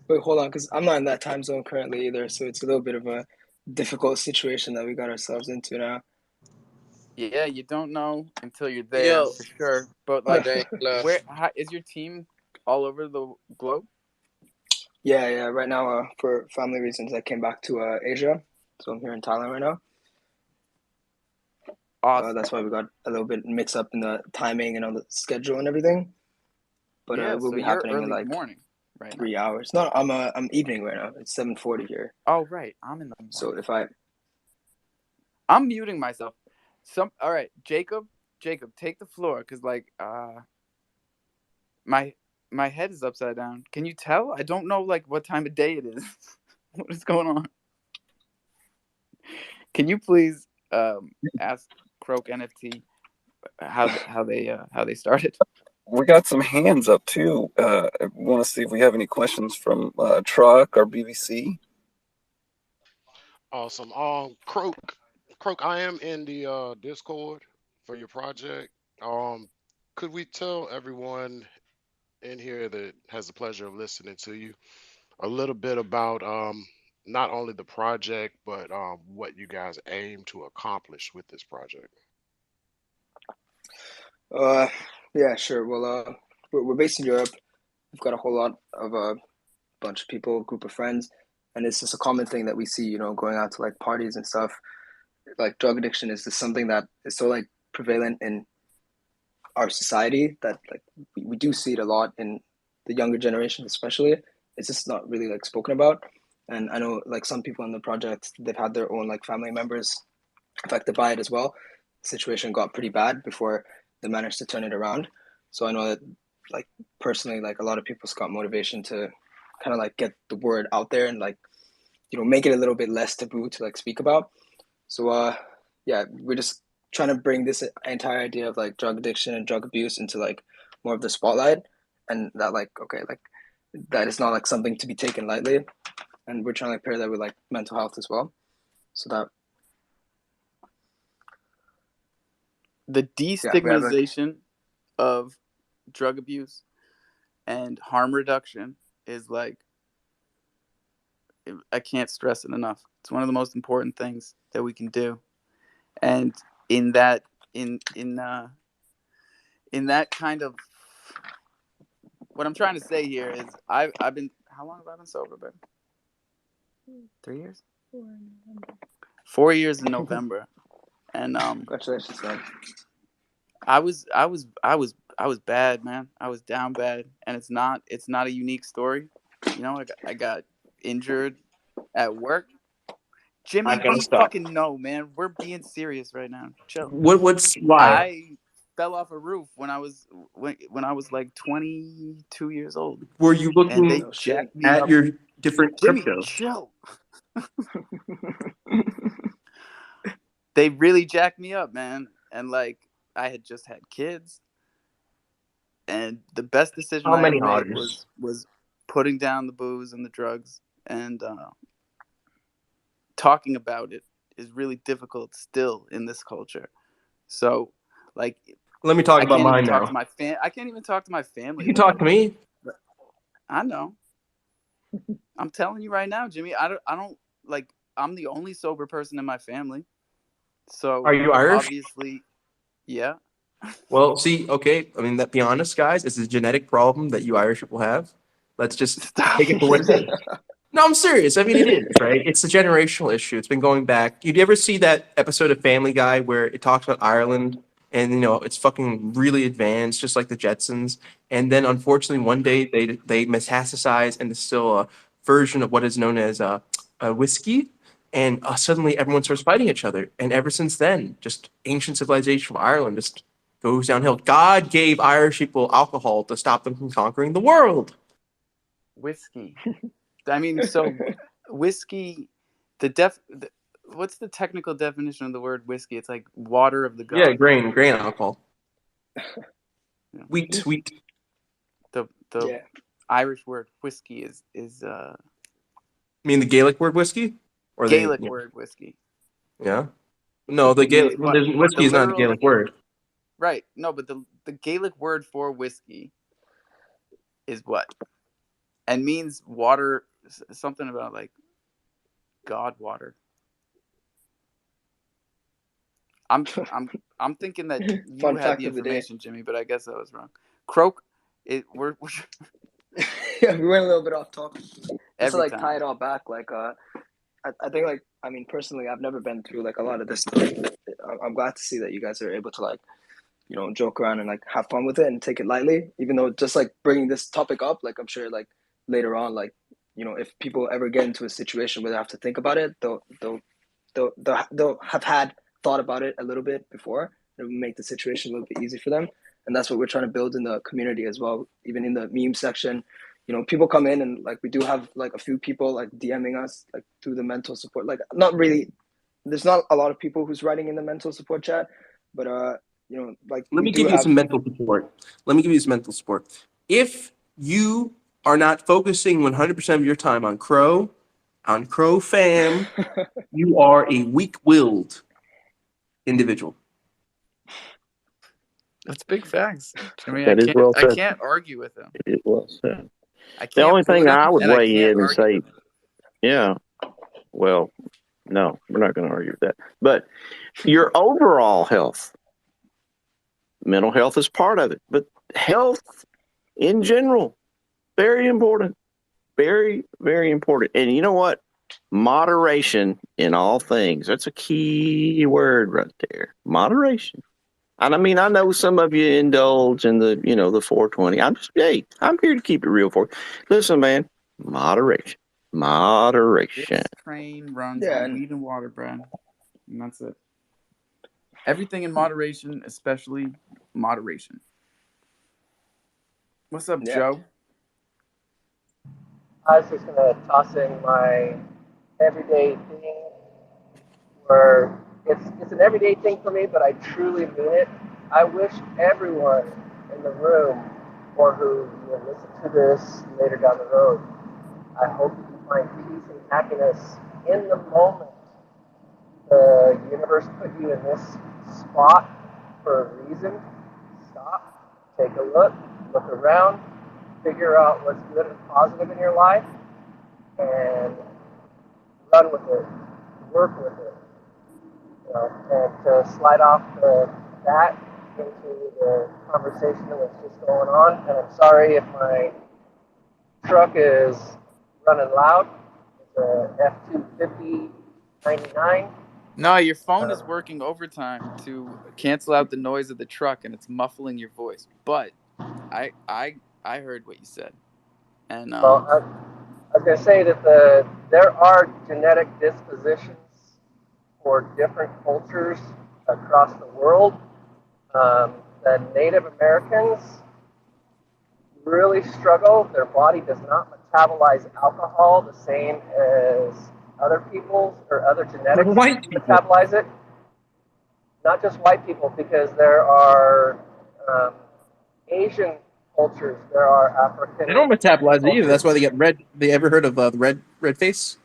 S20: Wait, hold on, because I'm not in that time zone currently either, so it's a little bit of a difficult situation that we got ourselves into now.
S1: Yeah, you don't know until you're there for sure. But like, is your team all over the globe?
S20: Yeah. Right now, for family reasons, I came back to Asia, so I'm here in Thailand right now.
S1: Awesome.
S20: That's why we got a little bit mixed up in the timing and on the schedule and everything. But
S1: yeah,
S20: it will
S1: so
S20: be
S1: you're
S20: happening in
S1: early
S20: like
S1: morning, right?
S20: 3 hours. No, I'm evening right now. It's 7:40 here.
S1: Oh right, I'm in the morning.
S20: So
S1: I'm muting myself. All right, Jacob, take the floor because like my head is upside down. Can you tell? I don't know like what time of day it is. What is going on? Can you please ask Croak NFT how they started?
S10: We got some hands up too. I want to see if we have any questions from Truck or BBC.
S4: Awesome. Croak, I am in the Discord for your project. Um, could we tell everyone in here that has the pleasure of listening to you a little bit about not only the project but what you guys aim to accomplish with this project?
S20: Yeah, sure. Well, we're based in Europe. We've got a whole lot of bunch of people, group of friends, and it's just a common thing that we see. Going out to like parties and stuff. Like drug addiction is just something that is so like prevalent in our society that like we do see it a lot in the younger generation, especially. It's just not really like spoken about. And I know like some people in the project, they've had their own like family members affected by it as well. The situation got pretty bad before they managed to turn it around. So I know that like personally, like a lot of people's got motivation to kind of like get the word out there and like make it a little bit less taboo to like speak about. So yeah, we're just trying to bring this entire idea of like drug addiction and drug abuse into like more of the spotlight, and that like okay, like that is not like something to be taken lightly, and we're trying to pair that with like mental health as well. So that
S1: the destigmatization of drug abuse and harm reduction is like, I can't stress it enough. It's one of the most important things that we can do. And in that kind of, what I'm trying to say here is I've been, how long have I been sober, babe? 3 years? 4 years in November. And
S20: congratulations, man.
S1: I was bad, man. I was down bad, and it's not a unique story. I got injured at work. Jimmy,
S21: I gotta
S1: we
S21: stop.
S1: fucking know, man. We're being serious right now. Chill.
S21: What's why?
S1: I fell off a roof when I was like 22 years old.
S21: Were you
S1: And
S21: looking
S1: they jacked me
S21: at
S1: up.
S21: your different
S1: Jimmy,
S21: crypto?
S1: chill. They really jacked me up, man. And like, I had just had kids, and the best decision
S21: How
S1: I
S21: many
S1: ever made
S21: otters?
S1: was putting down the booze and the drugs, and talking about it is really difficult still in this culture. So, like,
S21: Let me talk
S1: I
S21: about
S1: can't
S21: mine
S1: even talk
S21: now.
S1: to my I can't even talk to my family.
S21: You can talk to me.
S1: I know. I'm telling you right now, Jimmy. I don't like. I'm the only sober person in my family. So
S21: Are you Irish?
S1: obviously, yeah.
S21: Well, see, okay. I mean, be honest, guys. It's a genetic problem that you Irish people have. Let's just take it for what it is. No, I'm serious. I mean, it is, right? It's a generational issue. It's been going back. You'd ever see that episode of Family Guy where it talks about Ireland and, it's fucking really advanced, just like the Jetsons. And then, unfortunately, one day they metastasize and distill a version of what is known as a whiskey. And suddenly everyone starts fighting each other. And ever since then, just ancient civilization of Ireland just goes downhill. God gave Irish people alcohol to stop them from conquering the world.
S1: Whiskey. I mean, so whiskey, what's the technical definition of the word whiskey? It's like water of the gods.
S21: Yeah, grain alcohol. Wheat.
S1: The Irish word whiskey is
S21: You mean the Gaelic word whiskey? Or
S1: Gaelic word whiskey.
S21: Yeah. No, the Gaelic whiskey is not a Gaelic word.
S1: Right. No, but the Gaelic word for whiskey is what? And means water, something about like God water. I'm thinking that you had the information, Jimmy, but I guess I was wrong. Croak, we're
S20: yeah, we went a little bit off topic. Just to like
S1: time.
S20: tie it all back, like I think like I mean personally, I've never been through like a lot of this stuff. I'm glad to see that you guys are able to like joke around and like have fun with it and take it lightly, even though just like bringing this topic up, like I'm sure like later on, like if people ever get into a situation where they have to think about it, they'll have had thought about it a little bit before. It will make the situation a little bit easy for them, and that's what we're trying to build in the community as well. Even in the meme section, people come in and like we do have like a few people like DMing us like through the mental support. Like not really, there's not a lot of people who's writing in the mental support chat, but like
S21: let me give you some mental support. If you are not focusing 100% of your time on Cro, On Crow fam, you are a weak-willed individual.
S1: That's big facts. I mean,
S5: That is well
S1: I
S5: said.
S1: can't argue with him.
S5: It is well said.
S1: I
S5: The
S1: can't
S5: only thing
S1: boot him,
S5: I would
S1: and I
S5: weigh
S1: can't
S5: in and
S1: argue
S5: say,
S1: with him.
S5: yeah, well, no, we're not going to argue with that. But your overall health, mental health is part of it, but health in general, very important. Very, very important. And you know what? Moderation in all things. That's a key word right there. Moderation. And I mean, I know some of you indulge in the 420. I'm here to keep it real for you. Listen, man, moderation. Moderation.
S1: This train runs
S20: Yeah,
S1: on
S20: and
S1: weed and water, Brad. And that's it. Everything in moderation, especially moderation. What's up,
S20: yeah,
S1: Joe?
S15: I was just gonna toss in my everyday thing, where it's an everyday thing for me, but I truly mean it. I wish everyone in the room, or who will listen to this later down the road, I hope you find peace and happiness in the moment. The universe put you in this spot for a reason. Stop, take a look around, figure out what's good and positive in your life, and run with it, work with it. And to slide off that into the conversation that's just going on. And I'm sorry if my truck is running loud. It's a F-250 99.
S1: No, your phone is working overtime to cancel out the noise of the truck, and it's muffling your voice. But I heard what you said, and
S15: Well, I was going to say that there are genetic dispositions for different cultures across the world. The Native Americans really struggle. Their body does not metabolize alcohol the same as other people's or other genetics
S21: White people.
S15: metabolize it. Not just white people, because there are Asian cultures, there are African.
S21: They don't metabolize it either.
S15: cultures.
S21: That's why they get red. They ever heard of the red face,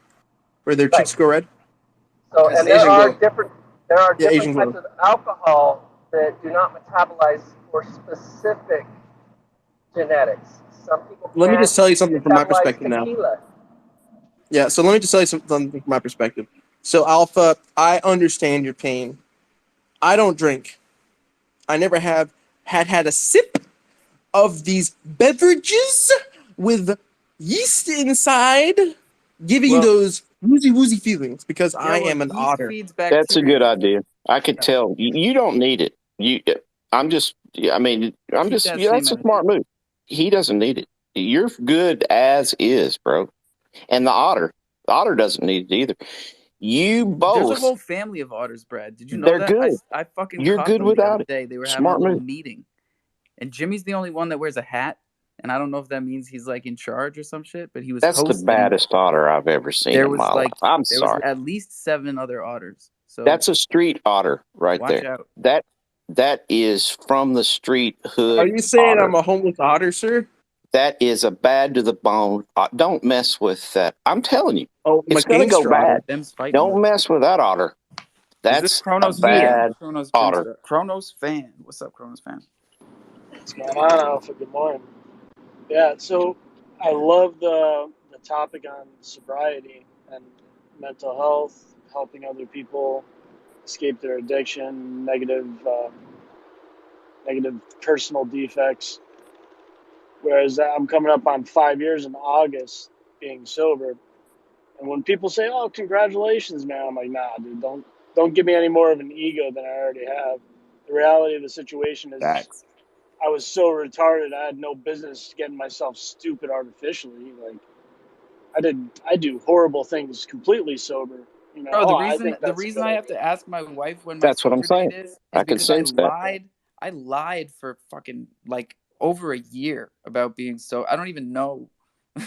S21: where their cheeks go red?
S15: So,
S20: it's
S15: and there
S20: Asian
S15: are
S20: glow.
S15: different
S21: Asian
S15: types
S21: glow.
S15: of alcohol that do not metabolize for specific genetics. Some people
S21: Let me
S15: can't
S21: just tell you something from my
S15: metabolize
S21: perspective now.
S15: tequila.
S21: Yeah, so let me just tell you something from my perspective. So, Alpha, I understand your pain. I don't drink. I never have had a sip of these beverages with yeast inside, giving you
S1: well,
S21: those woozy feelings because
S1: yeah,
S21: I
S1: well,
S21: am an
S1: yeast
S21: otter.
S1: feeds
S5: That's a good
S1: bacteria.
S5: idea. I could tell. You don't need it. I'm just, I mean,
S1: Keep that
S5: yeah,
S1: same
S5: that's a
S1: energy.
S5: smart move. He doesn't need it. You're good as is, bro. And the otter doesn't need it either. You
S1: There's a
S5: both,
S1: whole family of otters, Brad. Did you know
S5: they're
S1: that?
S5: good.
S1: I fucking
S5: You're
S1: caught
S5: good
S1: them the other
S5: without it.
S1: day. They were having a
S5: Smart
S1: little
S5: move.
S1: meeting, and Jimmy's the only one that wears a hat. And I don't know if that means he's like in charge or some shit. But he was
S5: That's the
S1: hosting.
S5: baddest otter I've ever seen
S1: There
S5: in
S1: was
S5: my life.
S1: like
S5: I'm
S1: there was
S5: sorry.
S1: at least 7 other otters. So
S5: That's a street otter right
S1: watch
S5: there.
S1: out.
S5: That is from the street hood
S21: Are you saying
S5: otter.
S21: I'm a homeless otter, sir?
S5: That is a bad to the bone. Don't mess with that. I'm telling you,
S21: Oh, I'm a
S5: it's going to go
S21: gangster otter.
S5: bad.
S1: Them's fighting.
S5: Don't mess with that otter.
S1: Is this
S5: That's a
S1: Chronos
S5: bad
S1: Chronos
S5: otter.
S1: Chronos fan. What's up, Chronos fan?
S19: What's going on, Alpha? Good morning. Yeah, so I love the topic on sobriety and mental health, helping other people escape their addiction, negative personal defects. Whereas I'm coming up on 5 years in August being sober, and when people say, "Oh, congratulations, man," I'm like, "Nah, dude, don't give me any more of an ego than I already have." The reality of the situation is,
S1: Facts.
S19: I was so retarded. I had no business getting myself stupid artificially. Like, I do horrible things completely sober.
S1: Bro,
S19: I think
S1: the
S19: that's a
S1: reason
S19: good
S1: I have
S19: idea.
S1: to ask my wife when my
S5: That's what I'm
S1: sober date
S5: saying.
S1: is
S5: I can
S1: because I
S5: sense that.
S1: lied. I lied for fucking like over a year about being so. I don't even know.
S19: Well,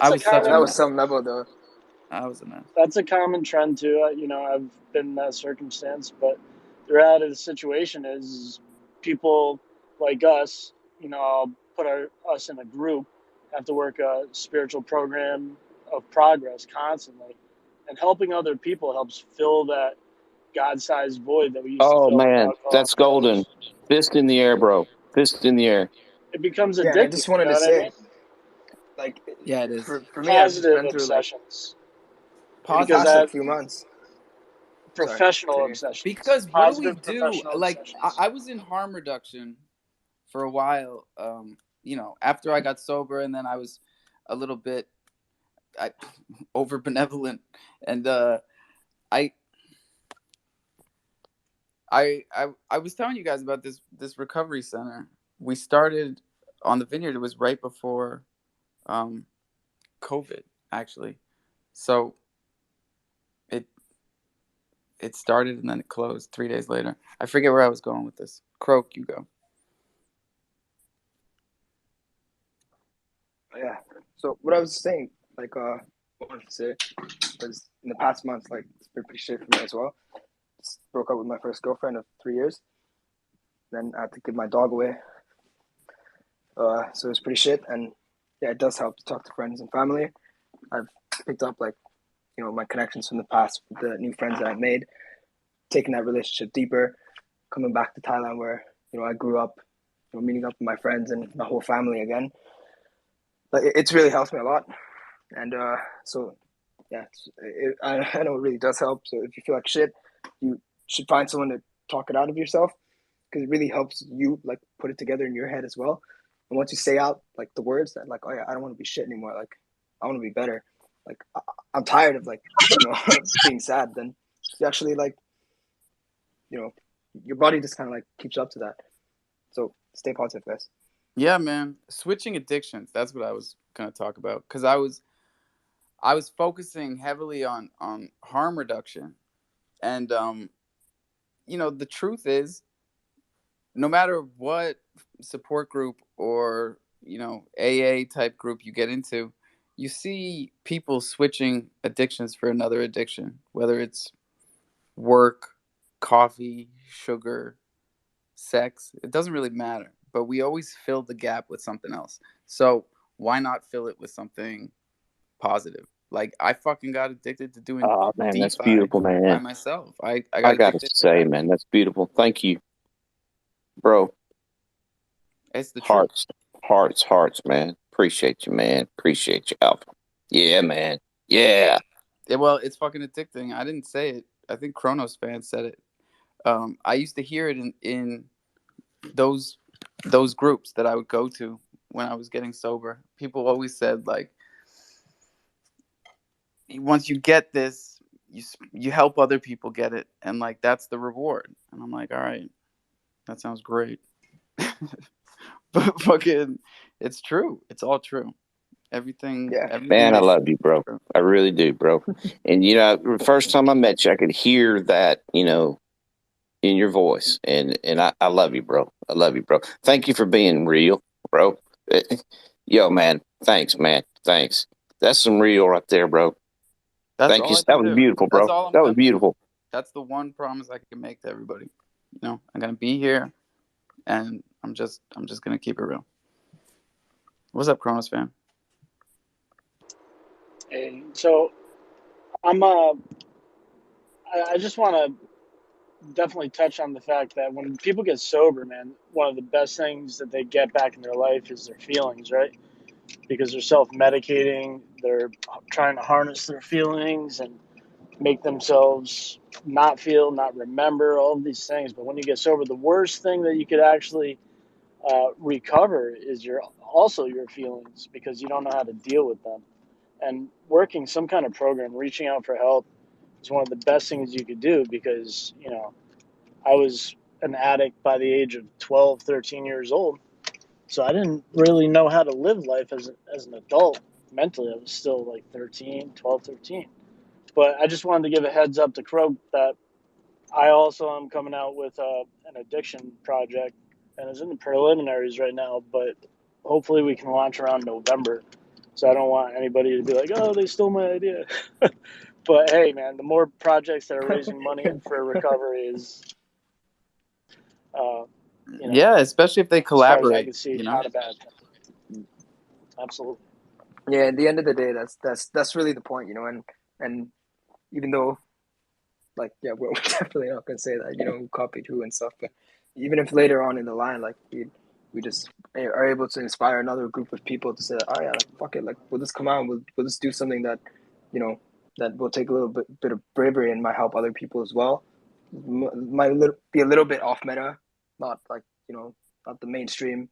S1: I was such a
S20: That was
S1: mess.
S20: some level though.
S1: I was a mess.
S19: That's a common trend too. I've been in that circumstance, but the reality of the situation is, people like us. I'll put us in a group. have to work a spiritual program of progress constantly, and helping other people helps fill that God-sized void that we used to
S5: Oh
S19: fill with
S5: man,
S19: alcohol
S5: that's
S19: and
S5: golden.
S19: drugs.
S5: Fist in the air, bro. Fist in the air.
S19: It becomes
S20: Yeah, and I
S19: addicting.
S20: just
S19: You
S20: wanted
S19: know
S20: to
S19: what I
S20: say,
S19: mean?
S20: like,
S1: Yeah, it is.
S20: for me, I've
S19: Positive
S20: been through like
S19: obsessions,
S20: in the
S19: because
S20: past
S1: Positive.
S20: like
S19: that
S20: few months. Sorry,
S19: professional
S20: continue.
S19: obsessions,
S1: Because what do we
S19: positive
S1: do?
S19: professional
S1: Like,
S19: obsessions.
S1: I was in harm reduction for a while. After I got sober, and then I was a little bit over benevolent, and I, I was telling you guys about this recovery center. We started on the vineyard. It was right before COVID, actually. So it it started and then it closed 3 days later. I forget where I was going with this. Croak, you go.
S20: Yeah. So what I was saying, like, what I wanted to say was in the past month, like, it's been pretty shit for me as well. Just broke up with my first girlfriend of 3 years. Then I had to give my dog away. So it was pretty shit. And yeah, it does help to talk to friends and family. I've picked up like, my connections from the past with the new friends that I made, taking that relationship deeper, coming back to Thailand where, I grew up, meeting up with my friends and my whole family again. But it's really helped me a lot. And so, yeah, I know it really does help. So if you feel like shit, you should find someone to talk it out of yourself, because it really helps you like put it together in your head as well. And once you say out like the words that like, oh yeah, I don't want to be shit anymore. Like I want to be better. Like I'm tired of like, being sad. Then you actually like, your body just kind of like keeps up to that. So stay positive, guys.
S1: Yeah, man. Switching addictions. That's what I was gonna talk about, because I was focusing heavily on harm reduction, and the truth is, no matter what support group or AA type group you get into, you see people switching addictions for another addiction, whether it's work, coffee, sugar, sex. It doesn't really matter, but we always fill the gap with something else. So why not fill it with something positive? Like I fucking got addicted to doing
S5: Oh man, that's
S1: DeFi
S5: beautiful,
S1: by
S5: man.
S1: myself. I got
S5: I gotta
S1: addicted to
S5: say,
S1: that.
S5: man, that's beautiful. Thank you, bro.
S1: It's the truth.
S5: Hearts, man. Appreciate you, man. Appreciate you, Alpha. Yeah, man. Yeah.
S1: Yeah, well, it's fucking addicting. I didn't say it. I think Kronos fans said it. I used to hear it in those groups that I would go to when I was getting sober. People always said like, once you get this, you help other people get it, and like that's the reward. And I'm like, all right, that sounds great. But fucking, it's true. It's all true. Everything.
S20: Yeah.
S1: Everything
S5: Man, I
S1: they say
S5: love you,
S1: is
S5: bro.
S1: true.
S5: I really do, bro. And the first time I met you, I could hear that, in your voice. And I love you, bro. I love you, bro. Thank you for being real, bro. Yo, man. Thanks, man. Thanks. That's some real right there, bro.
S1: That's
S5: Thank you.
S1: all I
S5: That
S1: can
S5: was
S1: do.
S5: beautiful,
S1: That's
S5: bro.
S1: all I'm
S5: That was
S1: gonna do.
S5: beautiful.
S1: That's the one promise I can make to everybody. I'm gonna be here, and I'm just gonna keep it real. What's up, Kronos fan?
S19: And so I'm I just want to definitely touch on the fact that when people get sober, man, one of the best things that they get back in their life is their feelings, right? Because they're self-medicating, they're trying to harness their feelings and make themselves not feel, not remember, all of these things. But when you get sober, the worst thing that you could actually recover is your feelings, because you don't know how to deal with them. And working some kind of program, reaching out for help, is one of the best things you could do, because I was an addict by the age of 12, 13 years old. So I didn't really know how to live life as an adult. Mentally, I was still like 13, 12, 13. But I just wanted to give a heads up to Crow that I also am coming out with an addiction project, and it's in the preliminaries right now, but hopefully we can launch around November. So I don't want anybody to be like, oh, they stole my idea. But hey, man, the more projects that are raising money for recovery is,
S1: Yeah, especially if they
S19: as far as I
S1: collaborate.
S19: can see, not a bad thing. Absolutely.
S20: Yeah, at the end of the day, that's really the point, and even though, like, yeah, we're definitely not gonna say that, who copied who and stuff, but even if later on in the line, like, we just are able to inspire another group of people to say, oh yeah, like, fuck it, like, we'll just come out and we'll just do something that, that will take a little bit of bravery and might help other people as well. Might be a little bit off meta, not like, not the mainstream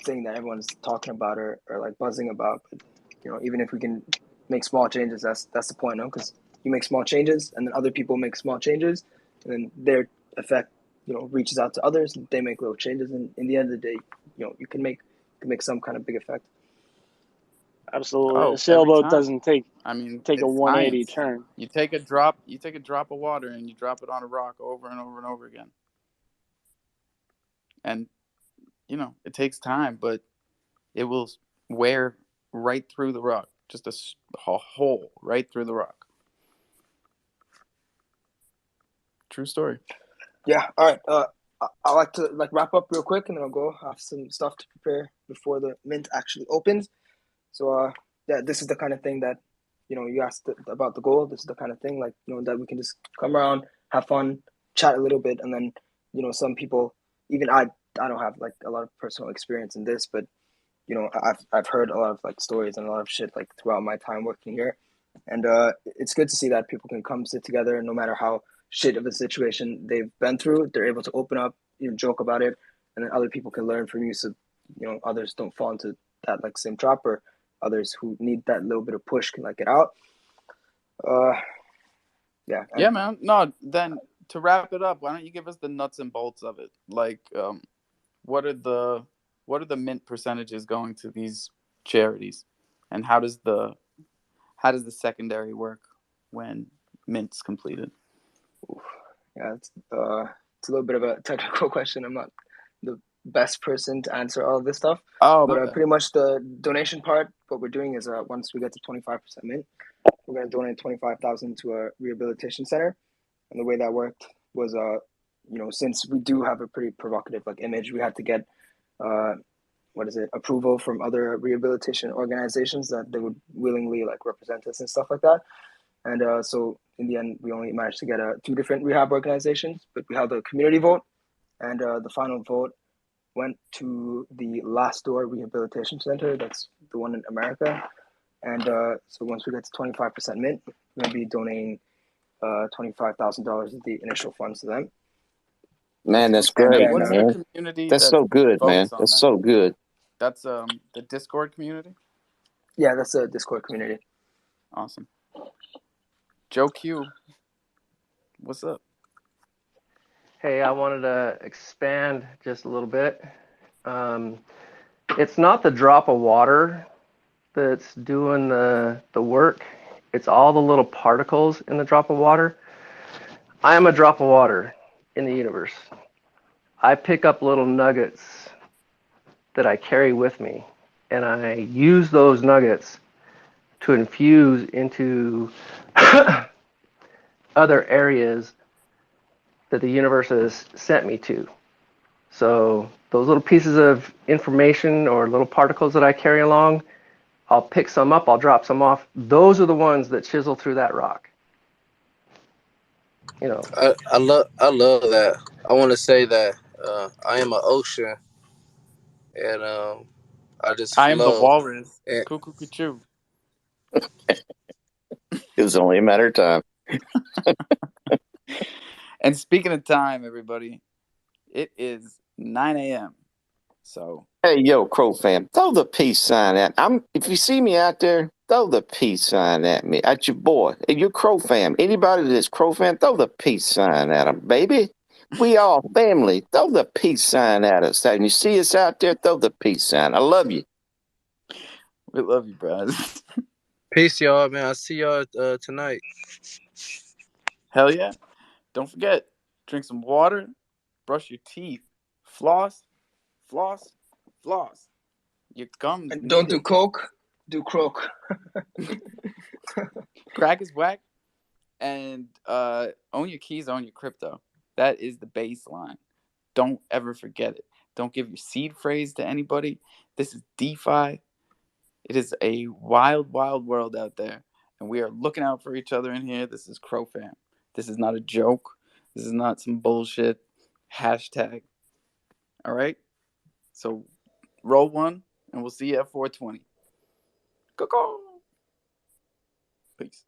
S20: thing that everyone's talking about or like buzzing about, but even if we can make small changes, that's the point, no? Because you make small changes, and then other people make small changes, and then their effect, reaches out to others, and they make little changes, and in the end of the day, you can make some kind of big effect.
S19: Absolutely. A
S1: Oh, every
S19: sailboat
S1: time.
S19: doesn't take
S1: I mean,
S19: a
S1: it's
S19: 180
S1: science.
S19: turn.
S1: You take a drop of water and you drop it on a rock over and over and over again. And it takes time, but it will wear right through the rock. Just a hole right through the rock. True story.
S20: Yeah. All right. I like to wrap up real quick, and then I'll go have some stuff to prepare before the mint actually opens. So yeah, this is the kind of thing that you asked about the goal. This is the kind of thing, like, that we can just come around, have fun, chat a little bit, and then some people, even I don't have like a lot of personal experience in this, but I've heard a lot of like stories and a lot of shit like throughout my time working here, and it's good to see that people can come sit together, and no matter how shit of a situation they've been through, they're able to open up, joke about it, and then other people can learn from you, so others don't fall into that like same trap, or others who need that little bit of push can like get out. Yeah.
S1: Yeah, man. No, then to wrap it up, why don't you give us the nuts and bolts of it? Like, what are the mint percentages going to these charities, and how does the secondary work when mint's completed?
S20: Yeah, it's a little bit of a technical question. I'm not the best person to answer all of this stuff.
S1: Oh,
S20: but pretty much the donation part, what we're doing is once we get to 25% mint, we're going to donate 25,000 to a rehabilitation center. And the way that worked was, since we do have a pretty provocative like image, we had to get approval from other rehabilitation organizations that they would willingly like represent us and stuff like that. And so in the end, we only managed to get 2 different rehab organizations, but we held a community vote, and the final vote went to the Last Door Rehabilitation Center. That's the one in America. And so once we get to 25% mint, we're going to be donating $25,000 of the initial funds to them.
S5: Man, that's
S1: And
S5: great,
S1: what's
S5: man.
S1: the community
S5: That's
S1: that
S5: so good, man.
S1: votes on
S5: That's
S1: that?
S5: so good.
S1: That's the Discord community?
S20: Yeah, that's a Discord community.
S1: Awesome. Joe Q, what's up?
S6: Hey, I wanted to expand just a little bit. It's not the drop of water that's doing the work. It's all the little particles in the drop of water. I am a drop of water in the universe. I pick up little nuggets that I carry with me, and I use those nuggets to infuse into other areas that the universe has sent me to. So those little pieces of information or little particles that I carry along, I'll pick some up, I'll drop some off. Those are the ones that chisel through that rock.
S3: I love that. I want to say that I am an ocean, and I just
S1: I am the
S3: flow.
S1: walrus.
S3: And
S1: Cuckoo cuckoo.
S5: It was only a matter of time.
S1: And speaking of time, everybody, it is 9 a.m. So
S5: Hey, yo, Crow fam, throw the peace sign at if you see me out there, throw the peace sign at me, at your boy. If you're Crow fam, anybody that's Crow fam, throw the peace sign at them, baby. We all family. Throw the peace sign at us. And you see us out there, throw the peace sign. I love you.
S1: we love you, bro.
S3: peace, y'all, man. I'll see y'all tonight.
S1: Hell yeah. Don't forget, drink some water, brush your teeth, floss, floss, floss. Your gums
S20: And
S1: need
S20: don't do
S1: it.
S20: coke, do croak.
S1: Crack is whack. And own your keys, own your crypto. That is the baseline. Don't ever forget it. Don't give your seed phrase to anybody. This is DeFi. It is a wild, wild world out there, and we are looking out for each other in here. This is Crow Fam. This is not a joke. This is not some bullshit hashtag. All right? So roll one, and we'll see you at 420. Go. Peace.